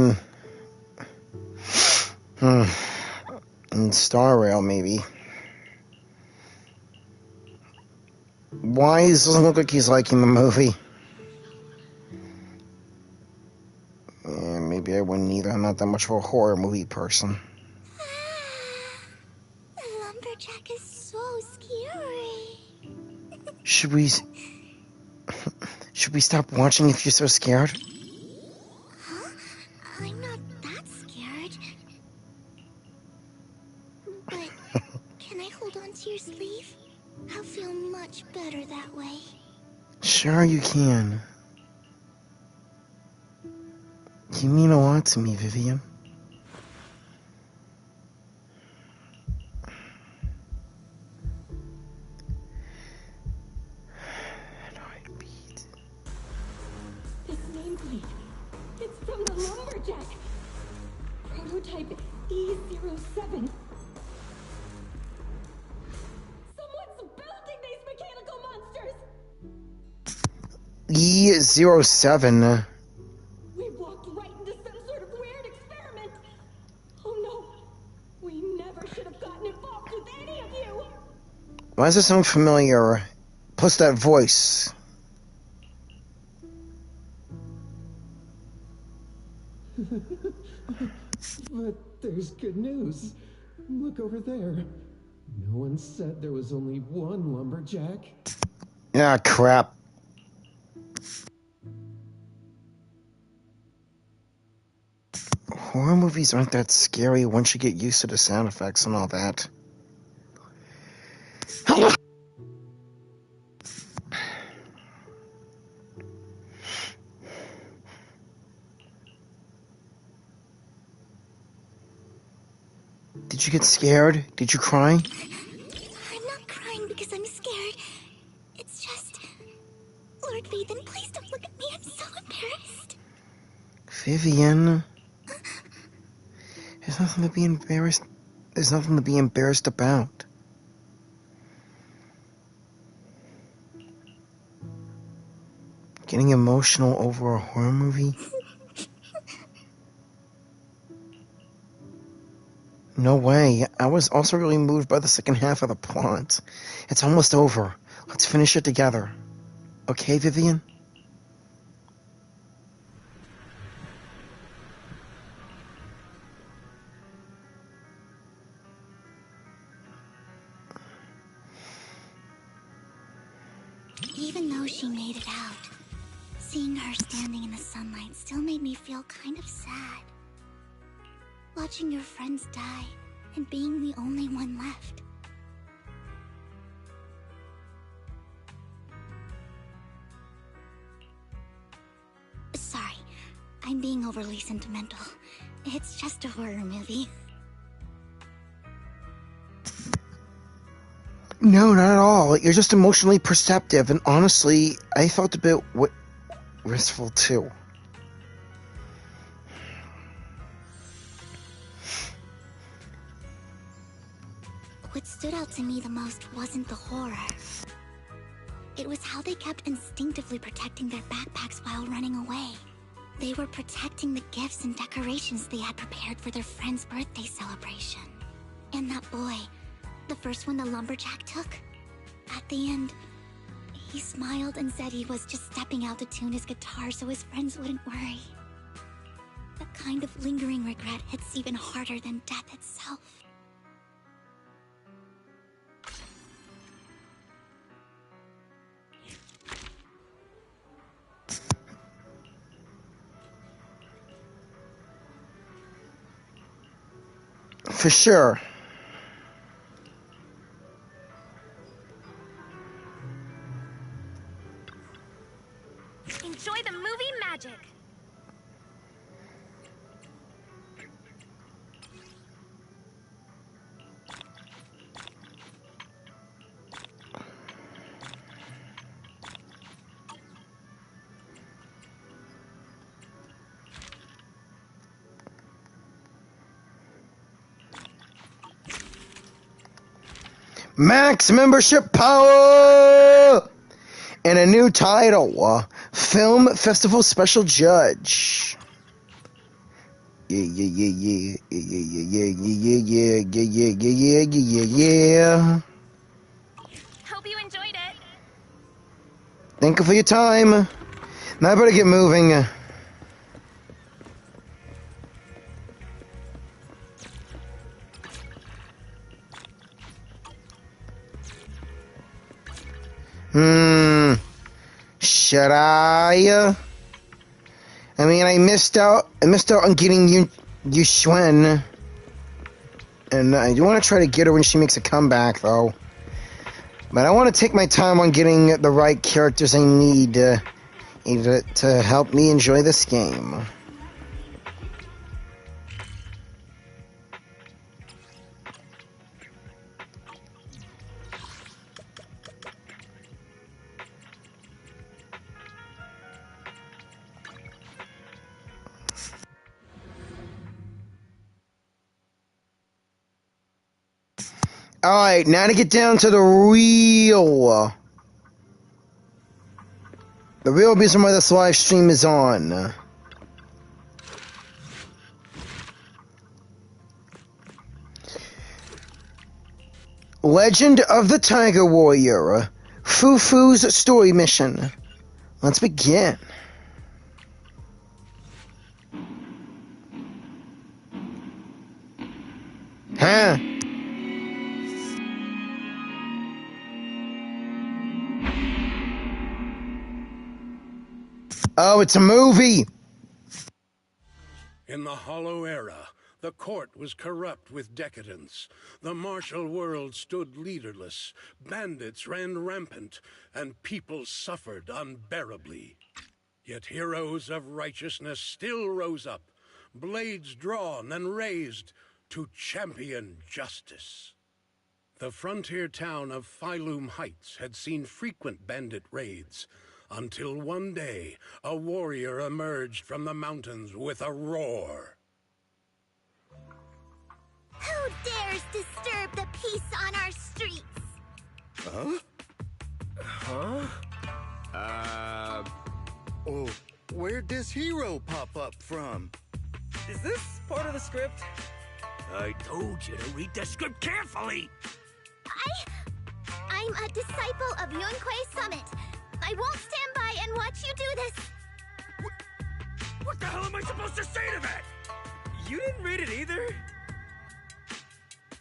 Speaker 1: in Star Rail, maybe. Why doesn't look like he's liking the movie? Yeah, maybe I wouldn't either. I'm not that much of a horror movie person.
Speaker 6: The lumberjack is so scary.
Speaker 1: Should we stop watching if you're so scared?
Speaker 6: Huh? I'm not that scared. But can I hold on to your sleeve? I'll feel much better that way.
Speaker 1: Sure you can. You mean a lot to me, Vivian.
Speaker 8: This nameplate. It's from the lumberjack. Prototype E07. Someone's building these mechanical monsters.
Speaker 1: E07.
Speaker 8: We walked right into some sort of weird experiment. Oh no. We never should have gotten involved with any of you.
Speaker 1: Why does it sound familiar? Plus that voice.
Speaker 13: But there's good news. Look over there. No one said there was only one lumberjack.
Speaker 1: Ah, crap. Horror movies aren't that scary once you get used to the sound effects and all that. Did you get scared? Did you cry?
Speaker 6: I'm not crying because I'm scared. It's just... Lord Phaethon, please don't look at me. I'm so embarrassed.
Speaker 1: Vivian. There's nothing to be embarrassed. There's nothing to be embarrassed about. Getting emotional over a horror movie? No way. I was also really moved by the second half of the plot. It's almost over. Let's finish it together. Okay, Vivian?
Speaker 6: Even though she made it out, seeing her standing in the sunlight still made me feel kind of sad. Watching your friends die and being the only one left. Sorry, I'm being overly sentimental. It's just a horror movie.
Speaker 1: No, not at all. You're just emotionally perceptive, and honestly, I felt a bit wistful too.
Speaker 6: What stood out to me the most wasn't the horror. It was how they kept instinctively protecting their backpacks while running away. They were protecting the gifts and decorations they had prepared for their friend's birthday celebration. And that boy, the first one the lumberjack took, at the end, He smiled and said he was just stepping out to tune his guitar so his friends wouldn't worry. That kind of lingering regret hits even harder than death itself.
Speaker 1: For sure.
Speaker 3: Enjoy the movie magic.
Speaker 1: Max membership power! And a new title, Film Festival Special Judge. Yeah.
Speaker 3: Hope you enjoyed it.
Speaker 1: Thank you for your time. Now I better get moving. Should I? I mean, I missed out on getting Yu Xuan. And I do want to try to get her when she makes a comeback, though. But I want to take my time on getting the right characters I need to help me enjoy this game. Alright, now to get down to the real reason why this live stream is on. Legend of the Tiger Warrior, Fufu's story mission. Let's begin. Huh? Oh, it's a movie!
Speaker 14: In the Hollow Era, the court was corrupt with decadence. The martial world stood leaderless. Bandits ran rampant, and people suffered unbearably. Yet heroes of righteousness still rose up, blades drawn and raised to champion justice. The frontier town of Phylum Heights had seen frequent bandit raids, until one day, a warrior emerged from the mountains with a roar.
Speaker 6: Who dares disturb the peace on our streets?
Speaker 15: Oh, where'd this hero pop up from?
Speaker 16: Is this part of the script?
Speaker 17: I told you to read the script carefully!
Speaker 6: I'm a disciple of Yunquei Summit. I won't stand by and watch you do this.
Speaker 17: What the hell am I supposed to say to that?
Speaker 16: You didn't read it either?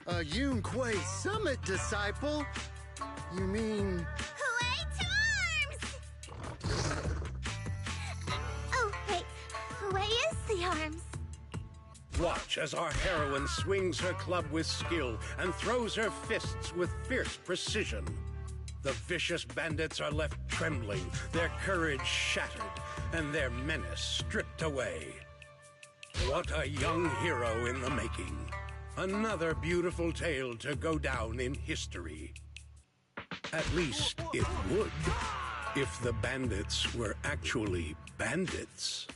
Speaker 15: A Yunquei Summit disciple? You mean...
Speaker 6: Hooray to arms! Oh, wait. Hooray is the arms.
Speaker 14: Watch as our heroine swings her club with skill and throws her fists with fierce precision. The vicious bandits are left trembling, their courage shattered, and their menace stripped away. What a young hero in the making. Another beautiful tale to go down in history. At least it would, if the bandits were actually bandits.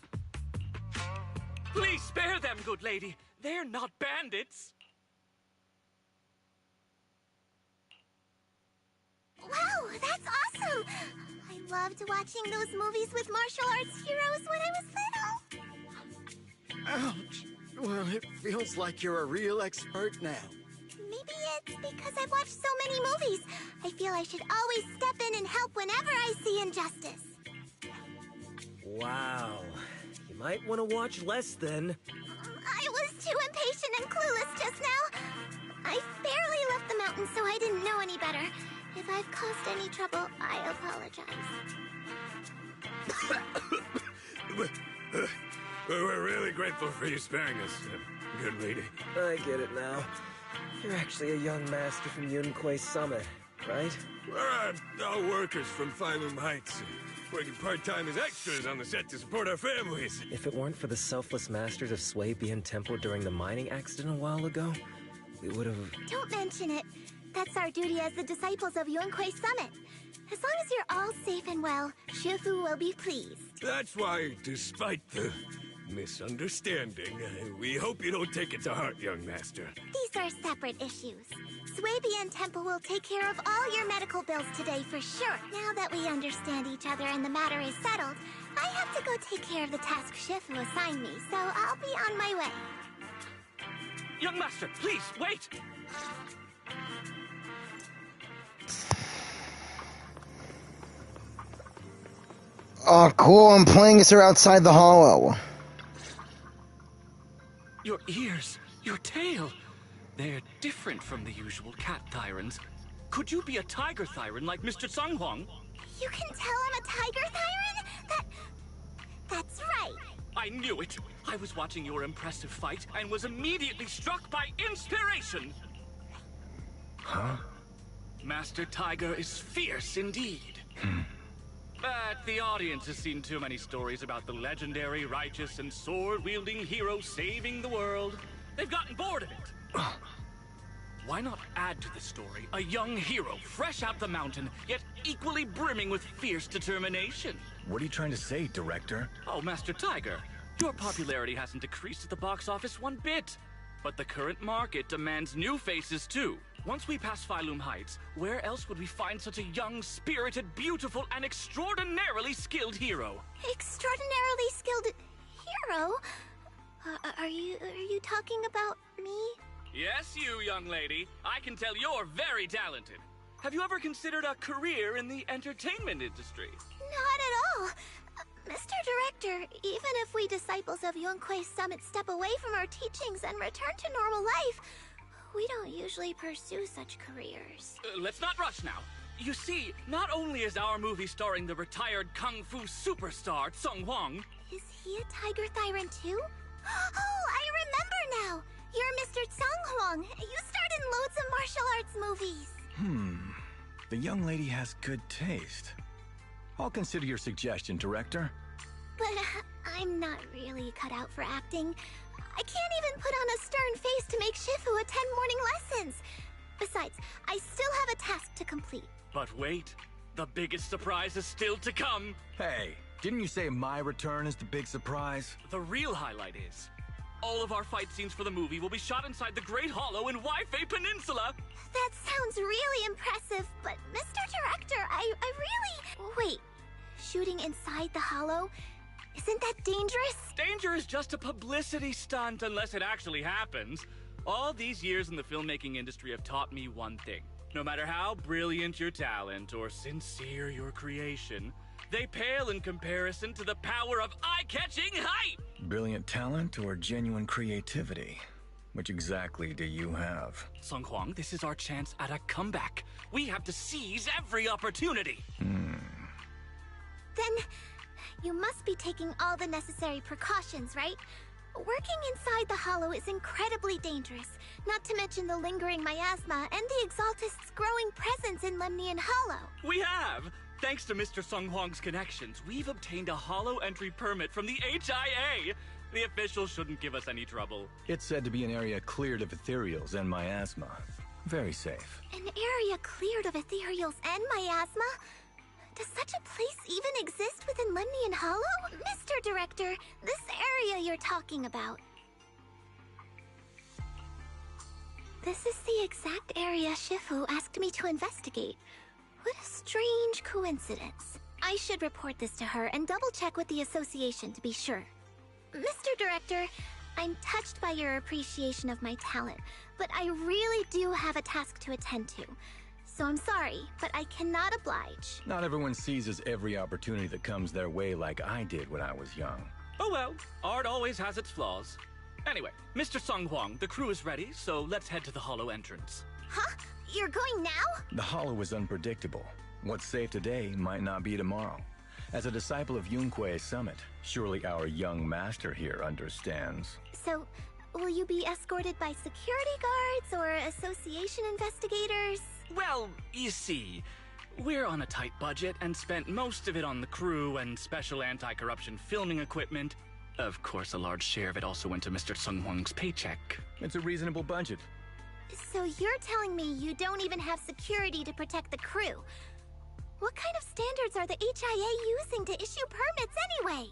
Speaker 17: Please spare them, good lady. They're not bandits.
Speaker 6: Wow, that's awesome! I loved watching those movies with martial arts heroes when I was little.
Speaker 15: Ouch! Well, it feels like you're a real expert now.
Speaker 18: Maybe it's because I've watched so many movies. I feel I should always step in and help whenever I see injustice.
Speaker 16: Wow. You might want to watch less then.
Speaker 18: I was too impatient and clueless just now. I barely left the mountain, so I didn't know any better. If I've caused any trouble, I apologize.
Speaker 17: We're really grateful for you sparing us, good lady.
Speaker 16: I get it now. You're actually a young master from Yunquei Summit, right?
Speaker 17: We're all workers from Phylum Heights, working part-time as extras on the set to support our families.
Speaker 16: If it weren't for the selfless masters of Swabian Temple during the mining accident a while ago, we would have...
Speaker 18: Don't mention it. That's our duty as the disciples of Yunquei Summit. As long as you're all safe and well, Shifu will be pleased.
Speaker 17: That's why, despite the misunderstanding, we hope you don't take it to heart, young master.
Speaker 18: These are separate issues. Swabian Temple will take care of all your medical bills today for sure. Now that we understand each other and the matter is settled, I have to go take care of the task Shifu assigned me, so I'll be on my way.
Speaker 16: Young master, please, wait!
Speaker 1: Oh, cool, I'm playing as her outside the hollow.
Speaker 19: Your ears, your tail, they're different from the usual cat thyrans. Could you be a tiger thyran like Mr. Sunghuang?
Speaker 18: You can tell I'm a tiger thyran? That's right.
Speaker 19: I knew it. I was watching your impressive fight and was immediately struck by inspiration.
Speaker 17: Huh?
Speaker 19: Master Tiger is fierce indeed. But the audience has seen too many stories about the legendary, righteous, and sword-wielding hero saving the world. They've gotten bored of it. Why not add to the story a young hero, fresh out the mountain, yet equally brimming with fierce determination?
Speaker 20: What are you trying to say, director?
Speaker 19: Oh, Master Tiger, your popularity hasn't decreased at the box office one bit. But the current market demands new faces too. Once we pass Phylum Heights, where else would we find such a young, spirited, beautiful, and extraordinarily skilled hero?
Speaker 18: Extraordinarily skilled hero? Are you talking about me?
Speaker 19: Yes, you, young lady. I can tell you're very talented. Have you ever considered a career in the entertainment industry?
Speaker 18: Not at all. Mr. Director, even if we disciples of Yunquei Summit step away from our teachings and return to normal life, we don't usually pursue such careers.
Speaker 19: Let's not rush now. You see, not only is our movie starring the retired kung fu superstar Tsung Huang...
Speaker 18: Is he a tiger thyran too? Oh, I remember now! You're Mr. Tsung Huang. You starred in loads of martial arts movies.
Speaker 20: The young lady has good taste. I'll consider your suggestion, director.
Speaker 18: But I'm not really cut out for acting. I can't even put on a stern face to make Shifu attend morning lessons. Besides, I still have a task to complete.
Speaker 19: But wait, the biggest surprise is still to come.
Speaker 20: Hey, didn't you say my return is the big surprise?
Speaker 19: The real highlight is, all of our fight scenes for the movie will be shot inside the Great Hollow in Waifei Peninsula.
Speaker 18: That sounds really impressive, but Mr. Director, I really... Wait, shooting inside the hollow? Isn't that dangerous?
Speaker 19: Danger is just a publicity stunt unless it actually happens. All these years in the filmmaking industry have taught me one thing. No matter how brilliant your talent or sincere your creation, they pale in comparison to the power of eye-catching hype!
Speaker 20: Brilliant talent or genuine creativity? Which exactly do you have?
Speaker 19: Sung Huang, this is our chance at a comeback. We have to seize every opportunity.
Speaker 18: Then, you must be taking all the necessary precautions, right? Working inside the hollow is incredibly dangerous, not to mention the lingering miasma and the Exaltist's growing presence in Lemnian Hollow.
Speaker 19: We have! Thanks to Mr. Sung Huang's connections, we've obtained a hollow entry permit from the HIA. The officials shouldn't give us any trouble.
Speaker 20: It's said to be an area cleared of ethereals and miasma. Very safe.
Speaker 18: An area cleared of ethereals and miasma? Does such a place even exist within Lemnian Hollow? Mr. Director, this area you're talking about. This is the exact area Shifu asked me to investigate. What a strange coincidence. I should report this to her and double-check with the association to be sure. Mr. Director, I'm touched by your appreciation of my talent, but I really do have a task to attend to. So I'm sorry, but I cannot oblige.
Speaker 20: Not everyone seizes every opportunity that comes their way like I did when I was young.
Speaker 19: Oh well, art always has its flaws. Anyway, Mr. Sung Hwang, the crew is ready, so let's head to the hollow entrance.
Speaker 18: Huh? You're going now?
Speaker 20: The hollow is unpredictable. What's safe today might not be tomorrow. As a disciple of Yunque's summit, surely our young master here understands.
Speaker 18: So, will you be escorted by security guards or association investigators?
Speaker 19: Well, you see, we're on a tight budget and spent most of it on the crew and special anti-corruption filming equipment. Of course, a large share of it also went to Mr. Sung Hwang's paycheck.
Speaker 20: It's a reasonable budget.
Speaker 18: So you're telling me you don't even have security to protect the crew? What kind of standards are the HIA using to issue permits anyway?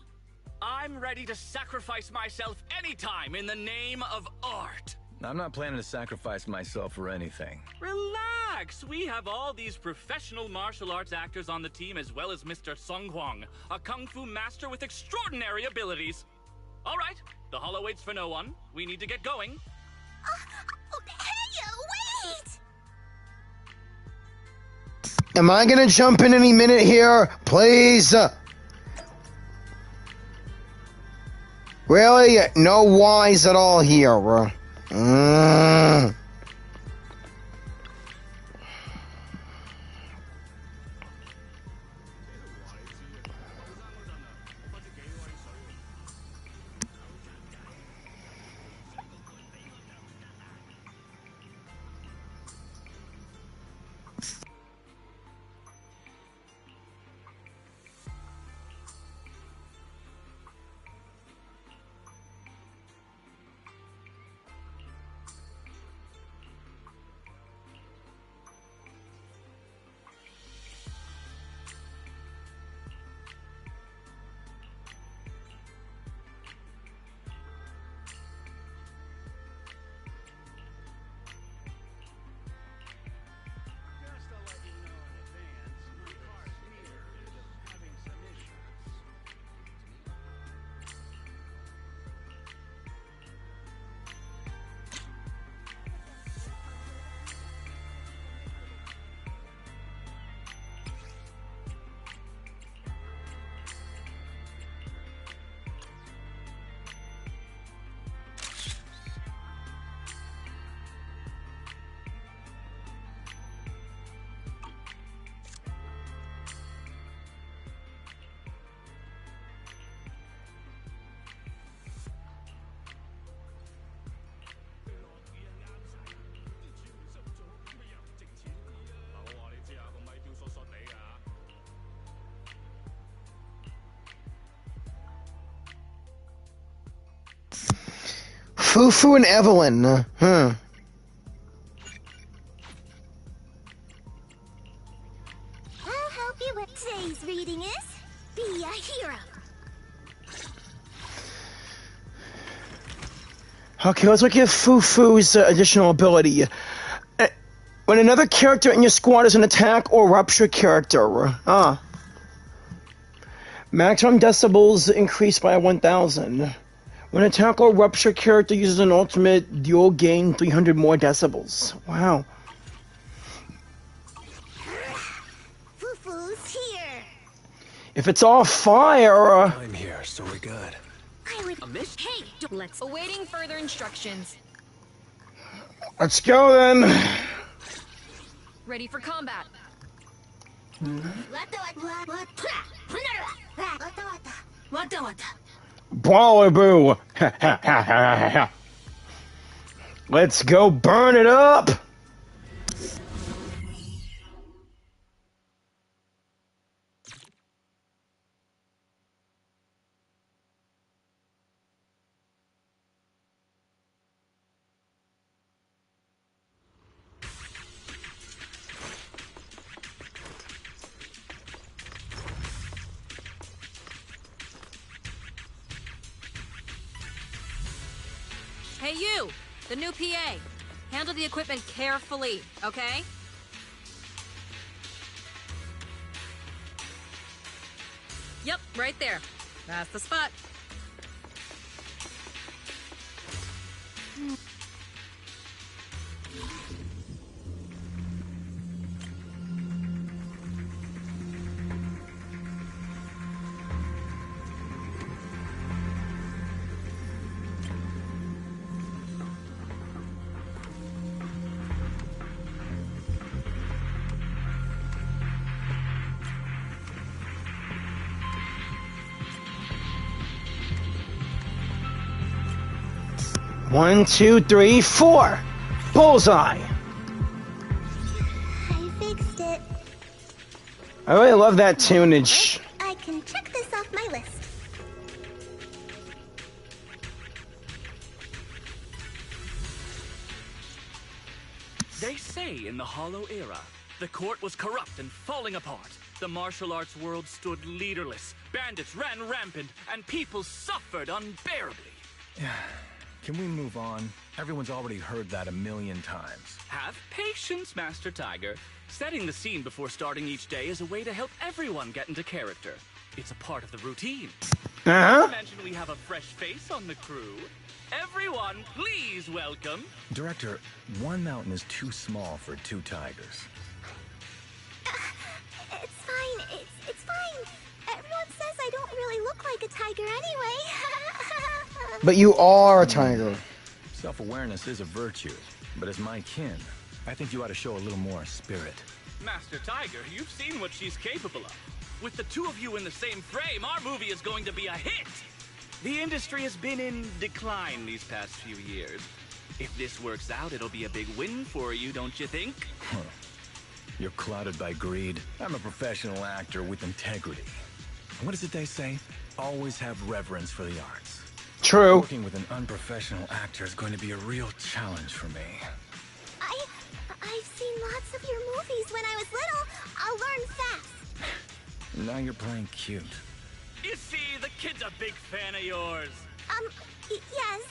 Speaker 19: I'm ready to sacrifice myself anytime in the name of art.
Speaker 20: I'm not planning to sacrifice myself for anything.
Speaker 19: Relax! We have all these professional martial arts actors on the team as well as Mr. Sung Hwang, a kung fu master with extraordinary abilities. All right, the hollow waits for no one. We need to get going.
Speaker 18: Hey, wait!
Speaker 1: Am I gonna jump in any minute here? Please? Really? No whys at all here. Fufu and Evelyn.
Speaker 18: I'll help you with today's reading is Be a Hero.
Speaker 1: Okay, let's look at Fufu's additional ability. When another character in your squad is an attack or rupture character. Maximum decibels increased by 1,000. When attack or rupture character uses an ultimate, you'll gain 300 more decibels. Wow.
Speaker 18: Fufu's here.
Speaker 1: If it's all fire...
Speaker 20: I'm here, so we're good.
Speaker 2: Hey, let's... Awaiting further instructions.
Speaker 1: Let's go then.
Speaker 2: Ready for combat.
Speaker 1: Ballaboo. Let's go burn it up.
Speaker 2: Hey you, the new PA. Handle the equipment carefully, okay? Yep, right there. That's the spot.
Speaker 1: One, two, three, four. Bullseye.
Speaker 18: I fixed it.
Speaker 1: I really love that tunage.
Speaker 18: I can check this off my list.
Speaker 19: They say in the Hollow Era, the court was corrupt and falling apart. The martial arts world stood leaderless. Bandits ran rampant, and people suffered unbearably.
Speaker 20: Can we move on? Everyone's already heard that a million times.
Speaker 19: Have patience, Master Tiger. Setting the scene before starting each day is a way to help everyone get into character. It's a part of the routine. Not to mention we have a fresh face on the crew. Everyone, please welcome...
Speaker 20: Director, one mountain is too small for two tigers.
Speaker 18: It's fine. It's fine. Everyone says I don't really look like a tiger anyway.
Speaker 1: But you are a tiger.
Speaker 20: Self-awareness is a virtue, but as my kin, I think you ought to show a little more spirit.
Speaker 19: Master Tiger, you've seen what she's capable of. With the two of you in the same frame, our movie is going to be a hit. The industry has been in decline these past few years. If this works out, it'll be a big win for you, don't you think?
Speaker 20: You're clouded by greed. I'm a professional actor with integrity. What is it they say? Always have reverence for the arts.
Speaker 1: True.
Speaker 20: Working with an unprofessional actor is going to be a real challenge for me.
Speaker 18: I've seen lots of your movies when I was little. I'll learn fast.
Speaker 20: Now you're playing cute.
Speaker 19: You see, the kid's a big fan of yours.
Speaker 18: Yes,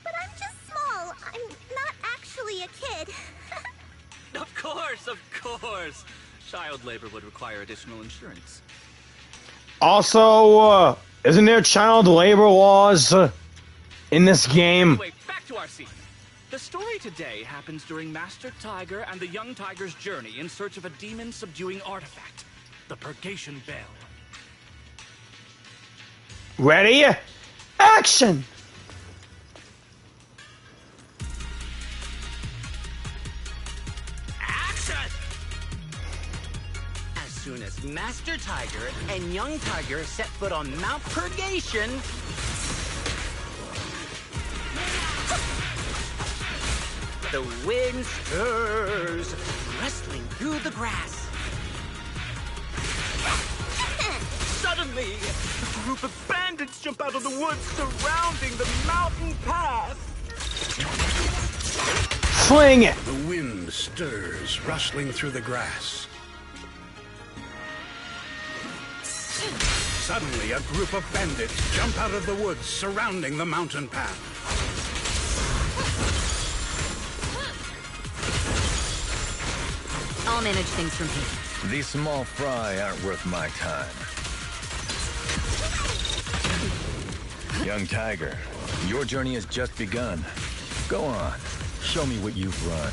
Speaker 18: but I'm just small. I'm not actually a kid.
Speaker 19: Of course. Child labor would require additional insurance.
Speaker 1: Also, isn't there child labor laws in this game?
Speaker 19: Anyway, back to our scene. The story today happens during Master Tiger and the young tiger's journey in search of a demon-subduing artifact, the Purgation Bell.
Speaker 1: Ready? Action!
Speaker 21: As soon as Master Tiger and Young Tiger set foot on Mount Purgation, the wind stirs, rustling through the grass.
Speaker 19: Suddenly, a group of bandits jump out of the woods surrounding the mountain path.
Speaker 1: Fling it!
Speaker 14: The wind stirs, rustling through the grass. Suddenly, a group of bandits jump out of the woods surrounding the mountain path.
Speaker 2: I'll manage things from here.
Speaker 20: These small fry aren't worth my time. Young Tiger, your journey has just begun. Go on, show me what you've run.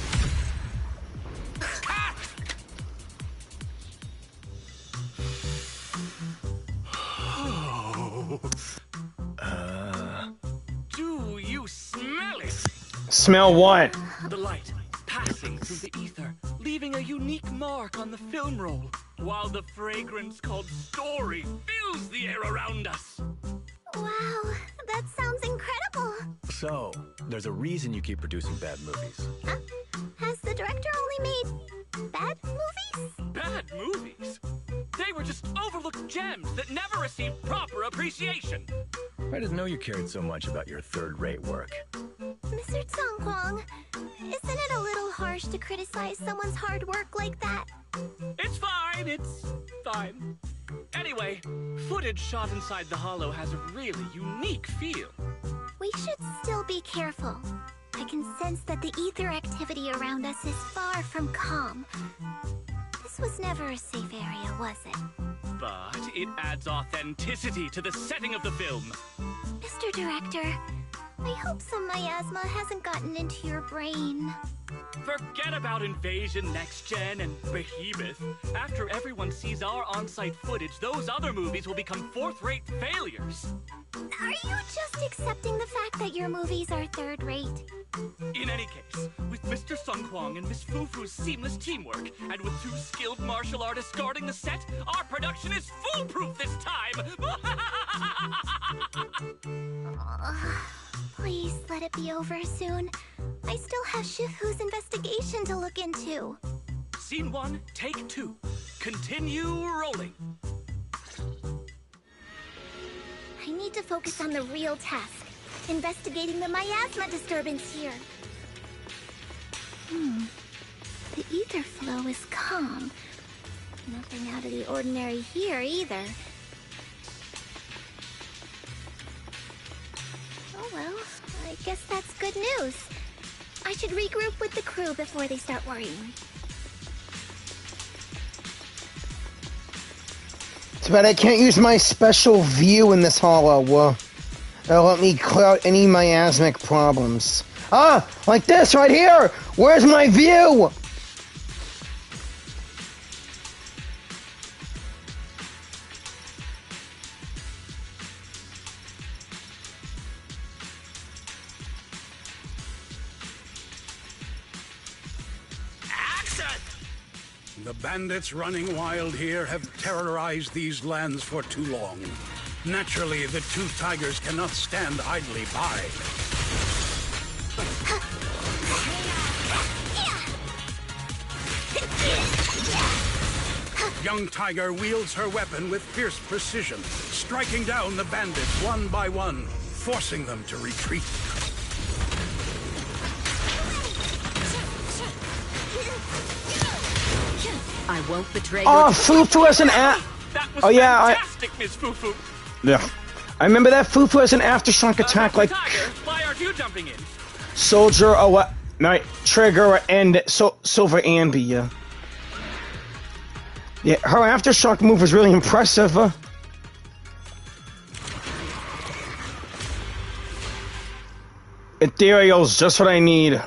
Speaker 19: Do you smell it?
Speaker 1: Smell what?
Speaker 19: The light passing through the ether, leaving a unique mark on the film roll, while the fragrance called story fills the air around us.
Speaker 18: Wow, that sounds incredible.
Speaker 20: So, there's a reason you keep producing bad movies.
Speaker 18: Huh? Has the director only made bad movies?
Speaker 19: Bad movies? They were just overlooked gems that never received proper appreciation.
Speaker 20: I didn't know you cared so much about your third-rate work.
Speaker 18: Mr. Tsongkwang, isn't it a little harsh to criticize someone's hard work like that?
Speaker 19: It's fine. Anyway, footage shot inside the Hollow has a really unique feel.
Speaker 18: We should still be careful. I can sense that the ether activity around us is far from calm. This was never a safe area, was it?
Speaker 19: But it adds authenticity to the setting of the film.
Speaker 18: Mr. Director, I hope some miasma hasn't gotten into your brain.
Speaker 19: Forget about Invasion, Next Gen, and Behemoth. After everyone sees our on-site footage, those other movies will become fourth-rate failures.
Speaker 18: Are you just accepting the fact that your movies are third-rate?
Speaker 19: In any case, with Mr. Sung Kwang and Miss Fufu's seamless teamwork, and with 2 skilled martial artists guarding the set, our production is foolproof this time!
Speaker 18: Please let it be over soon. I still have Shifu's investigation to look into.
Speaker 19: Scene 1, take 2. Continue rolling.
Speaker 18: I need to focus on the real task, investigating the miasma disturbance here. The ether flow is calm. Nothing out of the ordinary here either. Oh well, I guess that's good news. I should regroup with the crew before they start worrying.
Speaker 1: Too bad I can't use my special view in this hollow. That'll let me clear out any miasmic problems. Ah! Like this right here! Where's my view?
Speaker 14: The bandits running wild here have terrorized these lands for too long. Naturally, the 2 tigers cannot stand idly by. Young Tiger wields her weapon with fierce precision, striking down the bandits one by one, forcing them to retreat.
Speaker 10: I won't betray
Speaker 1: Oh,
Speaker 10: your...
Speaker 1: Fufu as an Oh yeah,
Speaker 19: Fantastic, Miss Fufu.
Speaker 1: Yeah. I remember that Fufu as an aftershock attack like
Speaker 19: Tiger, why aren't you jumping in?
Speaker 1: Soldier, Night Trigger, and Silver Ambi. Yeah, her aftershock move was really impressive. Ethereal's just what I need.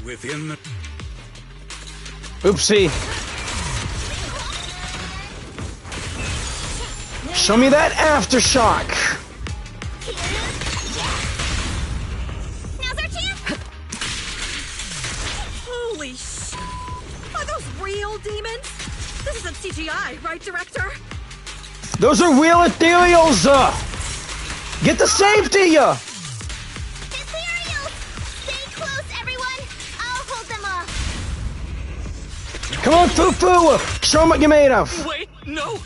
Speaker 14: Within the...
Speaker 1: Oopsie. Show me that aftershock.
Speaker 18: Now's our chance.
Speaker 8: Holy sh! Are those real demons? This isn't CGI, right, director?
Speaker 1: Those are real ethereals. Get the safety. Come on, Fufu! Show them what you're made of!
Speaker 19: Wait, no!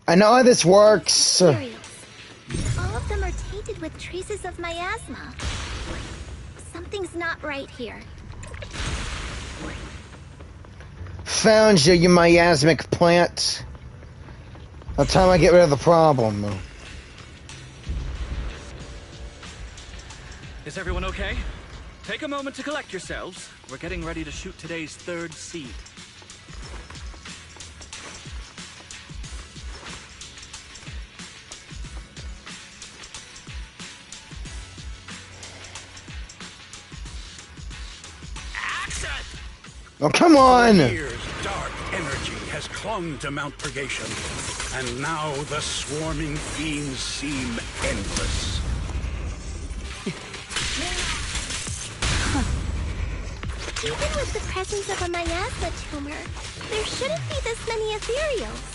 Speaker 1: I know how this works.
Speaker 18: All of them are tainted with traces of miasma. Something's not right here.
Speaker 1: Found you, you miasmic plant. About time I get rid of the problem.
Speaker 19: Is everyone okay? Take a moment to collect yourselves. We're getting ready to shoot today's 3rd seed.
Speaker 1: Oh, come on!
Speaker 14: Years, dark energy has clung to Mount Purgation, and now the swarming fiends seem endless.
Speaker 18: Even with the presence of a miasma tumor, there shouldn't be this many ethereals.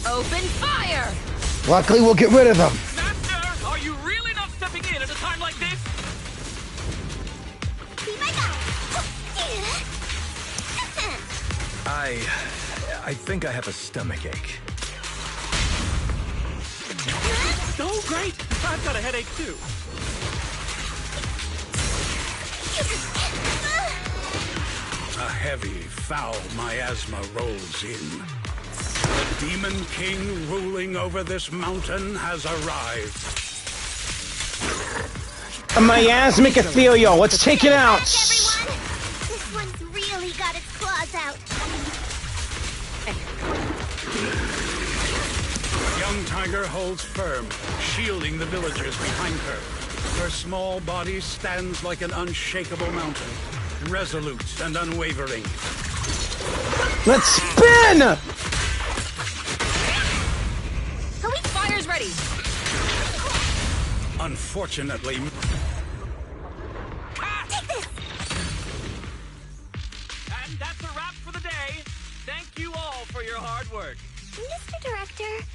Speaker 2: Open fire!
Speaker 1: Luckily, we'll get rid of them.
Speaker 19: Master, are you really not stepping in at a time like this?
Speaker 18: Be my guide.
Speaker 20: I think I have a stomachache.
Speaker 19: Oh, great! I've got a headache too.
Speaker 14: A heavy, foul miasma rolls in. The Demon King ruling over this mountain has arrived.
Speaker 1: A miasmic ethereal. Let's take it out.
Speaker 18: Everyone, this one's really got its claws out.
Speaker 14: Young Tiger holds firm, shielding the villagers behind her. Her small body stands like an unshakable mountain, resolute and unwavering.
Speaker 1: Let's spin!
Speaker 2: Fire's ready.
Speaker 14: Unfortunately...
Speaker 18: Take this!
Speaker 19: And that's a wrap for the day. Thank you all for your hard work.
Speaker 18: Mr. Director,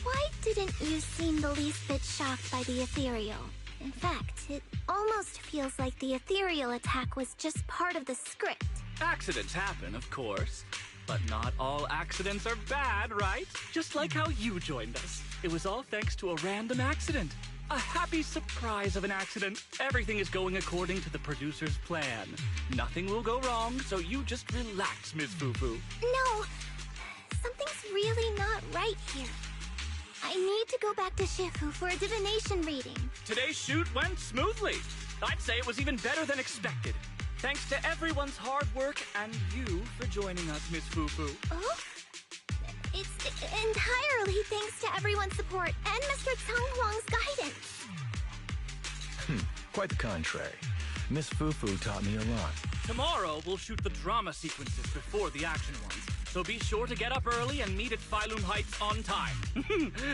Speaker 18: why didn't you seem the least bit shocked by the ethereal? In fact, it almost feels like the ethereal attack was just part of the script.
Speaker 19: Accidents happen, of course. But not all accidents are bad, right? Just like how you joined us. It was all thanks to a random accident. A happy surprise of an accident. Everything is going according to the producer's plan. Nothing will go wrong, so you just relax, Ms. Fufu.
Speaker 18: No, something's really not right here. I need to go back to Shifu for a divination reading.
Speaker 19: Today's shoot went smoothly. I'd say it was even better than expected. Thanks to everyone's hard work and you for joining us, Miss Fufu.
Speaker 18: Oh? It's entirely thanks to everyone's support and Mr. Tsang Huang's guidance.
Speaker 20: Quite the contrary. Miss Fufu taught me a lot.
Speaker 19: Tomorrow, we'll shoot the drama sequences before the action ones. So be sure to get up early and meet at Phylum Heights on time.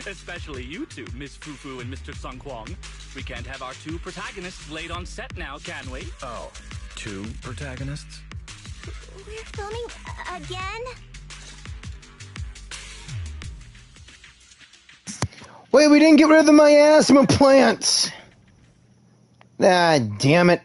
Speaker 19: Especially you two, Miss Fufu and Mr. Tsang Huang. We can't have our two protagonists late on set now, can we?
Speaker 20: Oh, two protagonists?
Speaker 18: We're filming again?
Speaker 1: Wait, we didn't get rid of the miasma plants. Ah, damn it.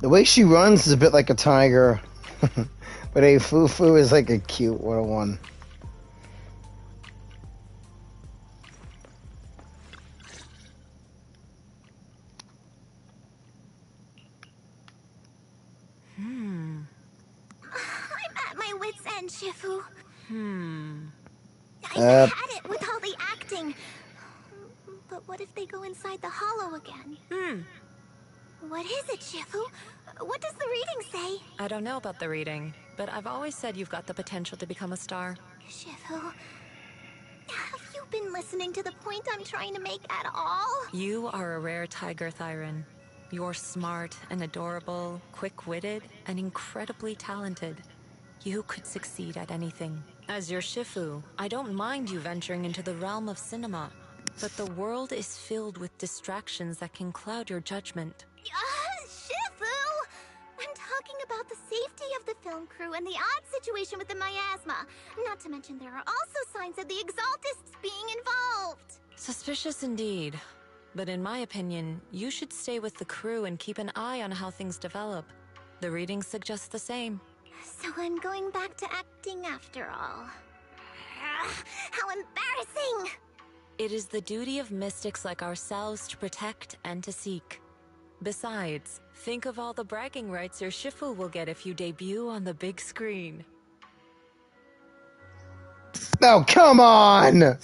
Speaker 1: The way she runs is a bit like a tiger. But hey, Fufu is like a cute little one.
Speaker 18: I'm at my wit's end, Shifu. I had it with all the acting. But what if they go inside the hollow again? What is it, Shifu? What does the reading say?
Speaker 9: I don't know about the reading, but I've always said you've got the potential to become a star.
Speaker 18: Shifu, have you been listening to the point I'm trying to make at all?
Speaker 9: You are a rare tiger, Thyron. You're smart and adorable, quick-witted, and incredibly talented. You could succeed at anything. As your Shifu, I don't mind you venturing into the realm of cinema, but the world is filled with distractions that can cloud your judgment.
Speaker 18: Shifu! I'm talking about the safety of the film crew and the odd situation with the miasma. Not to mention there are also signs of the Exaltists being involved.
Speaker 9: Suspicious indeed. But in my opinion, you should stay with the crew and keep an eye on how things develop. The readings suggest the same.
Speaker 18: So I'm going back to acting after all. How embarrassing!
Speaker 9: It is the duty of mystics like ourselves to protect and to seek. Besides, think of all the bragging rights your Shifu will get if you debut on the big screen.
Speaker 1: Oh, come on!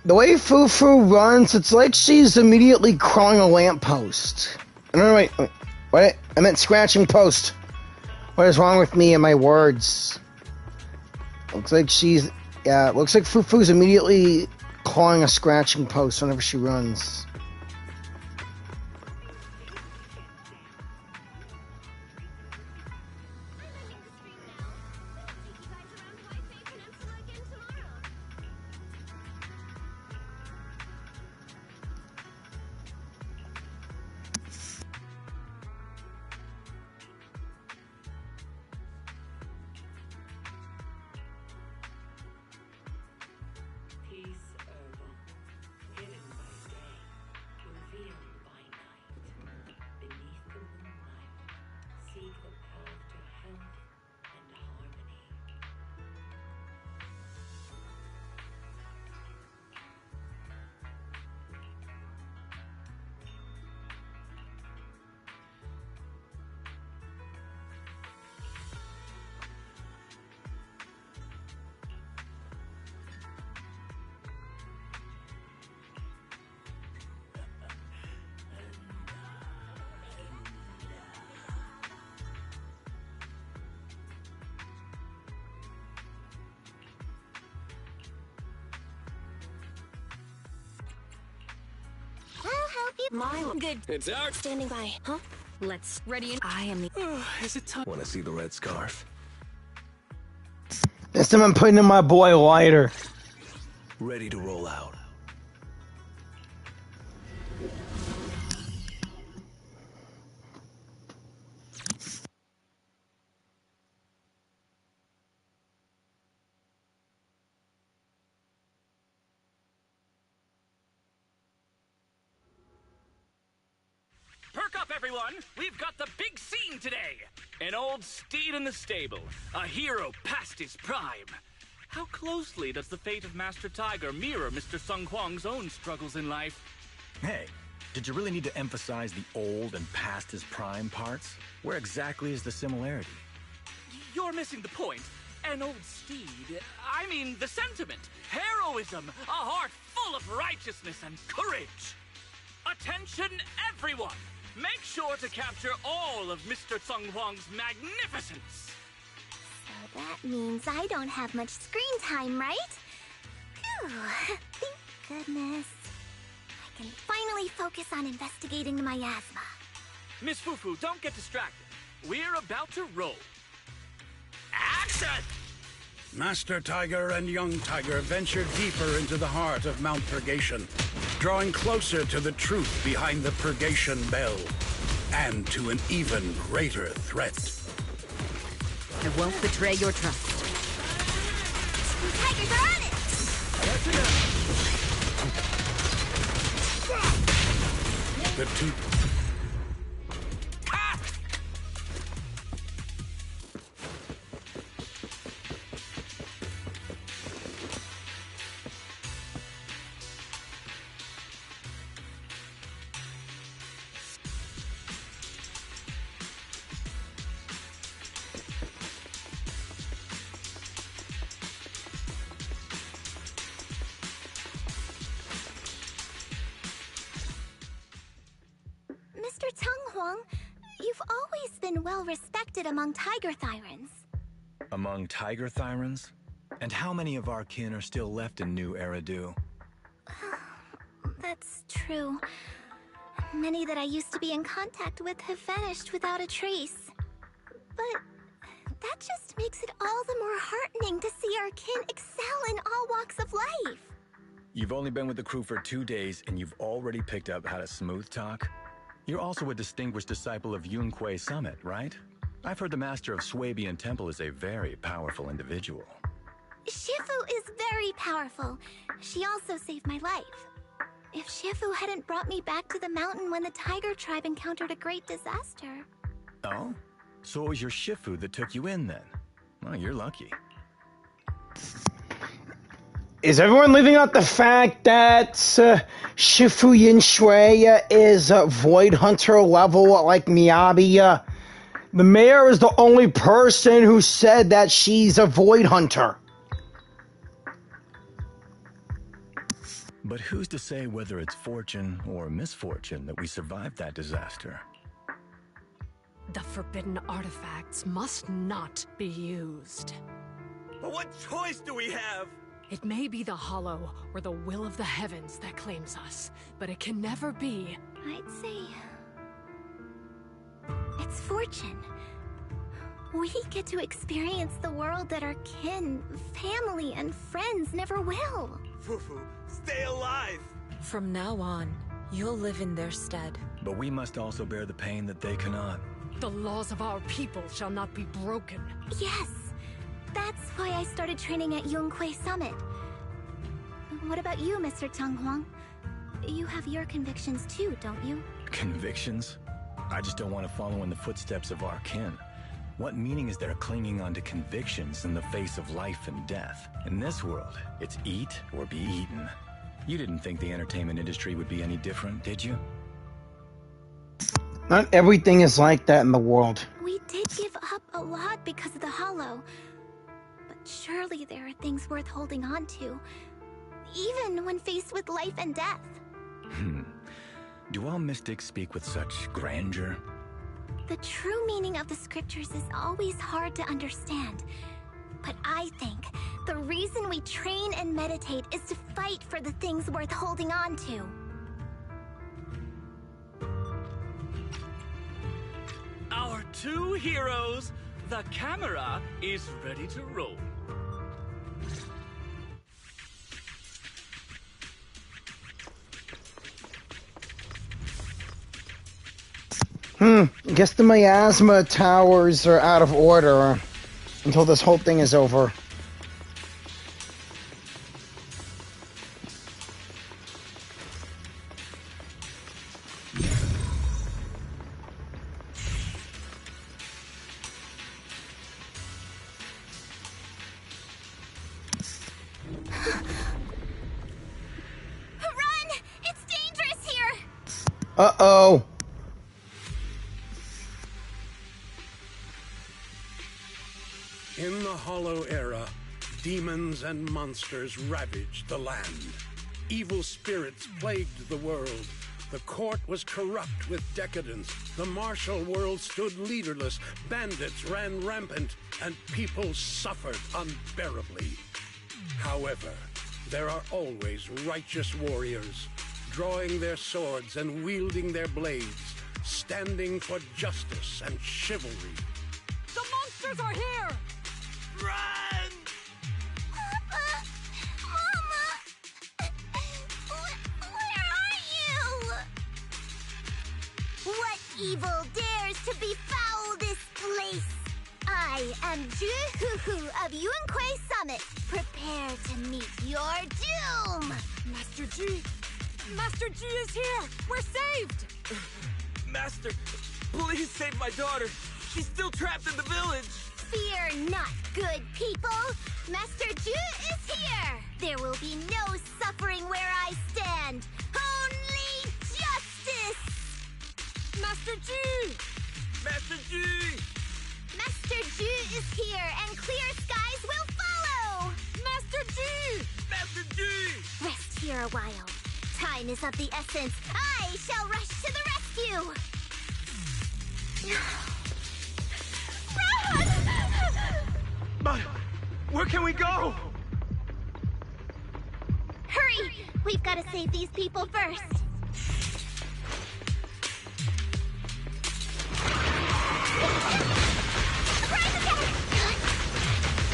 Speaker 1: The way Fufu runs, it's like she's immediately crawling a lamppost. No, wait. What? I meant scratching post. What is wrong with me and my words? Looks like looks like Fufu's immediately clawing a scratching post whenever she runs.
Speaker 6: Good.
Speaker 17: It's out.
Speaker 6: Standing by. Huh?
Speaker 2: Let's ready. I am the.
Speaker 17: Is it time? Want to see the red scarf?
Speaker 1: This time I'm putting in my boy lighter.
Speaker 17: Ready to roll out.
Speaker 19: Perk up, everyone! We've got the big scene today! An old steed in the stable, a hero past his prime. How closely does the fate of Master Tiger mirror Mr. Sung Hwang's own struggles in life?
Speaker 20: Hey, did you really need to emphasize the old and past his prime parts? Where exactly is the similarity?
Speaker 19: You're missing the point. An old steed, I mean the sentiment, heroism, a heart full of righteousness and courage. Attention, everyone! Make sure to capture all of Mr. Sung Hwang's magnificence!
Speaker 18: So that means I don't have much screen time, right? Phew, thank goodness. I can finally focus on investigating the miasma.
Speaker 19: Miss Fufu, don't get distracted. We're about to roll. Action!
Speaker 14: Master Tiger and Young Tiger venture deeper into the heart of Mount Purgation, drawing closer to the truth behind the Purgation Bell, and to an even greater threat.
Speaker 2: I won't betray your trust.
Speaker 18: Tigers are on it!
Speaker 14: The two...
Speaker 18: Mr. Tung Hwang, you've always been well respected among Tiger Thyrans.
Speaker 20: Among Tiger Thyrans? And how many of our kin are still left in New Eridu?
Speaker 18: That's true. Many that I used to be in contact with have vanished without a trace. But that just makes it all the more heartening to see our kin excel in all walks of life.
Speaker 20: You've only been with the crew for 2 days and you've already picked up how to smooth talk? You're also a distinguished disciple of Yunque Summit, right? I've heard the master of Swabian Temple is a very powerful individual.
Speaker 18: Shifu is very powerful. She also saved my life. If Shifu hadn't brought me back to the mountain when the Tiger tribe encountered a great disaster.
Speaker 20: Oh? So it was your Shifu that took you in then? Well, you're lucky.
Speaker 1: Is everyone leaving out the fact that Shifu Yin Shui is Void Hunter level like Miyabi? The mayor is the only person who said that she's a Void Hunter.
Speaker 20: But who's to say whether it's fortune or misfortune that we survived that disaster?
Speaker 4: The forbidden artifacts must not be used.
Speaker 17: But what choice do we have?
Speaker 4: It may be the Hollow or the will of the heavens that claims us, but it can never be.
Speaker 18: I'd say it's fortune. We get to experience the world that our kin, family, and friends never will.
Speaker 17: Fufu, stay alive!
Speaker 9: From now on, you'll live in their stead.
Speaker 20: But we must also bear the pain that they cannot.
Speaker 4: The laws of our people shall not be broken.
Speaker 18: Yes, that's why I started training at Yunquei Summit. What about you, Mr. Tang Huang? You have your convictions too, don't you?
Speaker 20: Convictions? I just don't want to follow in the footsteps of our kin. What meaning is there clinging on to convictions in the face of life and death? In this world, it's eat or be eaten. You didn't think the entertainment industry would be any different, did you?
Speaker 1: Not everything is like that in the world.
Speaker 18: We did give up a lot because of the Hollow. But surely there are things worth holding on to, even when faced with life and death.
Speaker 20: Do all mystics speak with such grandeur?
Speaker 18: The true meaning of the scriptures is always hard to understand. But I think the reason we train and meditate is to fight for the things worth holding on to.
Speaker 19: Our two heroes, the camera is ready to roll.
Speaker 1: Guess the miasma towers are out of order until this whole thing is over.
Speaker 18: Run! It's dangerous here!
Speaker 1: Uh-oh.
Speaker 14: In the Hollow Era, demons and monsters ravaged the land. Evil spirits plagued the world. The court was corrupt with decadence. The martial world stood leaderless. Bandits ran rampant, and people suffered unbearably. However, there are always righteous warriors, drawing their swords and wielding their blades, standing for justice and chivalry.
Speaker 4: The monsters are here!
Speaker 17: Run!
Speaker 18: Papa! Mama! Where are you? What evil dares to befoul this place? I am Fufu of Yunquei Summit. Prepare to meet your doom!
Speaker 4: Master G! Master G is here! We're saved!
Speaker 17: Master, please save my daughter. She's still trapped in the village.
Speaker 18: Fear not, good people! Master Ju is here! There will be no suffering where I stand! Only justice!
Speaker 4: Master G!
Speaker 17: Master G!
Speaker 18: Master Ju is here, and clear skies will follow!
Speaker 4: Master G!
Speaker 17: Master G!
Speaker 18: Rest here a while. Time is of the essence. I shall rush to the rescue!
Speaker 17: But where can we go?
Speaker 18: Hurry! We've got to save these people first. Surprise attack!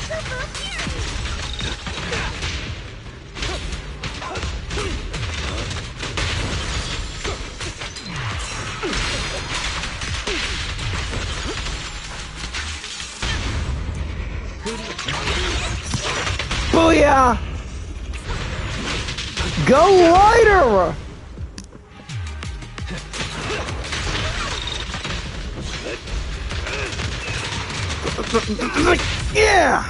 Speaker 18: Fufu, here!
Speaker 1: Booyah! Go lighter! Yeah!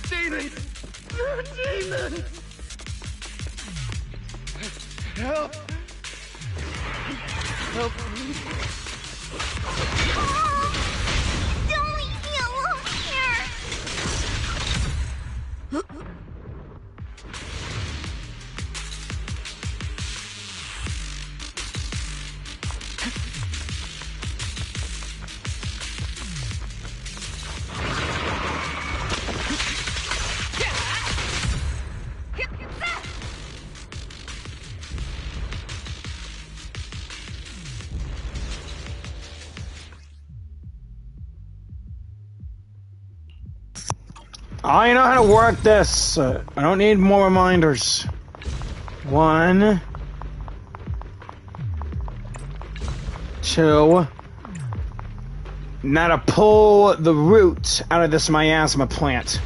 Speaker 17: Demon! Demon! Help! Help me!
Speaker 18: Don't
Speaker 1: I know how to work this. I don't need more reminders. 1, 2. Now to pull the root out of this miasma plant.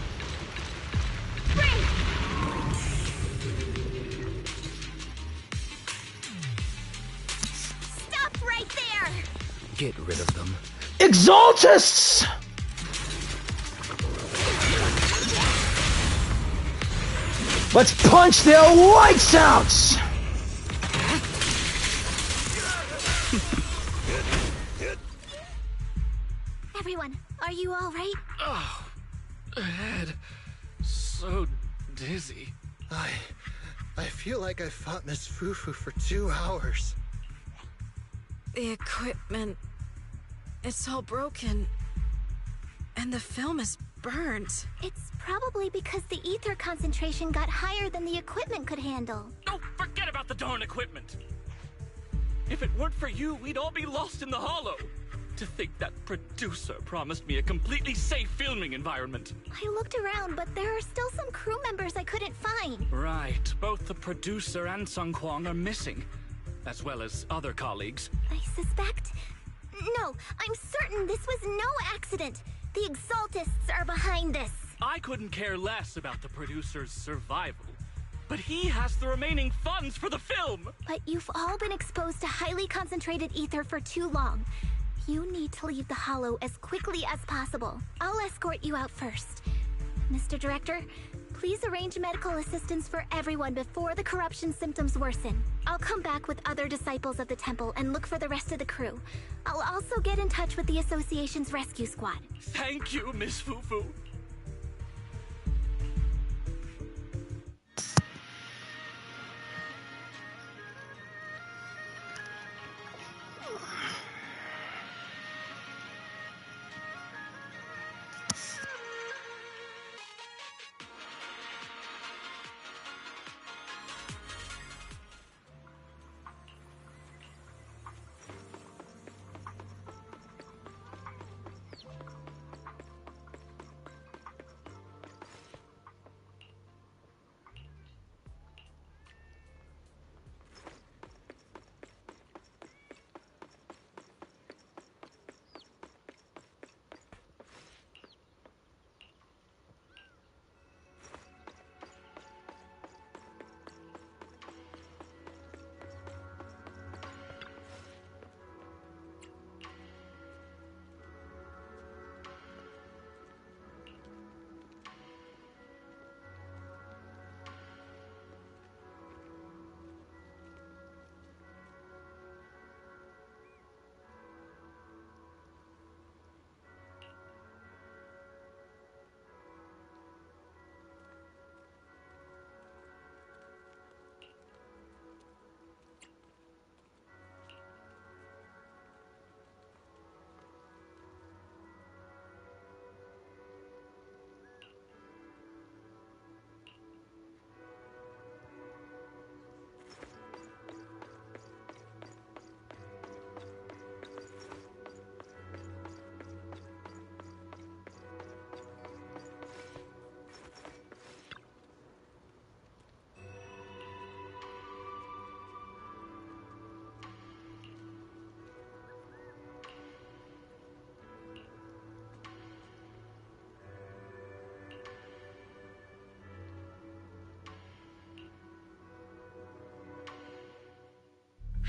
Speaker 3: Stop right there!
Speaker 16: Get rid of them.
Speaker 1: Exaltists! Let's punch their lights out!
Speaker 18: Everyone, are you all right?
Speaker 19: Oh, head. So dizzy.
Speaker 15: I feel like I fought Miss Fufu for 2 hours.
Speaker 9: The equipment... it's all broken. And the film is burnt.
Speaker 18: It's probably because the ether concentration got higher than the equipment could handle.
Speaker 19: Oh, forget about the darn equipment! If it weren't for you, we'd all be lost in the hollow. To think that producer promised me a completely safe filming environment.
Speaker 18: I looked around, but there are still some crew members I couldn't find.
Speaker 19: Right. Both the producer and Sung Kwang are missing, as well as other colleagues.
Speaker 18: I suspect... No, I'm certain this was no accident. The Exaltists are behind this.
Speaker 19: I couldn't care less about the producer's survival, but he has the remaining funds for the film.
Speaker 18: But you've all been exposed to highly concentrated ether for too long. You need to leave the hollow as quickly as possible. I'll escort you out first. Mr. Director, please arrange medical assistance for everyone before the corruption symptoms worsen. I'll come back with other disciples of the temple and look for the rest of the crew. I'll also get in touch with the association's rescue squad.
Speaker 19: Thank you, Miss Fufu.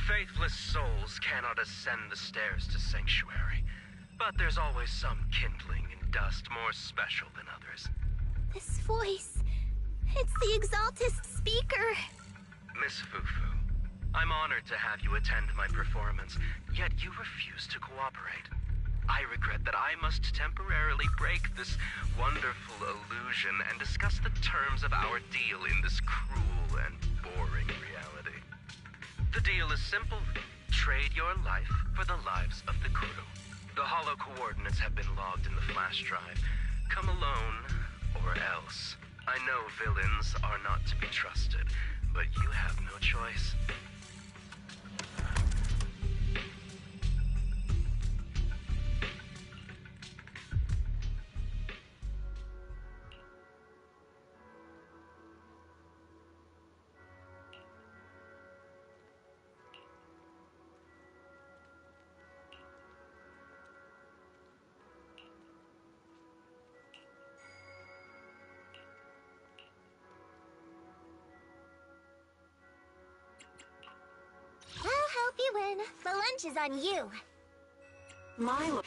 Speaker 11: Faithless souls cannot ascend the stairs to Sanctuary, but there's always some kindling in dust more special than others.
Speaker 18: This voice... it's the Exaltist speaker.
Speaker 11: Miss Fufu, I'm honored to have you attend my performance, yet you refuse to cooperate. I regret that I must temporarily break this wonderful illusion and discuss the terms of our deal in this cruel and boring reality. The deal is simple. Trade your life for the lives of the crew. The hollow coordinates have been logged in the flash drive. Come alone, or else. I know villains are not to be trusted, but you have no choice.
Speaker 18: is on you.
Speaker 10: Milo.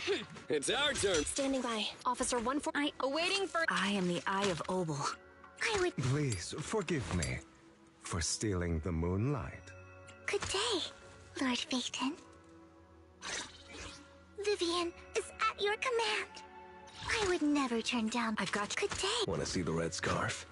Speaker 17: It's our turn.
Speaker 10: Standing by. Officer 149. Awaiting for.
Speaker 9: I am the Eye of Obel.
Speaker 18: I would...
Speaker 7: Please, forgive me for stealing the moonlight.
Speaker 18: Good day, Lord Phaeton. Vivian is at your command. I would never turn down...
Speaker 9: I've got...
Speaker 18: Good day.
Speaker 7: Want to see the red scarf?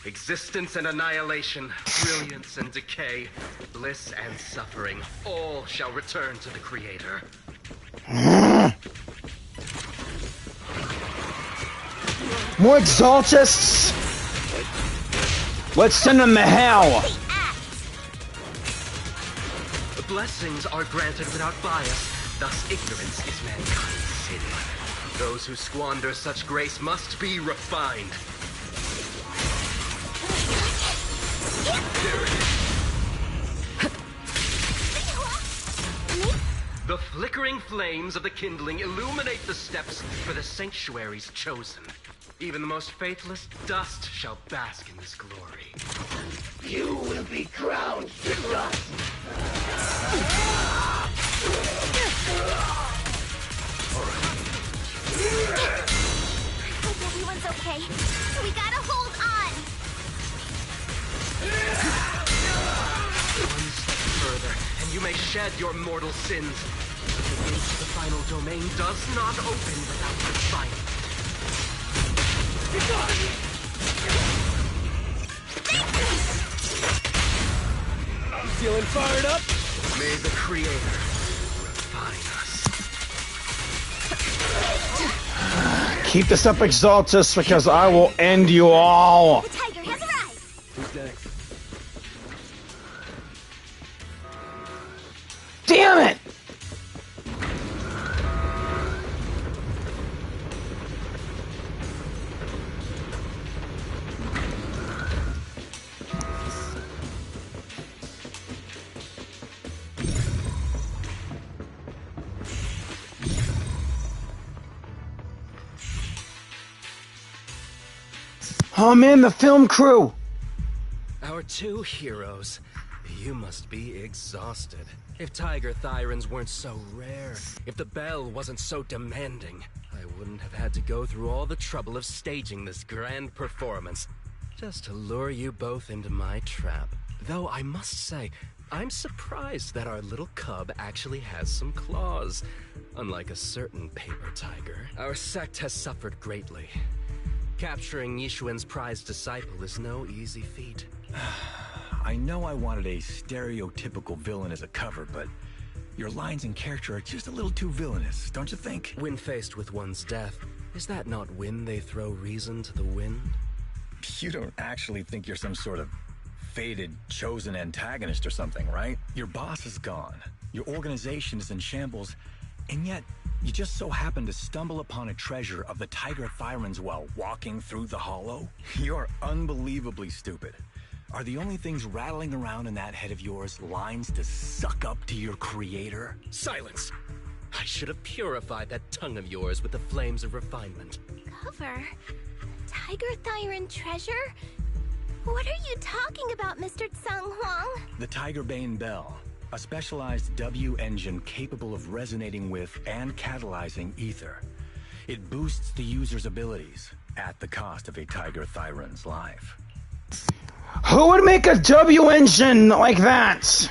Speaker 11: Existence and annihilation, brilliance and decay, bliss and suffering, all shall return to the Creator.
Speaker 1: More exaltists! Let's send them to hell!
Speaker 11: The blessings are granted without bias, thus ignorance is mankind's sin. Those who squander such grace must be refined. The flickering flames of the kindling illuminate the steps for the sanctuaries chosen. Even the most faithless dust shall bask in this glory.
Speaker 12: You will be ground to dust.
Speaker 18: I hope everyone's okay. We gotta hold on.
Speaker 11: One step further, and you may shed your mortal sins. But the gate to the final domain does not open without refinement.
Speaker 17: Feeling fired up?
Speaker 11: May the Creator refine us.
Speaker 1: Keep this up, Exaltus, because I will end you all.
Speaker 18: The tiger has arrived.
Speaker 17: Who's next?
Speaker 1: Damn it! Oh man, the film crew!
Speaker 11: Our two heroes. You must be exhausted. If Tiger Thyrans weren't so rare, if the bell wasn't so demanding, I wouldn't have had to go through all the trouble of staging this grand performance, just to lure you both into my trap. Though I must say, I'm surprised that our little cub actually has some claws. Unlike a certain paper tiger, our sect has suffered greatly. Capturing Yishuan's prized disciple is no easy feat.
Speaker 20: I know I wanted a stereotypical villain as a cover, but your lines and character are just a little too villainous, don't you think?
Speaker 11: When faced with one's death, is that not when they throw reason to the wind?
Speaker 20: You don't actually think you're some sort of fated, chosen antagonist or something, right? Your boss is gone, your organization is in shambles, and yet you just so happen to stumble upon a treasure of the Tiger Thyrans while walking through the hollow? You're unbelievably stupid. Are the only things rattling around in that head of yours lines to suck up to your creator?
Speaker 11: Silence! I should have purified that tongue of yours with the flames of refinement.
Speaker 18: Cover? Tiger Thyran treasure? What are you talking about, Mr. Tsung Huang?
Speaker 20: The Tiger Bane Bell. A specialized W engine capable of resonating with and catalyzing ether. It boosts the user's abilities at the cost of a Tiger Thyran's life.
Speaker 1: Who would make a W engine like that?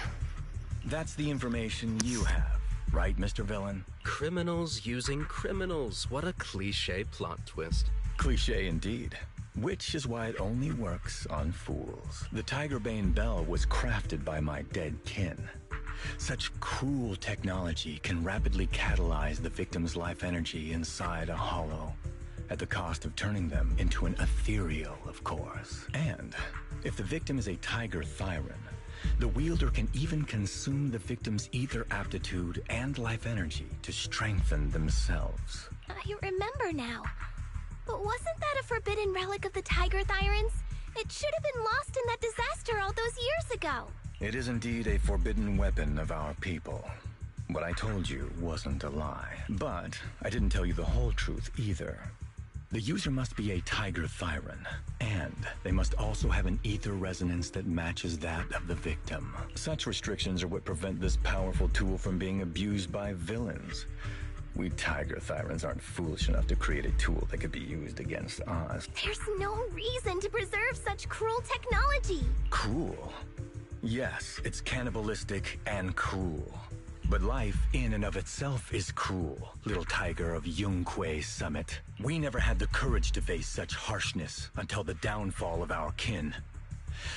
Speaker 20: That's the information you have, right, Mr. Villain?
Speaker 11: Criminals using criminals. What a cliche plot twist.
Speaker 20: Cliche indeed. Which is why it only works on fools. The Tiger Bane Bell was crafted by my dead kin. Such cruel technology can rapidly catalyze the victim's life energy inside a hollow, at the cost of turning them into an ethereal, of course. And if the victim is a Tiger Thyran, the wielder can even consume the victim's ether aptitude and life energy to strengthen themselves.
Speaker 18: I remember now.
Speaker 3: But wasn't that a forbidden relic of the Tiger Thyrans? It should have been lost in that disaster all those years ago.
Speaker 20: It is indeed a forbidden weapon of our people. What I told you wasn't a lie. But I didn't tell you the whole truth either. The user must be a Tiger Thyran, and they must also have an ether resonance that matches that of the victim. Such restrictions are what prevent this powerful tool from being abused by villains. We Tiger Thyrans aren't foolish enough to create a tool that could be used against us.
Speaker 3: There's no reason to preserve such cruel technology.
Speaker 20: Cruel? Yes, it's cannibalistic and cruel. But life in and of itself is cruel, little tiger of Yunquei Summit. We never had the courage to face such harshness until the downfall of our kin.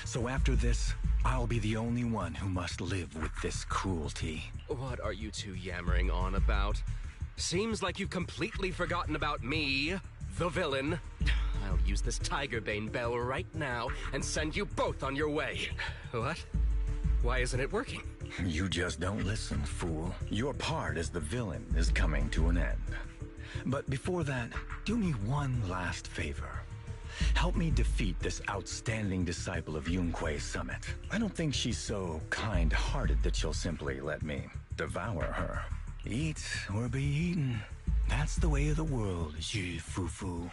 Speaker 20: So after this, I'll be the only one who must live with this cruelty.
Speaker 11: What are you two yammering on about? Seems like you've completely forgotten about me, the villain. I'll use this Tigerbane bell right now and send you both on your way. What? Why isn't it working?
Speaker 20: You just don't listen, fool. Your part as the villain is coming to an end. But before that, do me one last favor. Help me defeat this outstanding disciple of Yunquei Summit. I don't think she's so kind-hearted that she'll simply let me devour her. Eat or be eaten. That's the way of the world, Fufu.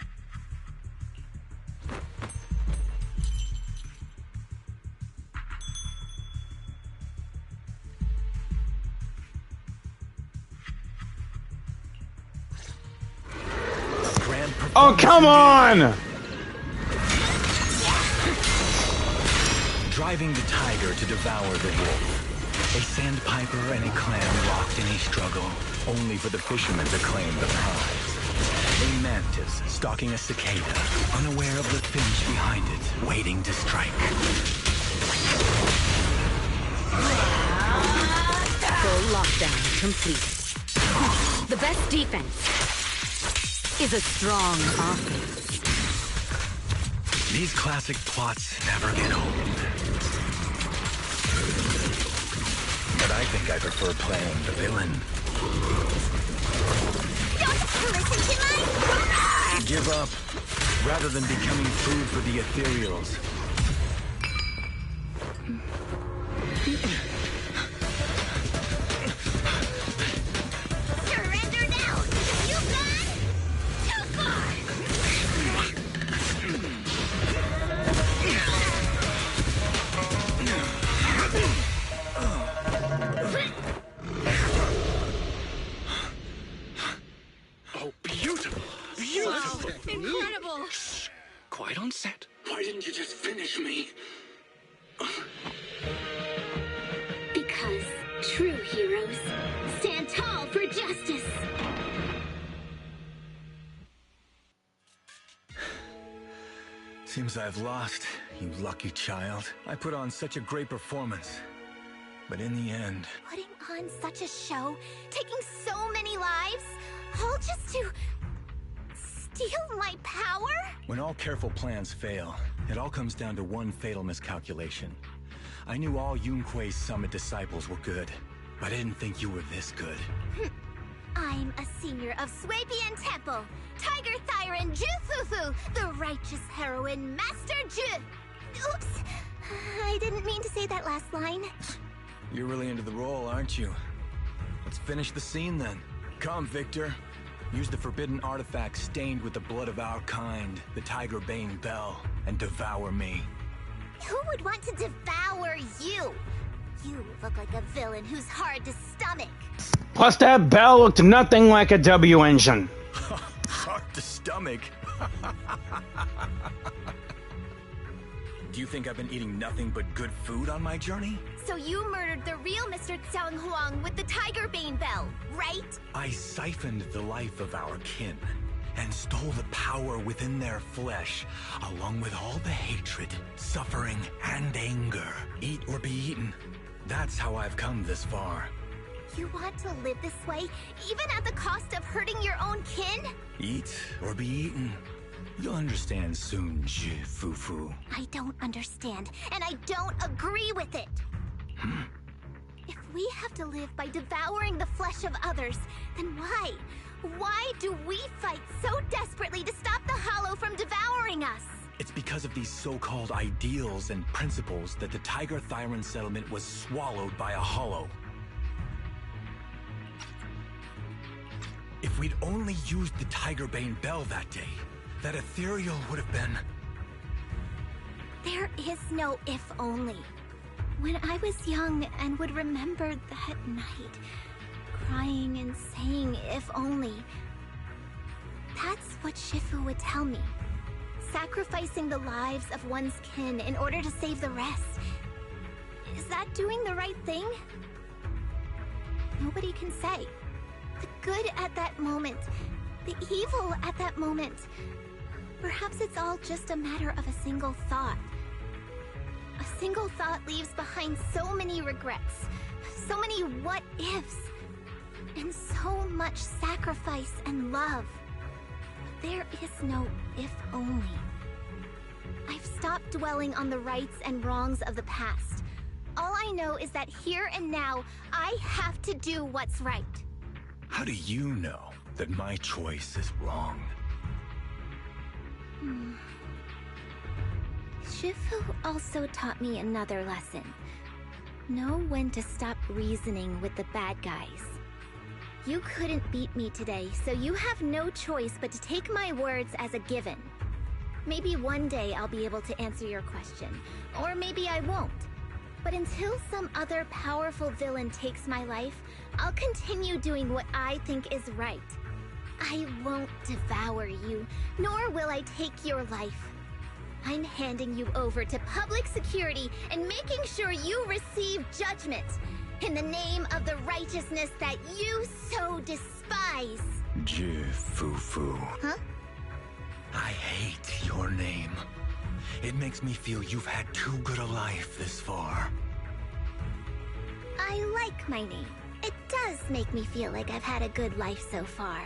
Speaker 1: Oh, come on!
Speaker 20: Driving the tiger to devour the wolf. A sandpiper and a clam locked in a struggle, only for the fishermen to claim the prize. A mantis stalking a cicada, unaware of the finch behind it, waiting to strike.
Speaker 10: Full lockdown complete. The best defense is a strong offense.
Speaker 20: These classic plots never get old. But I think I prefer playing the villain.
Speaker 3: Don't listen to my...
Speaker 20: Give up, rather than becoming food for the ethereals.
Speaker 3: Surrender now! You've gone too far!
Speaker 19: Oh, beautiful! Beautiful!
Speaker 10: Wow, incredible!
Speaker 19: Quiet on set. Why didn't you just finish me?
Speaker 18: Because true heroes stand tall for justice.
Speaker 20: Seems I've lost, you lucky child. I put on such a great performance. But in the end...
Speaker 3: Putting on such a show, taking so many lives, all just to... steal my power?
Speaker 20: When all careful plans fail, it all comes down to one fatal miscalculation. I knew all Yunquei Summit disciples were good, but I didn't think you were this good.
Speaker 3: I'm a senior of Swabian Temple, Tiger Thyran Ju Fufu, the righteous heroine Master Ju. Oops, I didn't mean to say that last line.
Speaker 20: You're really into the role, aren't you? Let's finish the scene then. Come, Victor. Use the forbidden artifact stained with the blood of our kind, the Tigerbane Bell, and devour me.
Speaker 3: Who would want to devour you? You look like a villain who's hard to stomach.
Speaker 1: Plus, that bell looked nothing like a W engine.
Speaker 20: Hard to stomach? Do you think I've been eating nothing but good food on my journey?
Speaker 3: So you murdered the real Mr. Tsang Huang with the Tigerbane Bell, right?
Speaker 20: I siphoned the life of our kin and stole the power within their flesh, along with all the hatred, suffering, and anger. Eat or be eaten. That's how I've come this far.
Speaker 3: You want to live this way, even at the cost of hurting your own kin?
Speaker 20: Eat or be eaten. You'll understand soon, Fufu.
Speaker 3: I don't understand, and I don't agree with it. If we have to live by devouring the flesh of others, then why?
Speaker 18: Why do we fight so desperately to stop the Hollow from devouring us?
Speaker 20: It's because of these so-called ideals and principles that the Tiger Thyron settlement was swallowed by a Hollow. If we'd only used the Tigerbane Bell that day, that ethereal would have been...
Speaker 18: There is no if only. When I was young and would remember that night, crying and saying if only, that's what Shifu would tell me. Sacrificing the lives of one's kin in order to save the rest. Is that doing the right thing? Nobody can say. The good at that moment, the evil at that moment. Perhaps it's all just a matter of a single thought. A single thought leaves behind so many regrets, so many what-ifs, and so much sacrifice and love. But there is no if only. I've stopped dwelling on the rights and wrongs of the past. All I know is that here and now, I have to do what's right.
Speaker 20: How do you know that my choice is wrong?
Speaker 18: Shifu also taught me another lesson. Know when to stop reasoning with the bad guys. You couldn't beat me today, so you have no choice but to take my words as a given. Maybe one day I'll be able to answer your question, or maybe I won't. But until some other powerful villain takes my life, I'll continue doing what I think is right. I won't devour you, nor will I take your life. I'm handing you over to public security and making sure you receive judgment in the name of the righteousness that you so despise.
Speaker 20: Fufu.
Speaker 18: Huh?
Speaker 20: I hate your name. It makes me feel you've had too good a life this far.
Speaker 18: I like my name. It does make me feel like I've had a good life so far.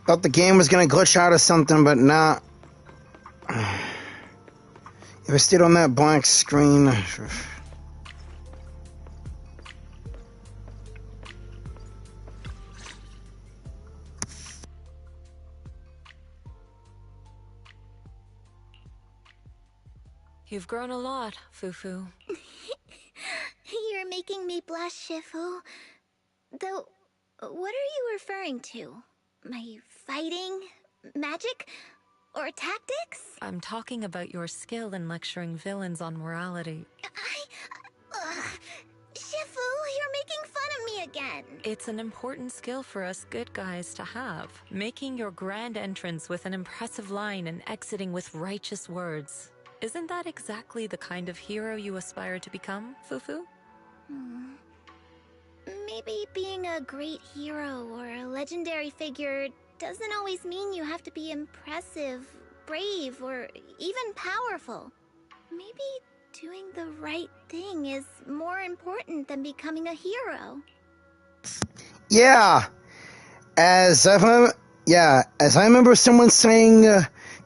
Speaker 1: Thought the game was gonna glitch out or something, but nah. If I stayed on that black screen...
Speaker 9: You've grown a lot, Fufu.
Speaker 18: You're making me blush, Shifu. Though, what are you referring to? My fighting? Magic? Or tactics?
Speaker 9: I'm talking about your skill in lecturing villains on morality.
Speaker 18: Shifu, you're making fun of me again.
Speaker 9: It's an important skill for us good guys to have. Making your grand entrance with an impressive line and exiting with righteous words. Isn't that exactly the kind of hero you aspire to become, Fufu?
Speaker 18: Maybe being a great hero or a legendary figure doesn't always mean you have to be impressive, brave, or even powerful. Maybe doing the right thing is more important than becoming a hero.
Speaker 1: Yeah, as I remember someone saying,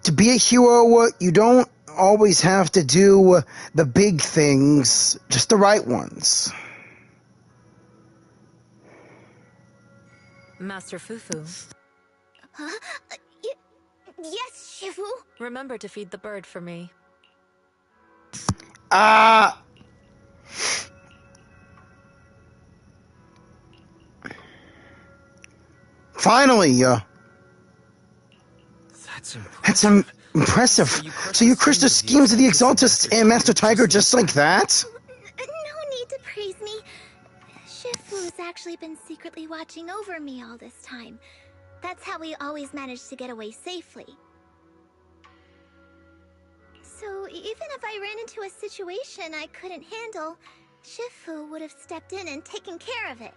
Speaker 1: to be a hero, you don't always have to do the big things, just the right ones.
Speaker 9: Master Fufu.
Speaker 18: Huh? Yes, Shifu?
Speaker 9: Remember to feed the bird for me.
Speaker 1: Finally, That's impressive. So you crushed the schemes of the Exaltus and Master Tiger just like that?
Speaker 18: No need to praise me. Shifu's actually been secretly watching over me all this time. That's how we always managed to get away safely. So even if I ran into a situation I couldn't handle, Shifu would have stepped in and taken care of it.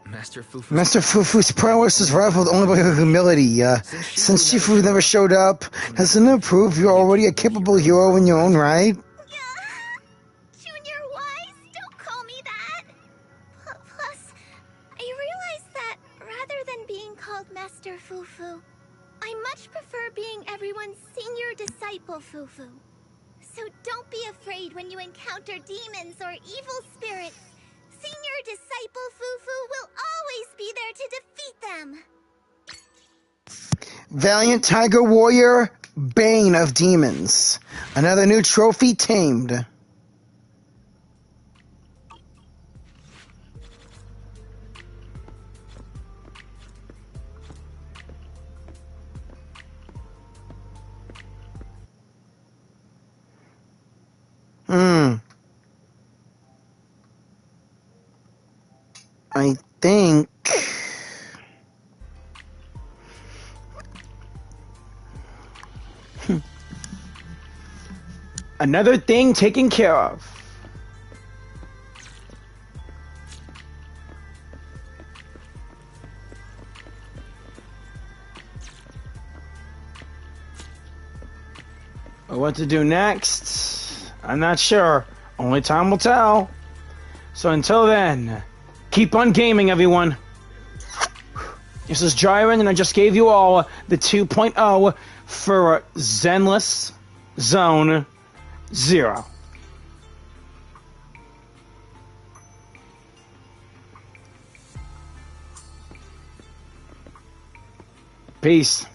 Speaker 16: Master
Speaker 1: Fufu's prowess is rivaled only by her humility. Since Shifu never showed up, hasn't it proved you're already a capable hero in your own right?
Speaker 18: Junior Wise, don't call me that! Plus, I realize that rather than being called Master Fufu, I much prefer being everyone's senior disciple Fufu. So don't be afraid when you encounter demons or evil spirits. Senior disciple Fufu will always be there to defeat them.
Speaker 1: Valiant Tiger Warrior, Bane of Demons. Another new trophy tamed. I think... Another thing taken care of. What to do next? I'm not sure. Only time will tell. So until then, keep on gaming, everyone. This is Jiren, and I just gave you all the 2.0 for Zenless Zone Zero. Peace.